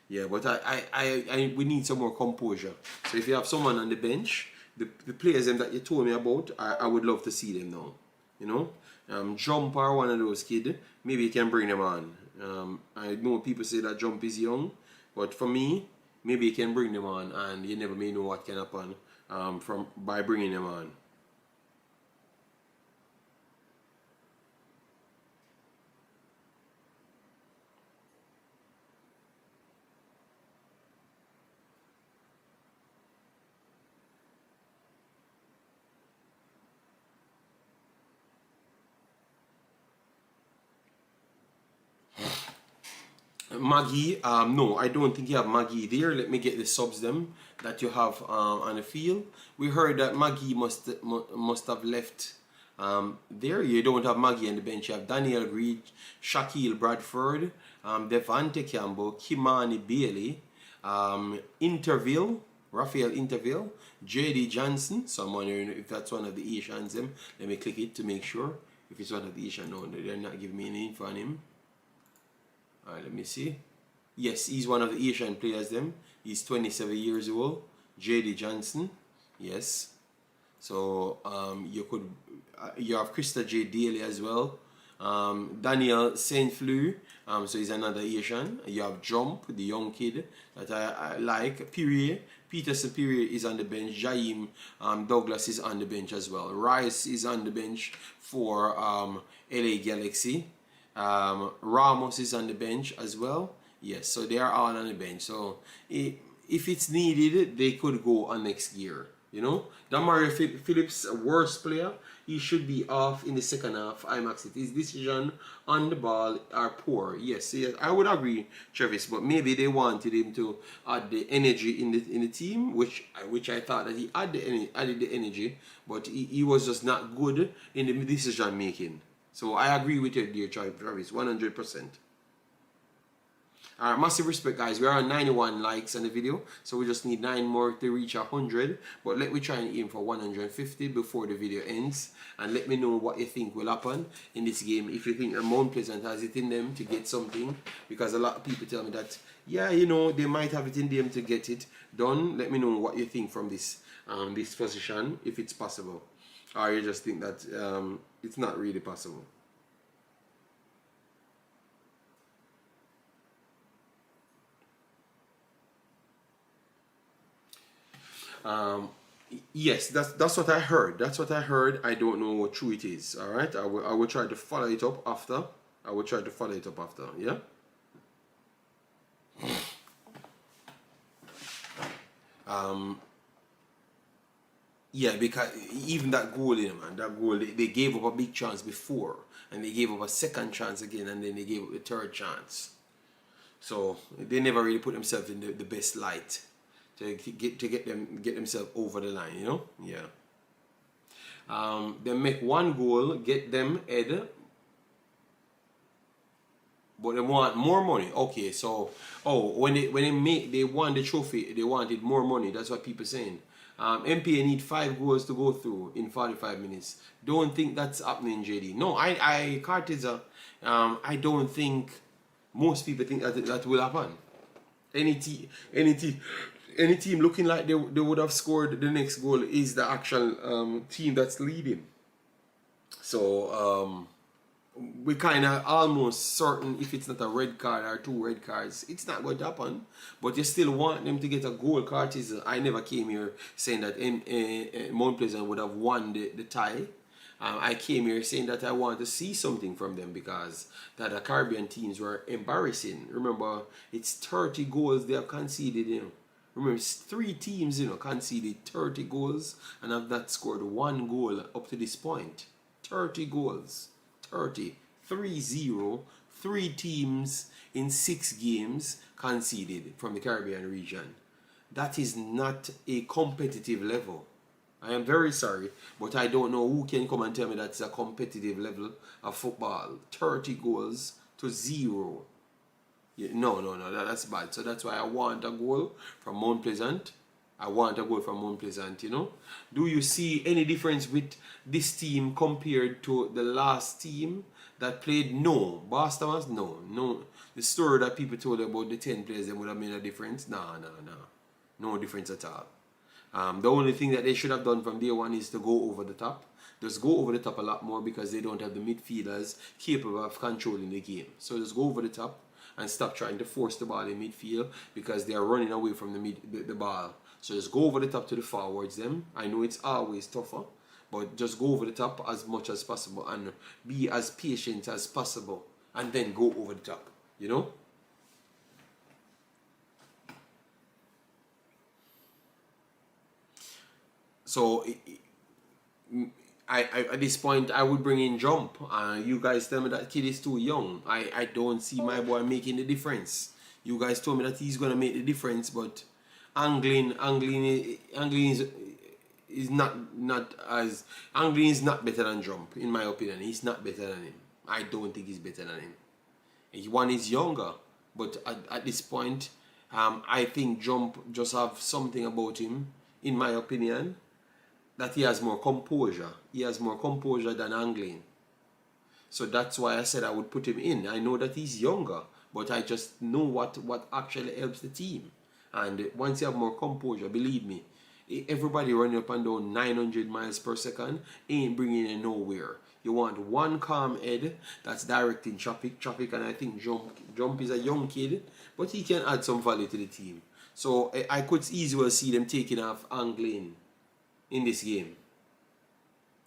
Yeah, but we need some more composure. So if you have someone on the bench, the players that you told me about, I would love to see them now. you know. Jump or one of those kid, maybe you can bring them on. I know people say that Jump is young, but for me, maybe you can bring them on, and you never may know what can happen from by bringing them on. Maggie, no, I don't think you have Maggie there. Let me get the subs them that you have on the field. We heard that Maggie must have left there. You don't have Maggie on the bench. You have Daniel Reed, Shaquille Bradford, Devante Campbell, Kimani Bailey, Interville, Raphael Interville, JD Johnson. So I'm wondering if that's one of the Asians. Them. Let me click it to make sure if it's one of the Asians. No, they're not giving me any info on him. Alright, let me see. Yes, he's one of the Asian players them. He's 27 years old. JD Johnson. Yes. So you have Krista J. Daly as well. Daniel Saint Fleur. So he's another Asian. You have Jump, the young kid that I like. Peterson Perrier is on the bench. Jaim Douglas is on the bench as well. Rice is on the bench for LA Galaxy. Ramos is on the bench as well. Yes, so they are all on the bench. So if it's needed, they could go on next year. You know, Damario Phillips, a worst player. He should be off in the second half. Imaxit. His decision on the ball are poor. Yes, I would agree, Travis. But maybe they wanted him to add the energy in the team, which I thought that he added the energy, but he was just not good in the decision making. So I agree with you, dear Travis, 100%. Alright, massive respect, guys. We are on 91 likes on the video, so we just need 9 more to reach 100. But let me try and aim for 150 before the video ends, and let me know what you think will happen in this game. If you think Mount Pleasant has it in them to get something, because a lot of people tell me that, yeah, you know, they might have it in them to get it done. Let me know what you think from this this position, if it's possible, or you just think that it's not really possible. Yes, that's what I heard. That's what I heard. I don't know what true it is. All right, I will try to follow it up after. I will try to follow it up after. Yeah. Yeah, because even that goal, you know, man, that goal, they gave up a big chance before, and they gave up a second chance again, and then they gave up the third chance. So they never really put themselves in the best light to get themselves over the line, you know. Yeah. They make one goal, get them head, but they want more money. Okay, so when they won the trophy, they wanted more money. That's what people saying. MPA need 5 goals to go through in 45 minutes. Don't think that's happening, JD. No, Cartiza, I don't think most people think that will happen. Any team looking like they would have scored the next goal is the actual team that's leading. So we kind of almost certain if it's not a red card or 2 red cards, it's not going to happen. But you still want them to get a goal. Curtis, I never came here saying that Mount Pleasant would have won the tie. I came here saying that I want to see something from them because that the Caribbean teams were embarrassing. Remember, it's 30 goals they have conceded, you know. Remember, it's 3 teams, you know, conceded 30 goals and have not scored 1 goal up to this point. 30 goals. 30, 3-0, 3 teams in 6 games conceded from the Caribbean region. That is not a competitive level. I am very sorry, but I don't know who can come and tell me that's a competitive level of football. 30 goals to 0. Yeah, no, that's bad. So that's why I want a goal from Mount Pleasant. I want a goal from Mount Pleasant, you know. Do you see any difference with this team compared to the last team that played? No. Boston was? No. The story that people told about the 10 players that would have made a difference? No. No difference at all. The only thing that they should have done from day one is to go over the top. Just go over the top a lot more because they don't have the midfielders capable of controlling the game. So just go over the top and stop trying to force the ball in midfield because they are running away from the ball. So just go over the top to the forwards them. I know it's always tougher, but just go over the top as much as possible and be as patient as possible and then go over the top, you know? So I at this point I would bring in Jump. You guys tell me that kid is too young. I don't see my boy making the difference. You guys told me that he's gonna make the difference, but angling is not better than Jump in my opinion. He's not better than him. I don't think he's better than him. One is younger, but at this point, I think Jump just have something about him, in my opinion, that he has more composure. He has more composure than Angling. So that's why I said I would put him in. I know that he's younger, but I just know what actually helps the team. And once you have more composure, believe me, everybody running up and down 900 miles per second ain't bringing you nowhere. You want one calm head that's directing traffic, and I think Jump is a young kid, but he can add some value to the team. So I could easily see them taking off Angling in this game.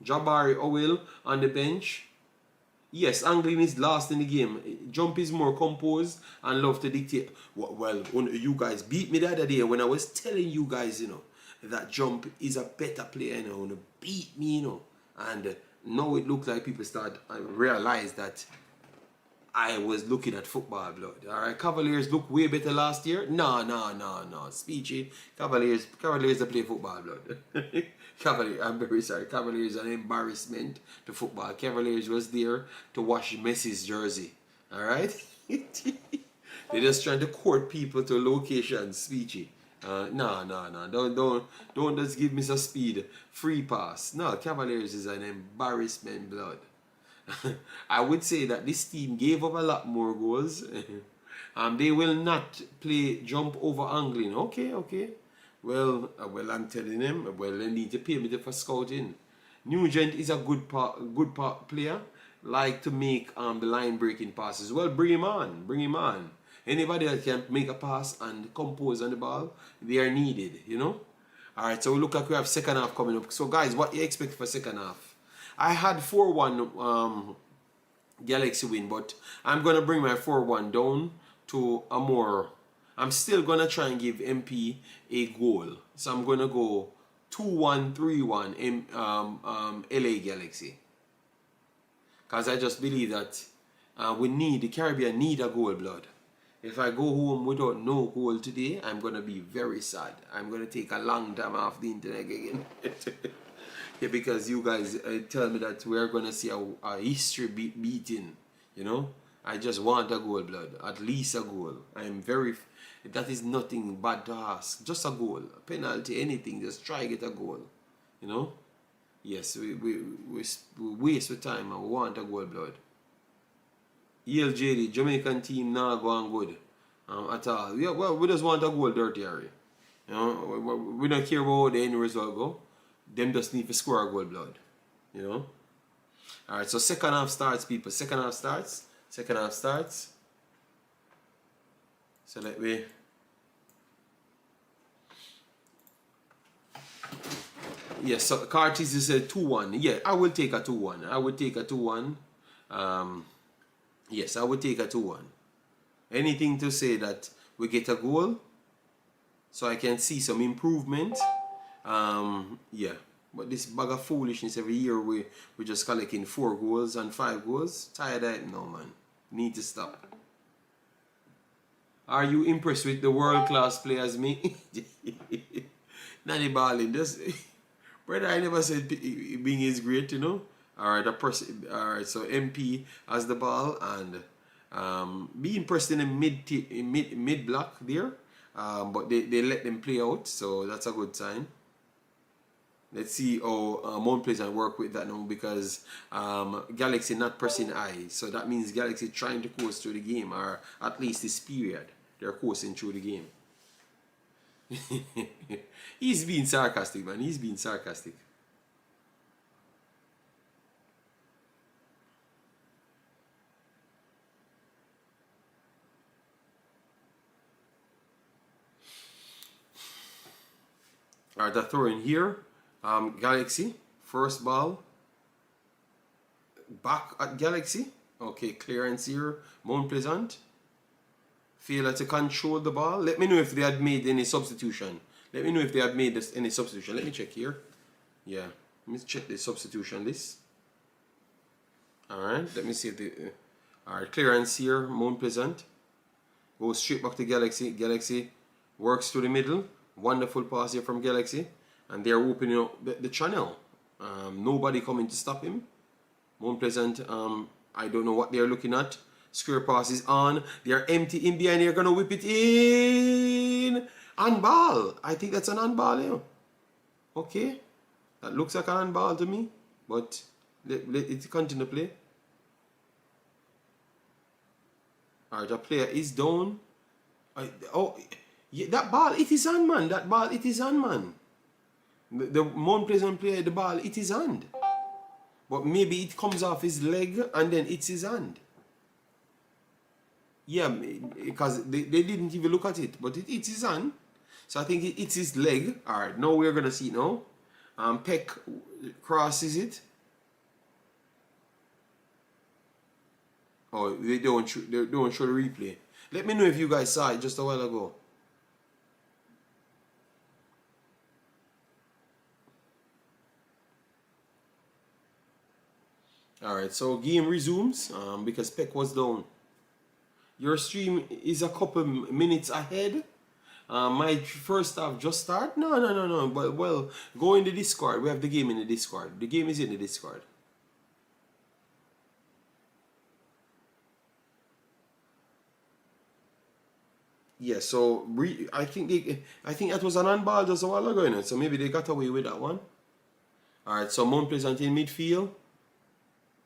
Jabari Owil on the bench. Yes, Angling is last in the game. Jump is more composed and love to dictate. Well, you guys beat me the other day when I was telling you guys, that Jump is a better player, beat me, and now it looks like people start realize that I was looking at football blood. Alright, Cavaliers look way better last year. No. Speechy. Cavaliers that play football blood. I'm very sorry. Cavaliers are an embarrassment to football. Cavaliers was there to wash Messi's jersey. Alright? They're just trying to court people to locations, Speechy. No. Don't just give me some speed. Free pass. No, Cavaliers is an embarrassment blood. I would say that this team gave up a lot more goals. They will not play Jump over Angling. Okay. Well, I'm telling them. Well, they need to pay me for scouting. Nugent is a good player. Like to make the line breaking passes. Well, bring him on. Anybody that can make a pass and compose on the ball, they are needed. Alright, so look like we have second half coming up. So guys, what you expect for second half? I had 4-1 Galaxy win, but I'm going to bring my 4-1 down to a more... I'm still going to try and give MP a goal. So I'm going to go 2-1, 3-1 LA Galaxy. Because I just believe that the Caribbean need a goal, blood. If I go home without no goal today, I'm going to be very sad. I'm going to take a long time off the internet again. Yeah, because you guys tell me that we're going to see a history beating, I just want a goal, blood. At least a goal. That is nothing bad to ask. Just a goal. A penalty, anything. Just try get a goal. Yes, we waste the time and we want a goal, blood. ELJ, the Jamaican team, not going good at all. Yeah, well, we just want a goal, dirty Harry. We don't care about how the end result go. Them just need to score a goal, blood. Alright, so second half starts, people. Second half starts. So let me... Yes, so Cartis is a 2-1. Yeah, I will take a 2-1. Yes, I would take a 2-1. Anything to say that we get a goal so I can see some improvement. Yeah, but this bag of foolishness every year we're just collecting 4 goals and 5 goals. Tired of it now, man. Need to stop. Are you impressed with the world-class players, me? Not the balling. Brother, I never said being is great, Alright, alright, so MP has the ball and be impressed in the mid block there. But they let them play out, so that's a good sign. Let's see how Mount Pleasant work with that now, because Galaxy not pressing I, so that means Galaxy trying to course through the game, or at least this period they're coursing through the game. He's being sarcastic, man. He's being sarcastic. Alright, they're throwing here. Galaxy, first ball. Back at Galaxy. Okay, clearance here. Mount Pleasant. Failure to control the ball. Let me know if they had made any substitution. Let me know if they had made any substitution. Let me check here. Yeah, let me check the substitution list. Alright, let me see if the... Alright, clearance here. Mount Pleasant. Goes straight back to Galaxy. Galaxy works to the middle. Wonderful pass here from Galaxy. And they're opening up the channel. Nobody coming to stop him. Mount Pleasant, I don't know what they're looking at. Square pass is on. They're empty in behind. They're going to whip it in. On-ball. I think that's an on-ball here. Okay. That looks like an on-ball to me. But let it continue to play. Alright, the player is down. Yeah, that ball, it is on, man. That ball, it is on, man. The Mount Pleasant player, the ball, it is hand. But maybe it comes off his leg and then it's his hand. Yeah, because they didn't even look at it. But it's his hand. So I think it's his leg. Alright, now we're going to see it now. Peck crosses it. Oh, they don't show the replay. Let me know if you guys saw it just a while ago. Alright, so game resumes because Peck was down. Your stream is a couple minutes ahead. My first half just started. No. But well, go in the Discord. We have the game in the Discord. The game is in the Discord. Yeah, so I think that was an on-ball just a while ago, you know, so maybe they got away with that one. Alright, so Mount Pleasant in midfield.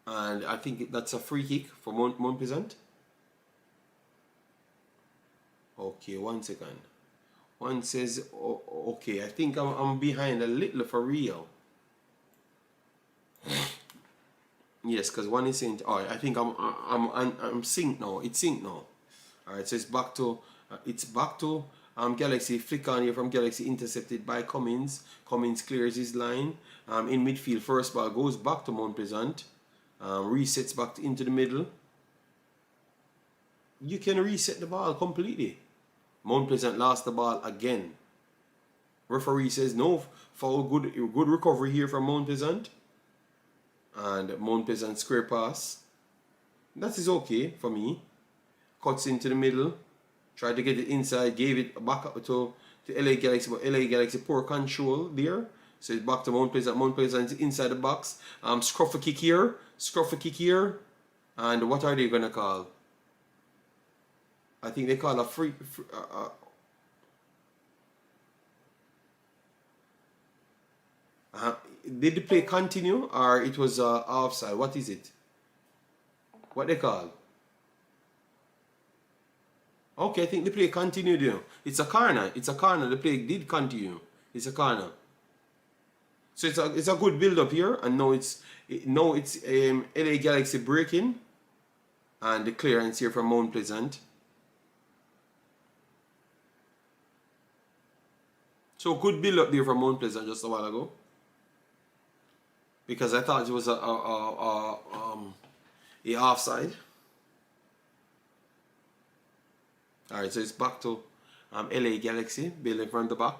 And I think that's a free kick for Mount Pleasant. Okay, 1 second. One says, okay, I think I'm behind a little for real. Yes, because one is saying, oh, I think I'm synced now. It's synced now. Alright, so it's back to Galaxy. Flick on here from Galaxy, intercepted by Cummins. Cummins clears his line. In midfield, first ball goes back to Mount Pleasant. Resets back into the middle. You can reset the ball completely. Mount Pleasant lost the ball again. Referee says no foul. Good recovery here from Mount Pleasant. And Mount Pleasant square pass. That is okay for me. Cuts into the middle. Tried to get it inside. Gave it back up to LA Galaxy. But LA Galaxy poor control there. So it's back to Mount Pleasant. Mount Pleasant inside the box. Scruff a kick here. Scruff a kick here. And what are they going to call? I think they call a free did the play continue or it was offside? What is it? What they call? Okay, I think the play continued. You know. It's a corner. It's a corner. The play did continue. It's a corner. So it's a good build up here, and now it's LA Galaxy breaking, and the clearance here from Mount Pleasant. So good build up there from Mount Pleasant just a while ago, because I thought it was a offside. Alright, so it's back to LA Galaxy building from the back.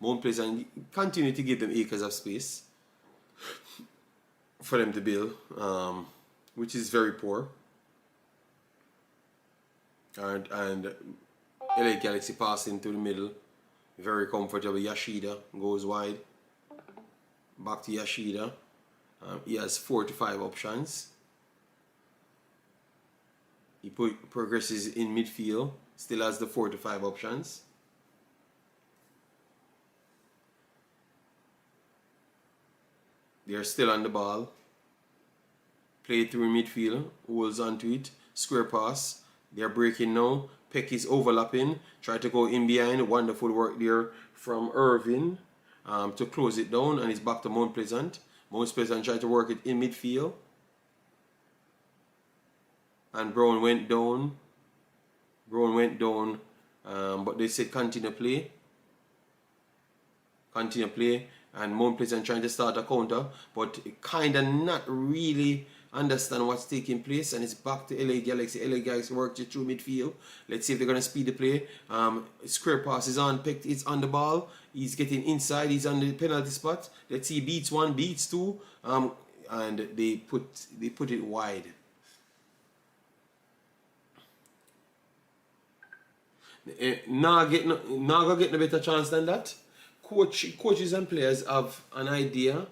Mount Pleasant continue to give them acres of space for them to build, which is very poor. And LA Galaxy passing to the middle, very comfortable. Yashida goes wide. Back to Yashida. He has 4 to 5 options. He progresses in midfield. Still has the 4 to 5 options. They're still on the ball. Play through midfield. Holds onto it. Square pass. They're breaking now. Peck is overlapping. Try to go in behind. Wonderful work there from Irvin to close it down. And it's back to Mount Pleasant. Mount Pleasant tried to work it in midfield. And Brown went down. But they said continue play. continue play, and Mount Pleasant trying to start a counter, but kind of not really understand what's taking place, and it's back to LA Galaxy. LA Galaxy worked it through midfield. Let's see if they're going to speed the play. Square pass is on, picked, it's on the ball. He's getting inside, he's on the penalty spot. Let's see, beats one, beats two, and they put it wide. Naga getting a better chance than that. Coaches and players have an idea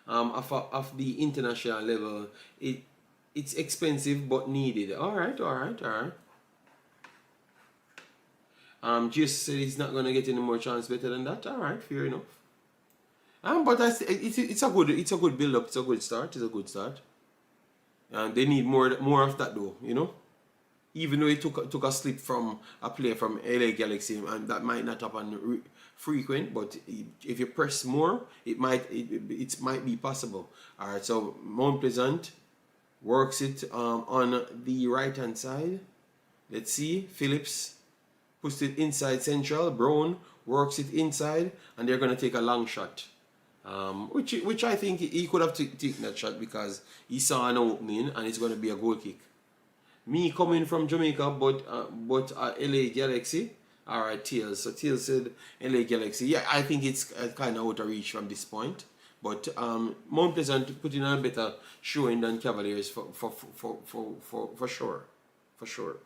of the international level. It's expensive but needed. All right. Just said he's not gonna get any more chance better than that. All right, fair enough. But it's a good build up. It's a good start. And they need more of that though. You know. Even though he took a slip from a player from LA Galaxy, and that might not happen frequent, but if you press more, it might be possible. All right, so Mount Pleasant works it on the right hand side. Let's see, Phillips puts it inside central. Brown works it inside, and they're gonna take a long shot, which I think he could have taken that shot because he saw an opening, and it's gonna be a goal kick. Me coming from Jamaica, but LA Galaxy. Alright, Tails. So Tails said LA Galaxy. Yeah, I think it's kind of out of reach from this point. But Mount Pleasant put in a better showing than Cavaliers for sure. For sure.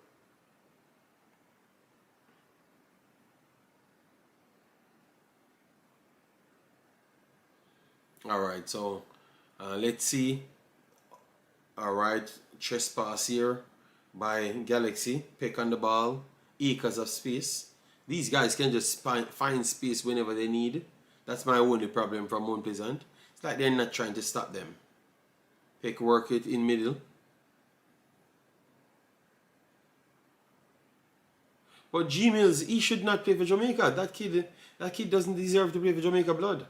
Alright, so let's see. Alright, trespass here by Galaxy. Pick on the ball, acres of space. These guys can just find space whenever they need. That's my only problem from Mount Pleasant. It's like they're not trying to stop them. Pick, work it in middle. But G Mills, he should not play for Jamaica. That kid doesn't deserve to play for Jamaica blood.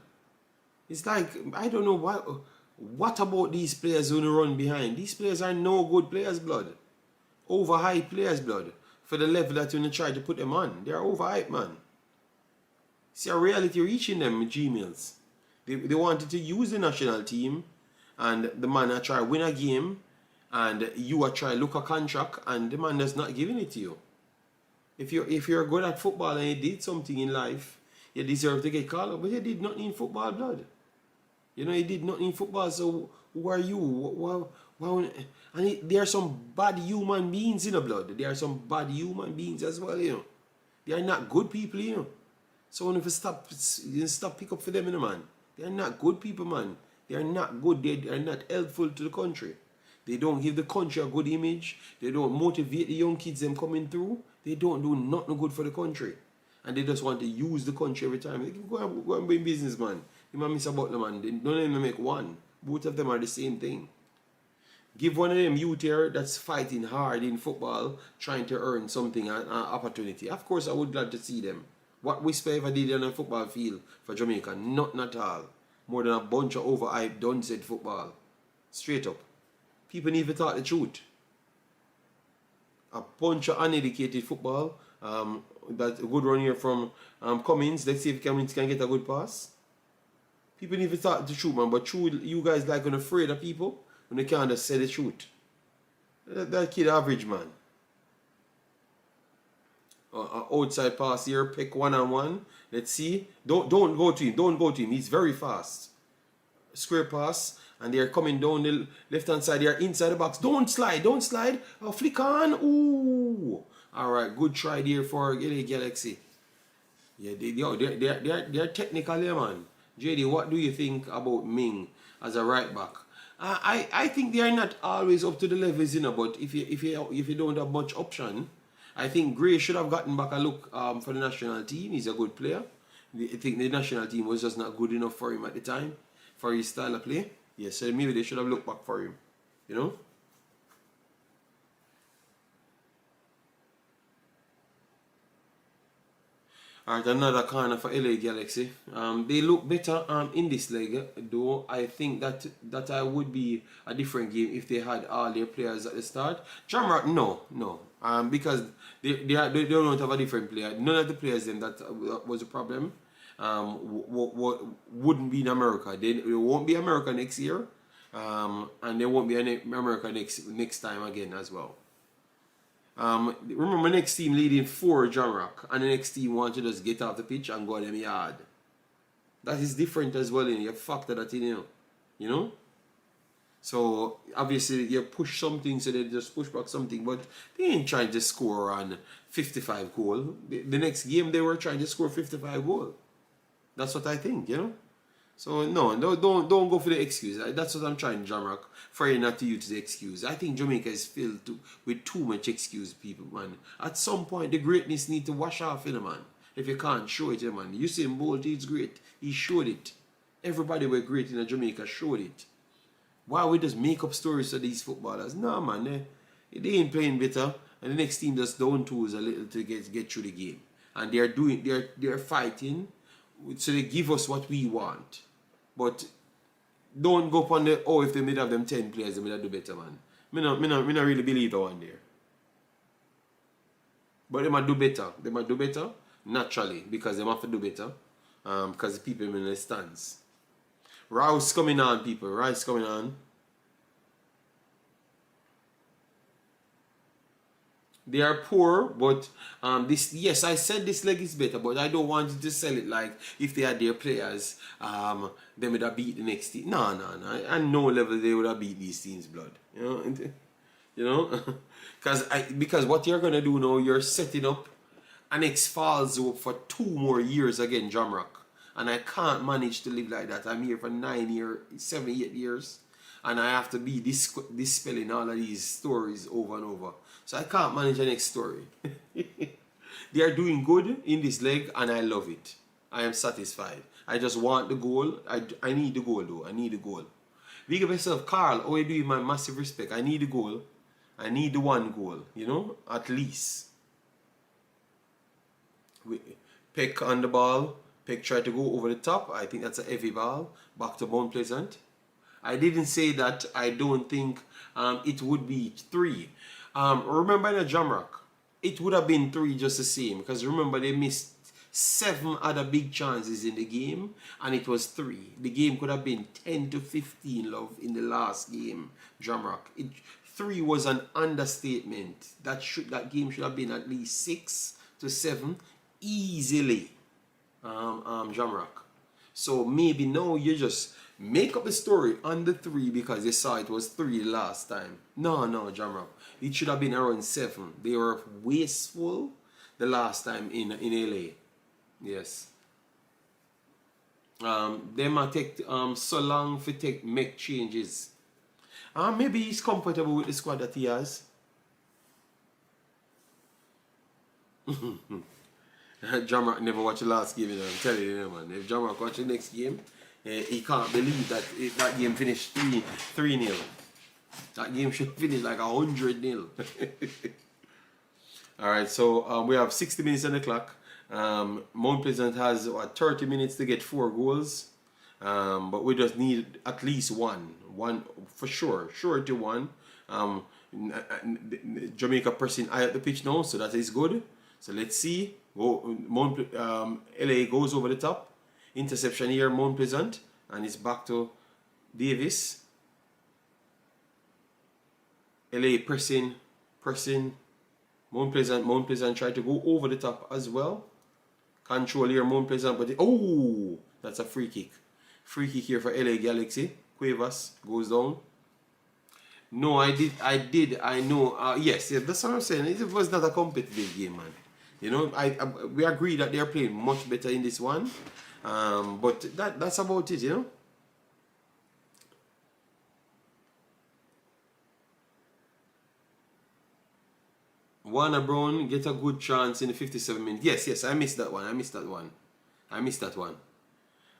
It's like, I don't know what about these players who run behind? These players are no good players blood. Overhyped players blood for the level that you try to put them on. They are overhyped, man. See a reality reaching them, G-Mills. They wanted to use the national team, and the man a try win a game, and you a try look a contract, and the man is not giving it to you. If you're good at football and you did something in life, you deserve to get called up, but you did nothing in football blood. You know, you did nothing in football, so who are you? And there are some bad human beings in the blood. There are some bad human beings as well, you know. They are not good people, you know. So when you stop pick up for them, you know, man. They are not good people, man. They are not good. They are not helpful to the country. They don't give the country a good image. They don't motivate the young kids them coming through. They don't do nothing good for the country. And they just want to use the country every time. They can go and be business, man. You might miss about the man. They don't even make one. Both of them are the same thing. Give one of them youth here that's fighting hard in football, trying to earn something, an opportunity. Of course, I would love to see them. What Whisper ever did on a football field for Jamaica, not at all. More than a bunch of overhyped, done-said football. Straight up. People need to talk the truth. A bunch of uneducated football. That a good run here from Cummins. Let's see if Cummins can get a good pass. People need to talk the truth, man. But true, you guys like afraid of people when they can't just say the truth. That kid average, man. Outside pass here, pick one-on-one. Let's see. Don't go to him. Don't go to him. He's very fast. Square pass, and they're coming down the left-hand side. They're inside the box. Don't slide. Oh, flick on. Ooh. All right, good try there for LA Galaxy. Yeah, they're technical, yeah, man. JD, what do you think about Ming as a right back? I think they are not always up to the levels, you know. But if you don't have much option, I think Gray should have gotten back a look for the national team. He's a good player. I think the national team was just not good enough for him at the time, for his style of play. Yes, so maybe they should have looked back for him, you know. Alright, another corner for LA Galaxy. They look better in this leg, though I think that I would be a different game if they had all their players at the start. Jamrock, no. Because they don't have a different player. None of the players then that was a problem. wouldn't be in America. They won't be America next year, and they won't be in America next time again as well. Remember, next team leading 4 John Rock, and the next team want to just get off the pitch and go to them yard. That is different as well. You factor that in, you know. So obviously you push something, so they just push back something, but they ain't trying to score on 55 goal. The next game they were trying to score 55 goal. That's what I think, you know. So no, don't go for the excuse. That's what I'm trying, Jamrock, for you not to use the excuse. I think Jamaica is filled with too much excuse, people, man. At some point, the greatness need to wash off, you know, man. If you can't show it, man. Usain Bolt is great. He showed it. Everybody were great in Jamaica showed it. Why we just make up stories to these footballers? No, man. They ain't playing better, and the next team just down tools a little to get through the game. And they're fighting, so they give us what we want. But don't go upon the, if they made have them 10 players, they may do better, man. Me not really believe that one there. But they might do better. They might do better naturally because they have to do better. Because the people in the stands. Rouse coming on, people. Rice coming on. They are poor, but yes, I said this leg is better, but I don't want you to sell it like if they had their players, they would have beat the next team. No. At no level they would have beat these teams, blood. You know, because what you're gonna do now, you're setting up an X-Files for 2 more years again, Jamrock. And I can't manage to live like that. I'm here for 9 years, 7, 8 years. And I have to be dispelling all of these stories over and over. So I can't manage the next story. They are doing good in this leg and I love it. I am satisfied. I just want the goal. I need the goal though. I need the goal. Big up yourself, Carl. Oh, you doing my massive respect. I need the goal. I need the 1 goal. You know, at least. Peck on the ball. Peck tried to go over the top. I think that's a heavy ball. Back to Mount Pleasant. I didn't say that I don't think it would be 3. Remember in the Jamrock, it would have been 3 just the same. Because remember they missed 7 other big chances in the game. And it was 3. The game could have been 10 to 15, love, in the last game, Jamrock. 3 was an understatement. That game should have been at least 6 to 7 easily. Jamrock. So maybe now you just make up a story on the 3 because you saw it was 3 last time. No, Jamrock. It should have been around 7. They were wasteful the last time in LA. Yes. They might take so long to make changes. Maybe he's comfortable with the squad that he has. Jamrock never watched the last game, I'm telling you, man. If Jamrock watch the next game, he can't believe that that game finished 3-0. That game should finish like 100-0. Alright, so we have 60 minutes on the clock. Mount Pleasant has 30 minutes to get 4 goals. But we just need at least one. One for sure. Sure to 1. Jamaica pressing high at the pitch now, so that is good. So let's see. LA goes over the top. Interception here, Mount Pleasant. And it's back to Davis. LA pressing. Mount Pleasant tried to go over the top as well. Control here, Mount Pleasant, but that's a free kick. Free kick here for LA Galaxy. Cuevas goes down. No, I know. Yes, that's what I'm saying. It was not a competitive game, man. You know, we agree that they are playing much better in this one. But that's about it, you know. Warner Brown get a good chance in the 57 minutes. Yes, I missed that one.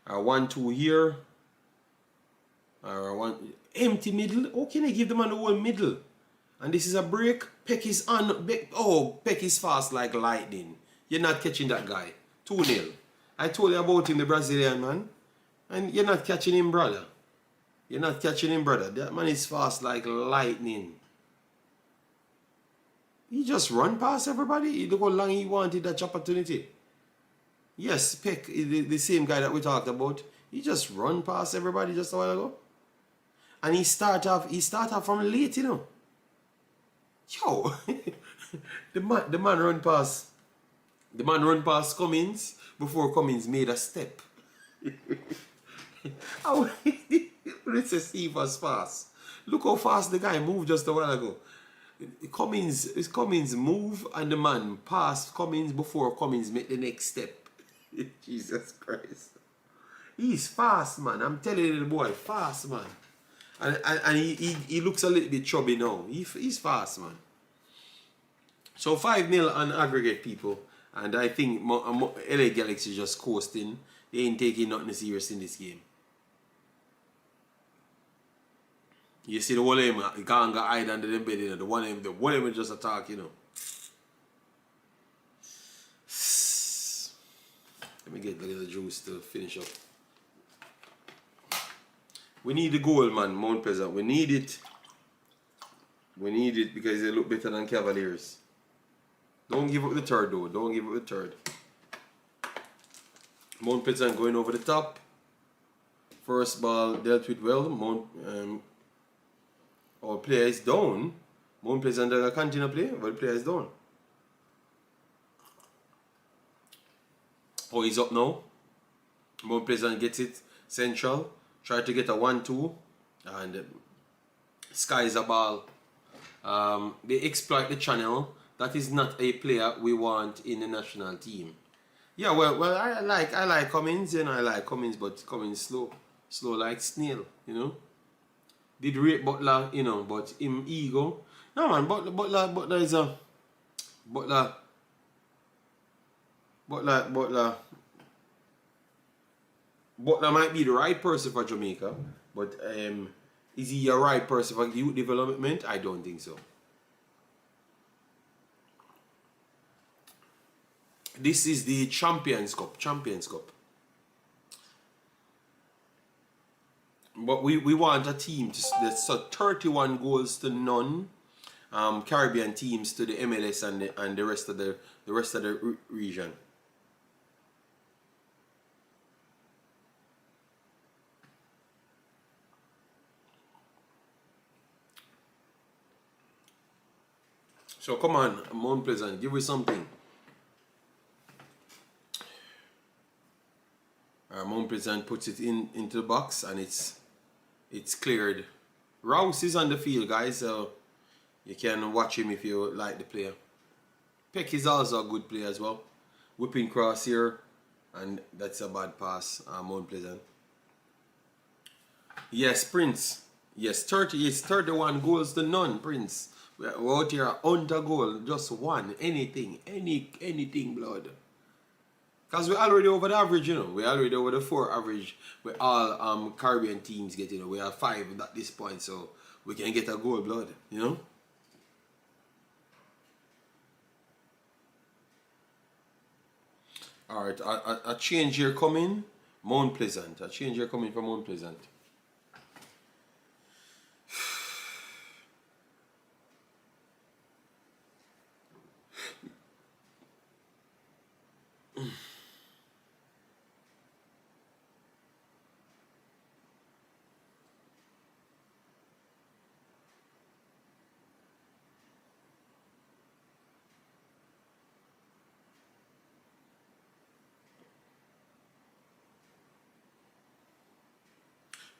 1-2 here. One empty middle. How can I give them on the whole middle? And this is a break. Peck is on. Peck is fast like lightning. You're not catching that guy. 2-0. I told you about him, the Brazilian man. And you're not catching him, brother. That man is fast like lightning. He just run past everybody. Look how long he wanted that opportunity. Yes, Peck, the same guy that we talked about. He just run past everybody just a while ago. And he start off from late, you know. Yo, the man run past Cummins before Cummins made a step. How let's say Steve was fast. Look how fast the guy moved just a while ago. Cummins move and the man passed Cummins before Cummins made the next step. Jesus Christ. He's fast, man. I'm telling you, the boy, fast, man. And he looks a little bit chubby now. He's fast, man. So 5-0 on aggregate, people. And I think LA Galaxy just coasting. They ain't taking nothing serious in this game. You see the one of them ganga hide under the bed, you know. The one of them just attack, you know. Let me get a little juice to finish up. We need the goal, man, Mount Pleasant. We need it. We need it because they look better than Cavaliers. Don't give up the third, though. Don't give up the third. Mount Pleasant going over the top. First ball dealt with well. Our player is down. Mount Pleasant will continue to play, but the player is down. Oh, he's up now. Mount Pleasant gets it central. Try to get a 1-2. And skies a ball. They exploit the channel. That is not a player we want in the national team. Yeah, well, I like Cummins, you know, I like Cummins, but Cummins slow like snail, you know. Did rate Butler, you know, but him ego. No man, Butler is a Butler might be the right person for Jamaica, but is he a right person for youth development? I don't think so. This is the Champions Cup. But we want a team that's 31 goals to none. Caribbean teams to the MLS and the rest of the region. So come on, Mount Pleasant, give me something. Mount Pleasant puts it into the box and it's cleared. Rouse is on the field, guys, so you can watch him if you like the player. Peck is also a good player as well. Whipping cross here, and that's a bad pass. Mount Pleasant. Yes, Prince. Yes, 31 goals to none, Prince. We're out here under goal, just one, anything, blood. Because we're already over the average, you know. We're already over the 4 average where all Caribbean teams get, you know. We are 5 at this point, so we can get a goal, blood, you know. Alright, a change here coming. Mount Pleasant. A change here coming from Mount Pleasant.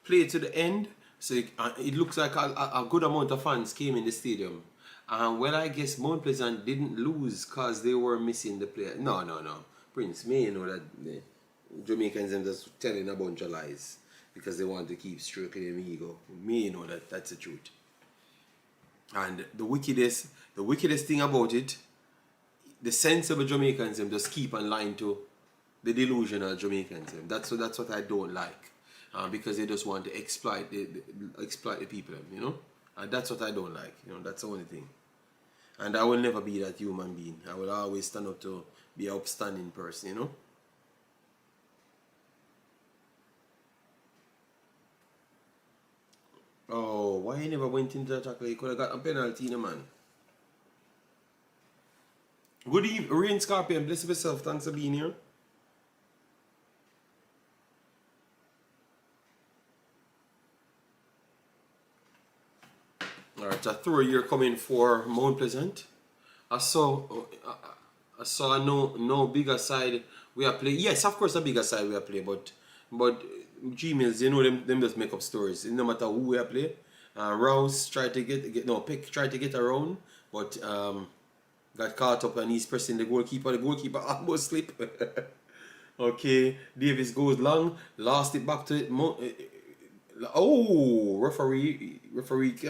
Play to the end, so it looks like a good amount of fans came in the stadium. Well, I guess Mount Pleasant didn't lose because they were missing the player. No. Prince, may you know that the Jamaicans are just telling a bunch of lies because they want to keep stroking their ego. May you know that that's the truth. And the wickedest thing about it, the sensible Jamaicans just keep on lying to the delusional Jamaicans. That's what I don't like. Because they just want to exploit the people, you know. And that's what I don't like, you know. That's the only thing. And I will never be that human being. I will always stand up to be an upstanding person, you know. Oh, why he never went into the tackle? He could have got a penalty, man. Good evening, Rain Scorpion. Bless yourself. Thanks for being here. Alright, a throw here coming for Mount Pleasant. I saw a no bigger side we are play. Yes, of course a bigger side we are play, but Gmails, you know them just make up stories. No matter who we are play. Rouse tried to Pick tried to get around, but got caught up and he's pressing the goalkeeper. The goalkeeper almost slipped. Okay, Davis goes long, lost it back to it. Oh, referee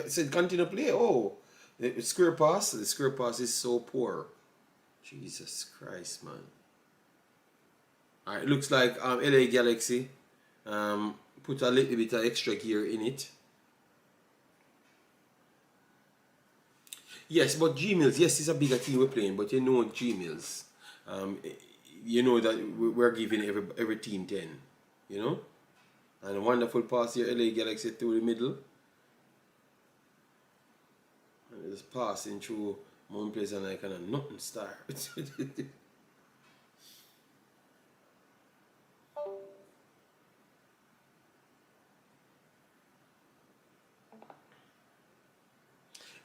said continue to play. Oh, the square pass. The square pass is so poor. Jesus Christ, man. Alright, looks like LA Galaxy put a little bit of extra gear in it. Yes, but Gmails, yes, it's a bigger team we're playing, but you know Gmails. You know that we're giving every team 10, you know? And a wonderful pass here, LA Galaxy through the middle. And just passing through Mount Pleasant like a nothing star.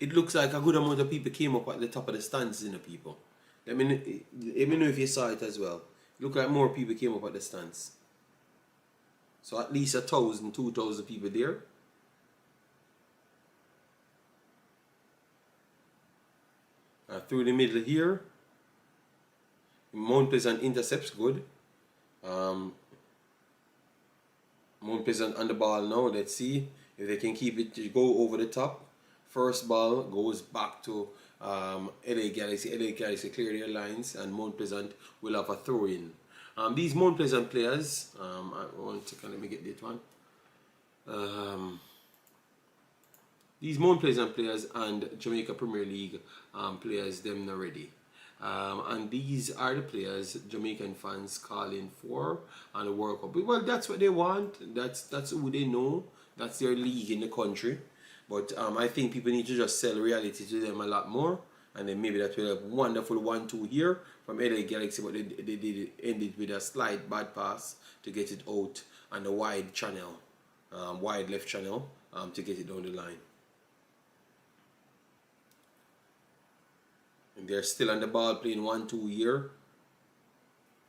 It looks like a good amount of people came up at the top of the stands, you know, people. Let me know if you saw it as well. It looked like more people came up at the stands. So at least 1,000, 2,000 people there. Through the middle here. Mount Pleasant intercepts good. Mount Pleasant on the ball now. Let's see if they can keep it to go over the top. First ball goes back to LA Galaxy. LA Galaxy clear their lines and Mount Pleasant will have a throw in. These Mount Pleasant players, one second, let me get that one. These Mount Pleasant players and Jamaica Premier League players, them not ready. And these are the players Jamaican fans calling for on the World Cup. Well, that's what they want. That's who they know. That's their league in the country. But I think people need to just sell reality to them a lot more. And then maybe that will have wonderful 1-2 here from LA Galaxy. But they did end it with a slight bad pass to get it out on the wide channel, wide left channel, to get it down the line. And they're still on the ball playing 1-2 here.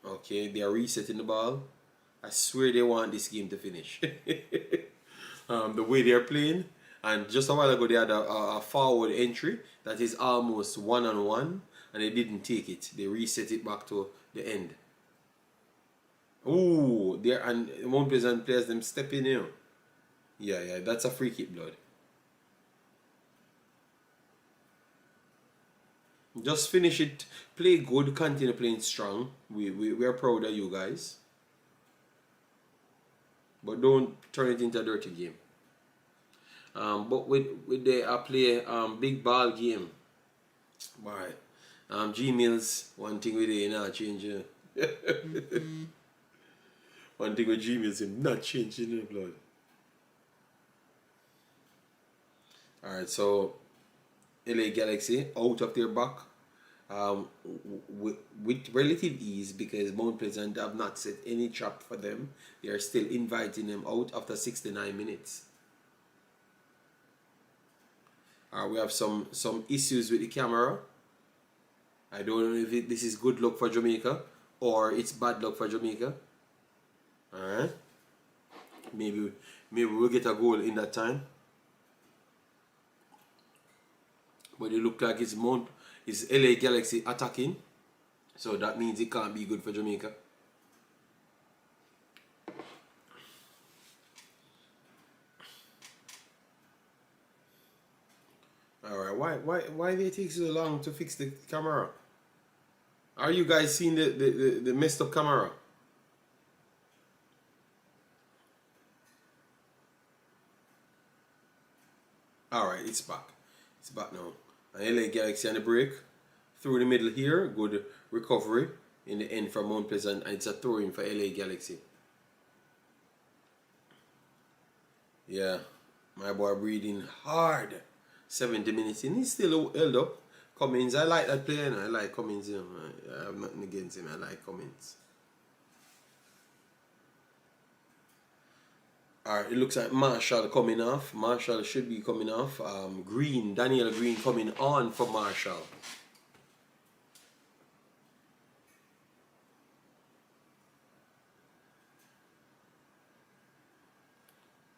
Okay, they are resetting the ball. I swear they want this game to finish. The way they're playing. And just a while ago they had a forward entry that is almost 1-on-1 and they didn't take it. They reset it back to the end. Ooh, there and Mount Pleasant players them stepping in. Yeah, that's a free kick, blood. Just finish it, play good, continue playing strong. We are proud of you guys. But don't turn it into a dirty game. But with they play big ball game. Alright. Gmails, one thing with it not changing. One thing with Gmails is not changing in the blood. Alright, so LA Galaxy out of their back with relative ease because Mount Pleasant have not set any trap for them. They are still inviting them out after 69 minutes. We have some issues with the camera. I don't know if this is good luck for Jamaica or it's bad luck for Jamaica. Alright. Maybe we'll get a goal in that time. But it looks like it's LA Galaxy attacking. So that means it can't be good for Jamaica. Alright, why they take so long to fix the camera? Are you guys seeing the messed up camera? Alright, it's back. It's back now. And LA Galaxy on the break. Through the middle here. Good recovery in the end for Mount Pleasant. And it's a throw in for LA Galaxy. Yeah. My boy breathing hard. 70 minutes in. He's still held up. Cummins. I like that player. I like Cummins. You know. I have nothing against him. I like Cummins. Alright, it looks like Marshall coming off. Marshall should be coming off. Green, Daniel Green coming on for Marshall.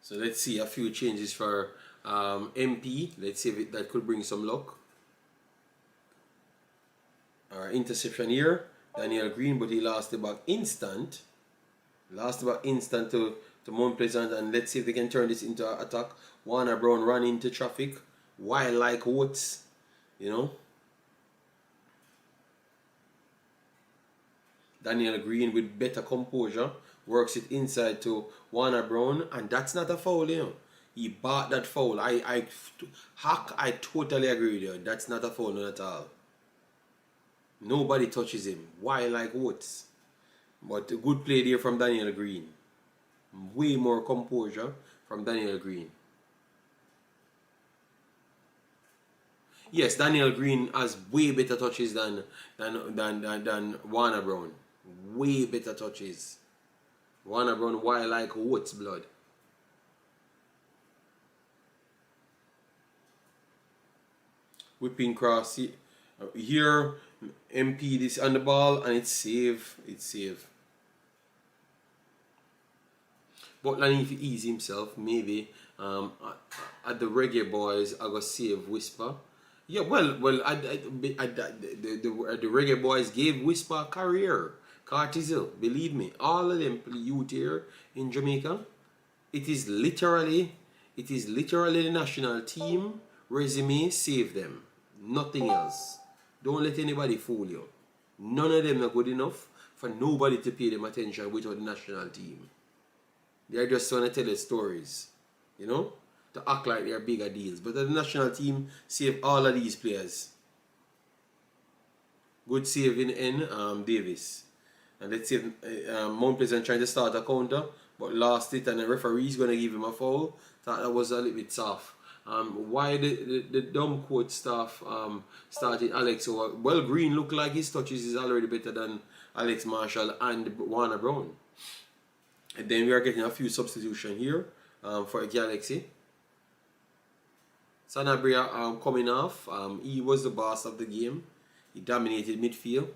So let's see a few changes for MP. Let's see if that could bring some luck. Interception here, Daniel Green, but he lost the ball instant. Lost the ball instant to Mount Pleasant, and let's see if they can turn this into an attack. Warner Brown run into traffic. Wild like oats, you know. Daniel Green with better composure works it inside to Warner Brown, and that's not a foul, you know. He bought that foul. I totally agree with you. That's not a foul, not at all. Nobody touches him. Why like oats? But a good play there from Daniel Green. Way more composure from Daniel Green. Yes, Daniel Green has way better touches than Warner Brown. Way better touches. Warner Brown, why like oats blood? Whipping cross here. MP this on the ball, and it's save. It's save. Butland, if he ease himself, maybe at the Reggae Boys, I got save Whisper. Yeah, well, the Reggae Boys gave Whisper a career. Cartizel, believe me, all of them youth here in Jamaica. It is literally the national team resume save them. Nothing else. Don't let anybody fool you. None of them are good enough for nobody to pay them attention without the national team. They're just trying to tell us stories, you know, to act like they're bigger deals. But the national team save all of these players. Good save in Davis. And let's see Mount Pleasant trying to start a counter, but lost it, and the referee's going to give him a foul. Thought that was a little bit soft. Why the dumb court staff started Alex over? Well, Green looked like his touches is already better than Alex Marshall and Warner Brown. And then we are getting a few substitution here for a Galaxy. Sanabria coming off. He was the boss of the game. He dominated midfield.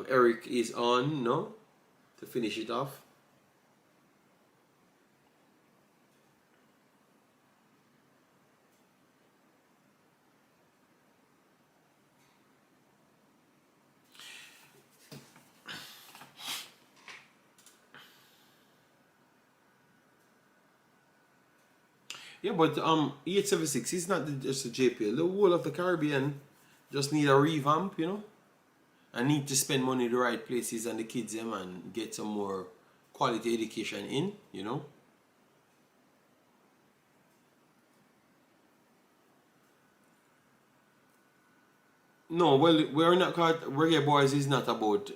Eric is on, no, to finish it off. Yeah, but 876 is not just a JPL. The whole of the Caribbean just need a revamp, you know. I need to spend money in the right places and the kids them and get some more quality education in, you know. No, well, we're not caught. Reggae Boys is not about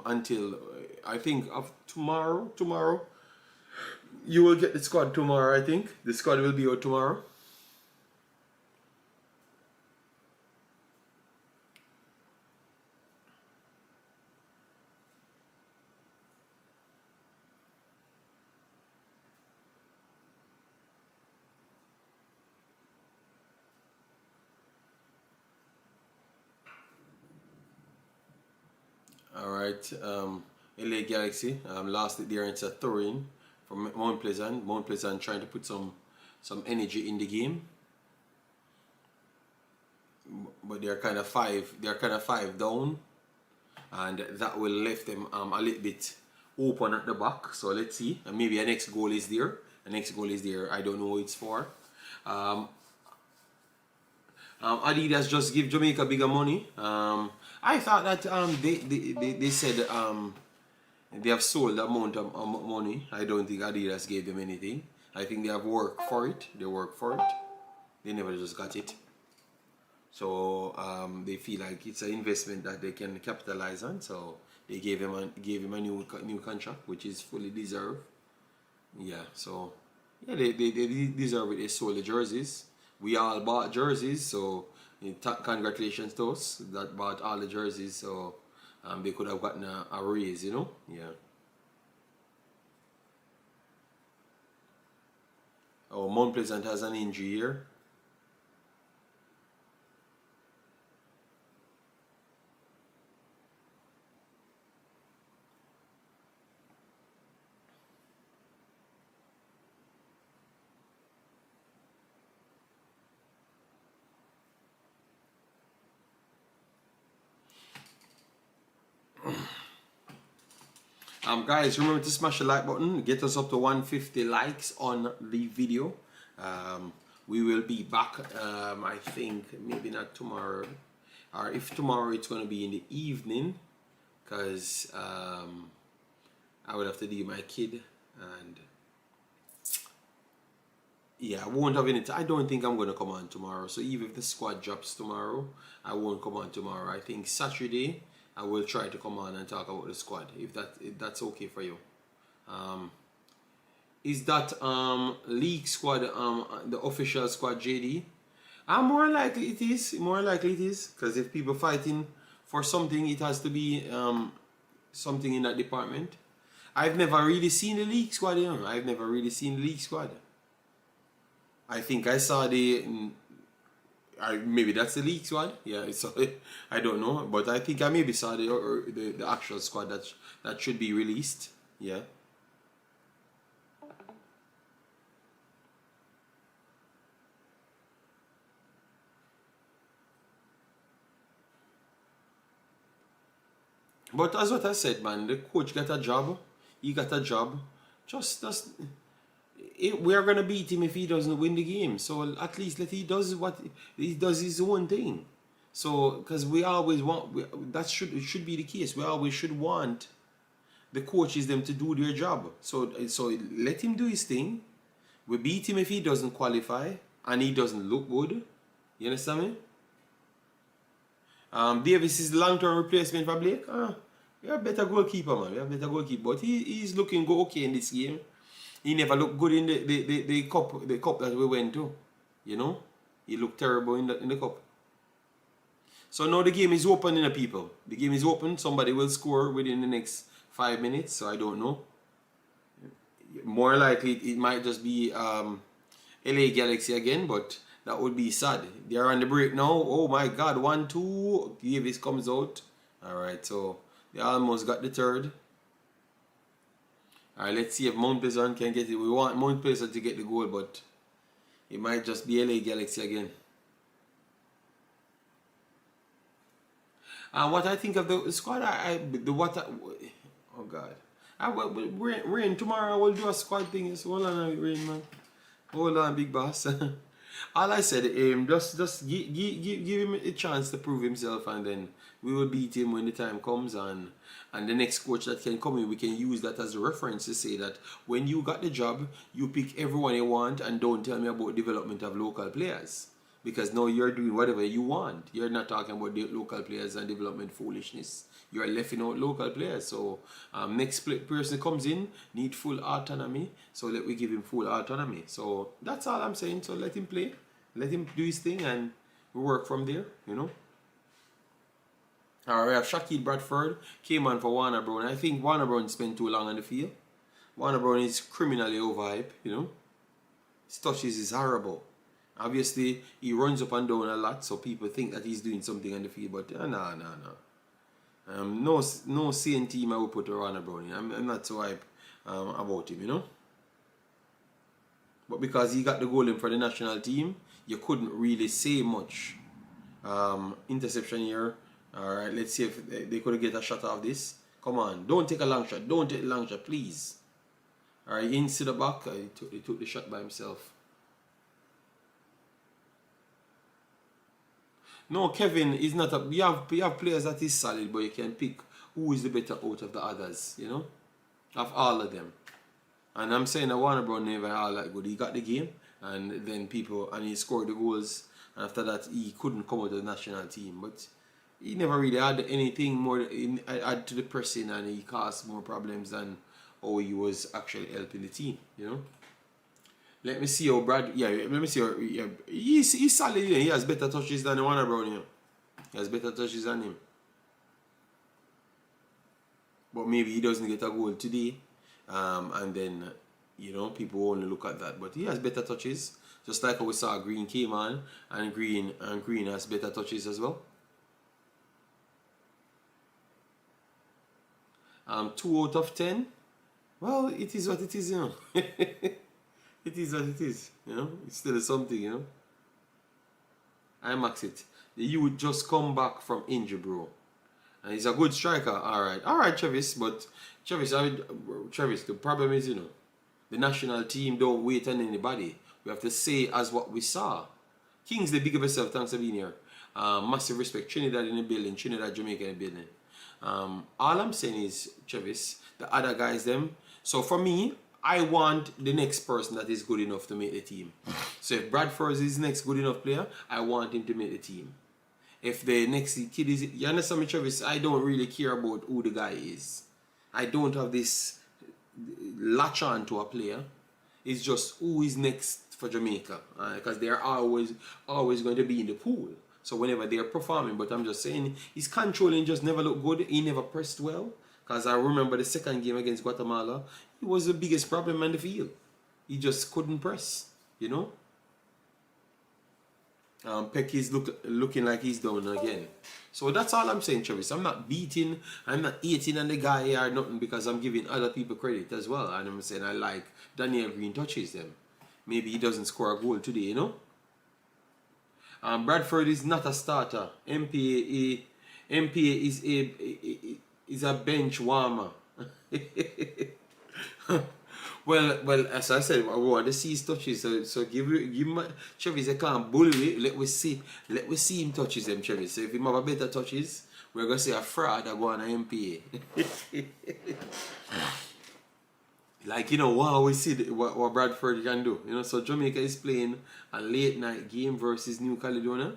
until I think of tomorrow. Tomorrow, you will get the squad tomorrow. I think the squad will be out tomorrow. Alright, LA Galaxy lost it there into Thorin from Mount Pleasant. Mount Pleasant trying to put some energy in the game, but they're kind of five down, and that will left them a little bit open at the back. So let's see, and maybe a next goal is there. I don't know who it's for. Adidas just give Jamaica bigger money. I thought that they said they have sold the amount of money. I don't think Adidas gave them anything. I think they have worked for it. They worked for it. They never just got it. So they feel like it's an investment that they can capitalize on. So they gave him a new contract, which is fully deserved. Yeah. So yeah, they deserve it. They sold the jerseys. We all bought jerseys, so congratulations to us that bought all the jerseys. So they could have gotten a raise, you know. Yeah. Oh, Mount Pleasant has an injury here. Guys, remember to smash the like button. Get us up to 150 likes on the video. We will be back. I think maybe not tomorrow, or if tomorrow, it's going to be in the evening, because I will have to deal with my kid, and yeah, I won't have any. I don't think I'm going to come on tomorrow. So even if the squad drops tomorrow, I won't come on tomorrow. I think Saturday I will try to come on and talk about the squad, if that's okay for you. Is that league squad the official squad, JD? More likely it is. More likely it is, because if people fighting for something, it has to be something in that department. I've never really seen the league squad. I've never really seen the league squad. I think I saw maybe that's the league squad. Yeah, so I don't know, but I think I maybe saw the actual squad that should be released. Yeah. But as what I said, man, the coach got a job. He got a job. Just we are gonna beat him if he doesn't win the game. So at least he does his own thing. So because we always want it should be the case. We always should want the coaches them to do their job. So let him do his thing. We beat him if he doesn't qualify and he doesn't look good. You understand me? Davis is the long-term replacement for Blake. We have better goalkeeper, man. We have better goalkeeper, but he's looking okay in this game. He never looked good in the cup that we went to. You know, he looked terrible in the cup. So now the game is open, people. The game is open. Somebody will score within the next 5 minutes. So I don't know. More likely it might just be LA Galaxy again, but that would be sad. They are on the break now. Oh my God, 1-2. Davis comes out. All right, so they almost got the third. All right, let's see if Mount Pleasant can get it. We want Mount Pleasant to get the goal, but it might just be LA Galaxy again. And what I think of the squad, oh God. Rain, tomorrow I will do a squad thing. So hold on, Rain, man. Hold on, big boss. All I said, just give him a chance to prove himself, and then we will beat him when the time comes. And the next coach that can come in, we can use that as a reference to say that when you got the job, you pick everyone you want, and don't tell me about development of local players. Because now you're doing whatever you want. You're not talking about the local players and development foolishness. You're leaving out local players. So next person comes in, need full autonomy. So let we give him full autonomy. So that's all I'm saying. So let him play. Let him do his thing, and we work from there, you know. Alright, we have Shaquille Bradford. Came on for Warner Brown. I think Warner Brown spent too long on the field. Warner Brown is criminally overhyped, you know. His touches is horrible. Obviously, he runs up and down a lot, so people think that he's doing something on the field, but no. No sane team I would put Warner Brown in. I'm not so hype about him, you know. But because he got the goal in for the national team, you couldn't really say much. Interception here. Alright, let's see if they could get a shot off this. Come on, don't take a long shot. Don't take a long shot, please. Alright, into the back. He took the shot by himself. No, Kevin is not a. We have players that is solid, but you can pick who is the better out of the others, you know, of all of them. And I'm saying that Warner Brown never all that good. He got the game, and then he scored the goals. And after that, he couldn't come out of the national team, but he never really had anything more add to the pressing, and he caused more problems than how he was actually helping the team, you know. Let me see how Brad. Yeah, let me see how. Yeah, he's solid. He has better touches than Warner Brown. Yeah. He has better touches than him. But maybe he doesn't get a goal today, and then You know, people only look at that, but he has better touches. Just like how we saw Green came on, and Green has better touches as well. 2 out of 10. Well, it is what it is, you know. It is what it is, you know. It's still something, you know. Imaxit. The youth just come back from injury, bro. And he's a good striker. Alright, Travis. But Travis, Travis, the problem is, you know, the national team don't wait on anybody. We have to say as what we saw. Kingsley, big up yourself. Thanks for being here. Massive respect. Trinidad in the building. Trinidad, Jamaica in the building. All I'm saying is, Travis, the other guys, them. So for me, I want the next person that is good enough to make the team. So if Bradford is the next good enough player, I want him to make the team. If the next kid is, you understand me, Travis? I don't really care about who the guy is. I don't have this latch on to a player. It's just who is next for Jamaica, because they're always going to be in the pool. So whenever they're performing, but I'm just saying his controlling just never looked good. He never pressed well. Because I remember the second game against Guatemala, he was the biggest problem on the field. He just couldn't press, you know. Peck is looking like he's down again. So that's all I'm saying, Travis. I'm not hating on the guy or nothing, because I'm giving other people credit as well. And I'm saying I like Daniel Green touches them. Maybe he doesn't score a goal today, you know. Bradford is not a starter. MPA is a bench warmer. Well, as I said, I want to see his touches. So give him Travis. I can't bully. Let we see him touches them, Travis. So if he have a better touches, we're gonna say a fraud that go on MPA. Like, you know, wow, we see what Bradford can do. You know, so Jamaica is playing a late night game versus New Caledonia.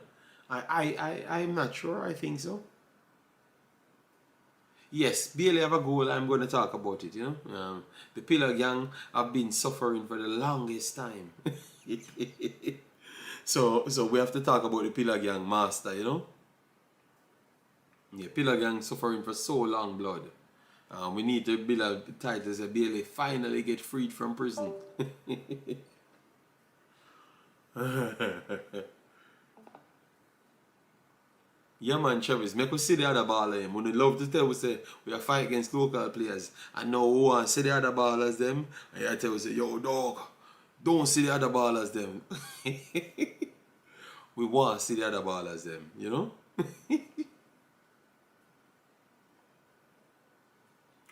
I'm not sure. I think so. Yes, Bailey have a goal. I'm going to talk about it, you know. The Pillar Gang have been suffering for the longest time. So we have to talk about the Pillar Gang master, you know. Yeah, Pillar Gang suffering for so long, blood. We need to build a title so Bailey finally get freed from prison. Yeah, man, Travis, make us see the other baller them. We love to tell we say we are fight against local players. And now we want to see the other ballers them. And I tell we say, yo dog, don't see the other ballers them. We want to see the other ballers them, you know?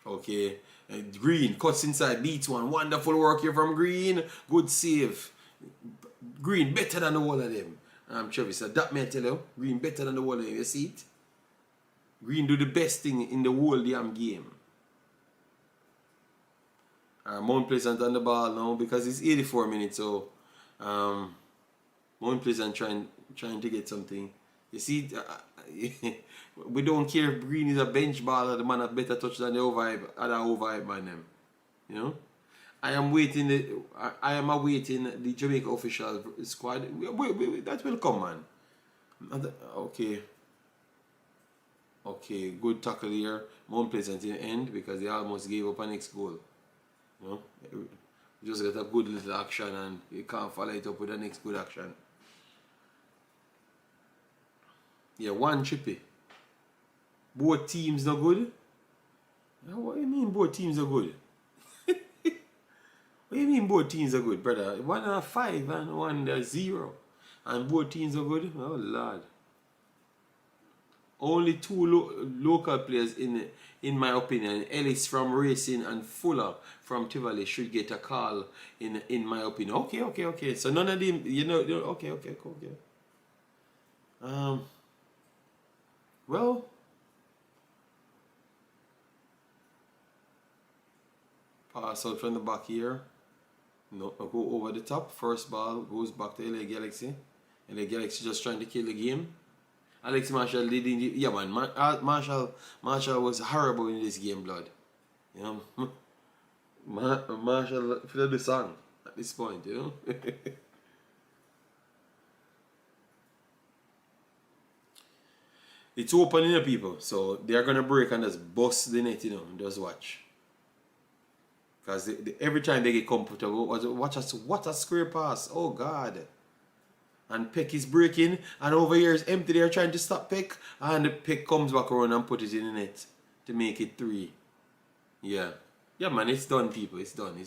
Okay. And Green cuts inside, beats one. Wonderful work here from Green. Good save. Green better than the whole of them. Travis, so that may I tell you, Green better than the whole of them. You see it? Green do the best thing in the whole damn game. Mount Pleasant on the ball now because it's 84 minutes. So Mount Pleasant trying to get something. You see, we don't care if Green is a bench baller. The man have better touch than the overhype man them. You know. I am awaiting the Jamaica official squad. Wait, that will come, man. Okay, good tackle here. Mount Pleasant in the end because they almost gave up an next goal. You know, just get a good little action and you can't follow it up with the next good action. Yeah, one chippy. Both teams not good? What do you mean both teams are good? What do you mean both teams are good, brother? 1-5 and 1-0. And both teams are good? Oh, Lord. Only two local players, in my opinion, Ellis from Racing and Fuller from Tivoli should get a call, in my opinion. Okay. So none of them, you know, okay. Well, pass out from the back here. No, go over the top. First ball goes back to LA Galaxy. LA Galaxy just trying to kill the game. Alex Marshall did indeed. Yeah, man. Marshall was horrible in this game, blood. You know, Marshall feel the song at this point, you know. It's open, you know, people. So they're gonna break and just bust the net, you know. Just watch. Because every time they get comfortable, watch a square pass. Oh God. And Peck is breaking, and over here is empty. They're trying to stop Peck, and Peck comes back around and put it in the net to make it 3. Yeah. Yeah, man, it's done, people. It's done.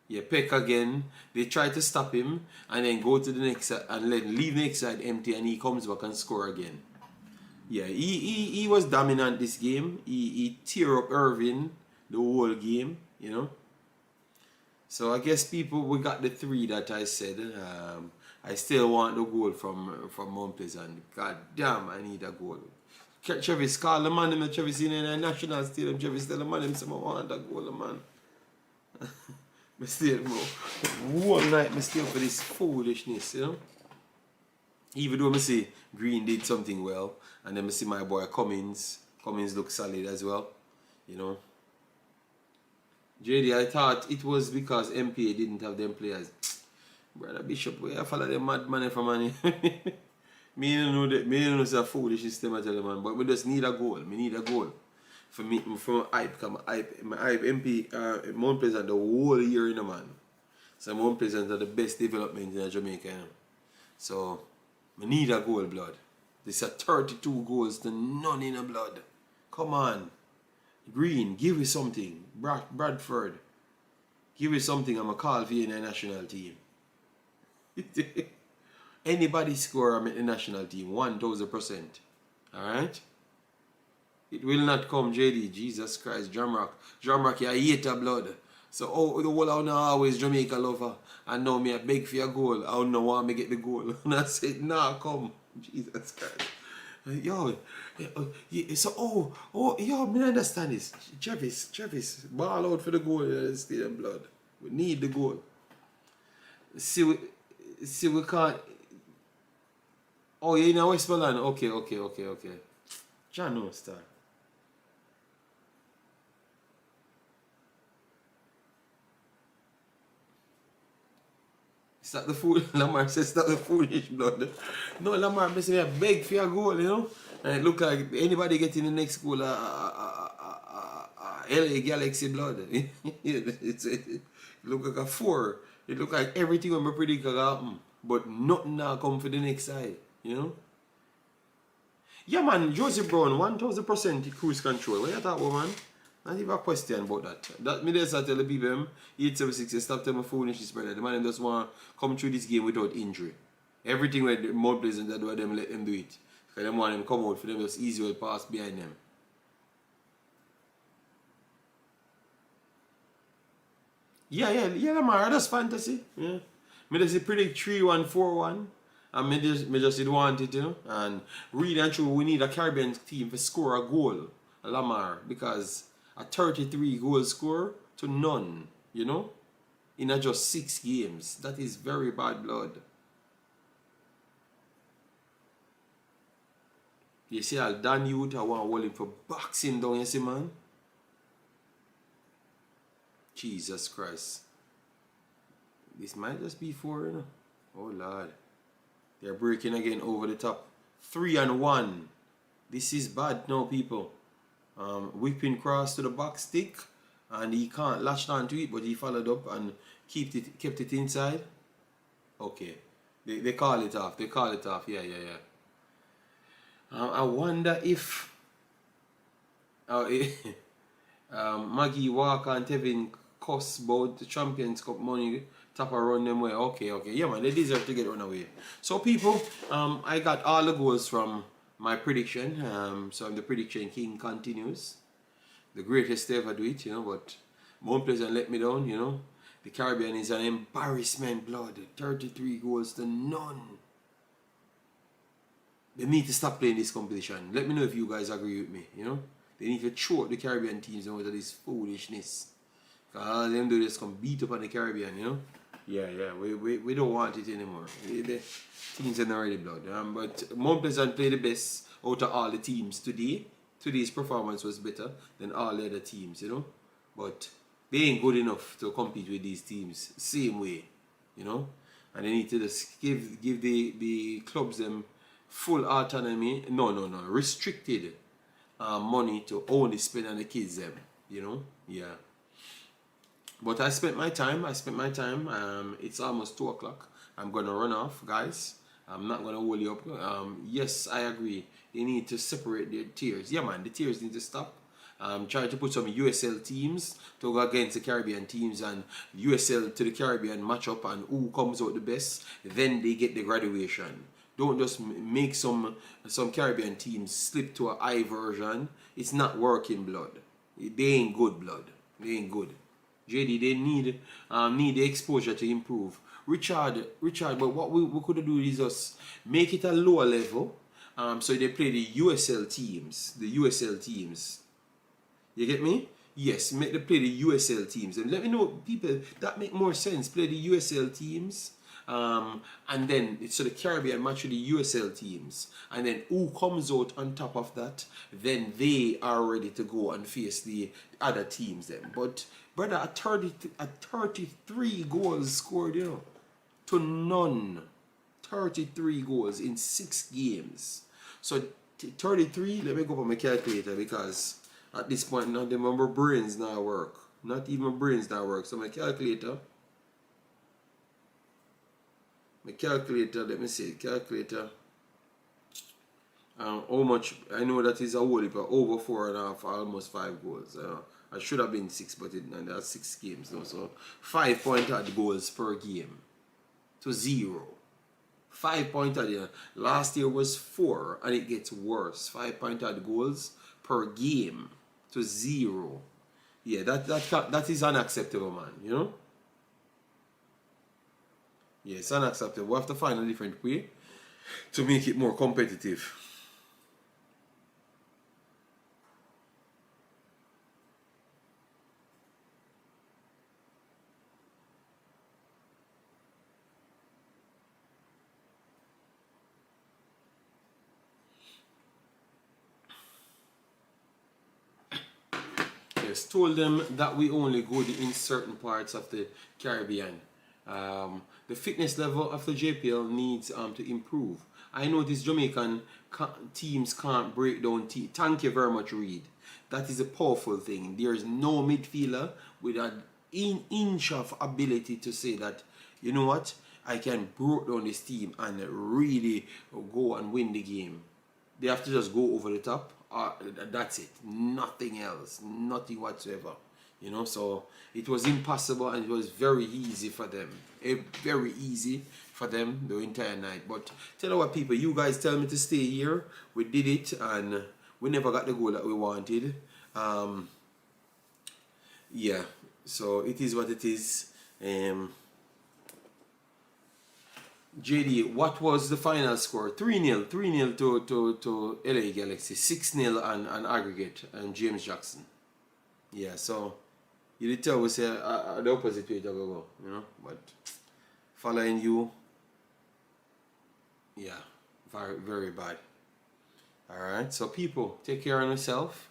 Yeah, Peck again. They try to stop him, and then go to the next side, and leave the next side empty, and he comes back and score again. Yeah, he was dominant this game. He tear up Irving the whole game, you know. So I guess people, we got the 3 that I said. I still want the goal from Mount Pleasant. God damn, I need a goal. Travis call the man him, Travis in the national stadium. Travis tell the man him, I want a goal, man. I stay one night, I stay for this foolishness, you know. Even though I see Green did something well, and then I see my boy Cummins look solid as well, you know. JD, I thought it was because MPA didn't have them players. Brother Bishop, where I follow them mad money for money. Me don't know that. Me don't know it's a foolish system, I tell you, man. But we just need a goal. Me need a goal. For me, from hype, come my hype MP, Mount Pleasant the whole year in a man. So Mount Pleasant are the best development in Jamaica, you know? So I need a goal, blood. This is 32 goals to none in a blood. Come on. Green, give me something. Bradford, give me something. I'm a call for you in the national team. Anybody score, I'm in the national team. 1000%. Alright? It will not come, JD. Jesus Christ. Jamrock, you hate a blood. So, the whole I know always Jamaica lover. And now me I beg for a goal. I don't know why me get the goal. And I said, nah, come. Jesus Christ. Yo, so yo, me understand this. Travis, ball out for the goal in the stadium, blood. We need the goal. See we can't. Oh, you're in Westmoreland. Okay. John no star. Stop the fool. Lamar says stop the foolish blood. No, Lamar, I beg for a goal, you know. And it look like anybody getting the next goal, LA Galaxy blood. It look like a 4. It look like everything when we predict will happen, but nothing now come for the next side, you know. Yeah, man, Joseph Brown, 1000% cruise control. What you talk about, man? Not even a question about that. That me just tell the people 876 stop telling me foolishness, brother. The man just want to come through this game without injury. Everything where the more pleasant that do them let them do it. Because them want them come out for them just easy way pass behind them. Yeah, man, that's fantasy. Yeah. Me just predict 3-1, 4-1. And me just want it, you know. And really and true, we need a Caribbean team to score a goal, Lamar, because a 33 goal score to none, you know, in just 6 games. That is very bad blood. You see, I'll Dan Youth, I want to hold him for boxing down, you see, man. Jesus Christ. This might just be 4, you know. Oh, Lord. They're breaking again over the top. 3-1. This is bad now, people. Whipping cross to the back stick, and he can't latch on to it, but he followed up and kept it inside. Okay, they call it off. Yeah. I wonder if Maggie Walker and Tevin cuss about the Champions Cup money. Tap around them way. Okay. Yeah, man, they deserve to get run away. So, people, I got all the goals from my prediction. So the prediction king continues. The greatest ever do it, you know, but Mount Pleasant let me down, you know. The Caribbean is an embarrassment, blood. 33 goals to none. They need to stop playing this competition. Let me know if you guys agree with me, you know. They need to throw the Caribbean teams out of this foolishness. Because all of them do this come beat up on the Caribbean, you know. Yeah, we don't want it anymore. The teams are not already blood. But Mount Pleasant played the best out of all the teams today. Today's performance was better than all the other teams, you know. But they ain't good enough to compete with these teams same way, you know. And they need to just give the clubs them full autonomy. No, restricted money to only spend on the kids them. you know. Yeah. But I spent my time. I spent my time. It's almost 2 o'clock. I'm gonna run off, guys. I'm not gonna hold you up. Yes, I agree. They need to separate their tiers. Yeah, man, the tiers need to stop. Trying to put some USL teams to go against the Caribbean teams, and USL to the Caribbean match up, and who comes out the best, then they get the graduation. Don't just make some Caribbean teams slip to a high version. It's not working, blood. They ain't good, blood. They ain't good. JD, they need the exposure to improve. Richard, but what we could do is just make it a lower level. So they play the USL teams. The USL teams. You get me? Yes, make them play the USL teams. And let me know, people, that make more sense. Play the USL teams. And then, so the Caribbean match with the USL teams. And then who comes out on top of that, then they are ready to go and face the other teams then. But, brother, at 33 goals scored, you know, to none. 33 goals in 6 games. So, 33, let me go for my calculator, because at this point, now my brains now work. Not even my brains now work. So my calculator, let me see, calculator. How much? I know that is a whole heap, over 4.5, almost 5 goals. I should have been 6, but that's 6 games now. So 5 odd goals per game to 0. 5 odd. Yeah. Last year was 4, and it gets worse. 5 odd goals per game to 0. Yeah, that is unacceptable, man. You know. Yeah, it's unacceptable. We have to find a different way to make it more competitive. Yes, told them that we only good in certain parts of the Caribbean. The fitness level of the JPL needs to improve. I know these Jamaican teams can't break down teams. Thank you very much, Reed. That is a powerful thing. There is no midfielder with an inch of ability to say that, you know what, I can break down this team and really go and win the game. They have to just go over the top. That's it. Nothing else. Nothing whatsoever. You know, so it was impossible, and it was very easy for them. Very easy for them the entire night. But tell you what, people, you guys tell me to stay here. We did it, and we never got the goal that we wanted. Yeah, so it is what it is. JD, what was the final score? 3-0. 3-0 to LA Galaxy. 6-0 on aggregate, and James Jackson. Yeah, so you did tell us the opposite way to go, you know, but following you, yeah, very, very bad. Alright, so people, take care of yourself.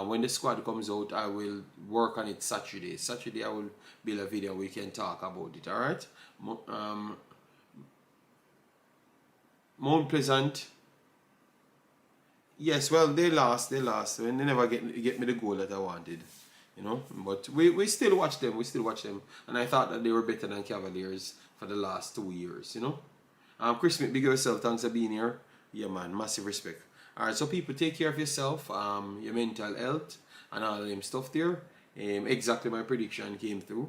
When the squad comes out, I will work on it Saturday. Saturday, I will build a video we can talk about it, alright? Mount Pleasant. Yes, well, they lost. They never get me the goal that I wanted, you know. But we still watch them. And I thought that they were better than Cavaliers for the last 2 years, you know. Chris Smith, big yourself. Thanks for being here. Yeah, man, massive respect. Alright, so people, take care of yourself, your mental health, and all them stuff there. Exactly my prediction came through.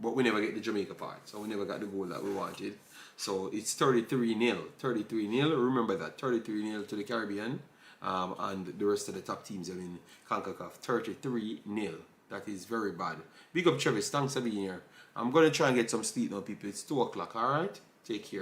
But we never get the Jamaica part, so we never got the goal that we wanted. So it's 33-0. 33-0. Remember that. 33-0 to the Caribbean. And the rest of the top teams are in Concacaf. 33-0. That is very bad. Big up Travis. Thanks for being here. I'm going to try and get some sleep now, people. It's 2 o'clock. Alright? Take care.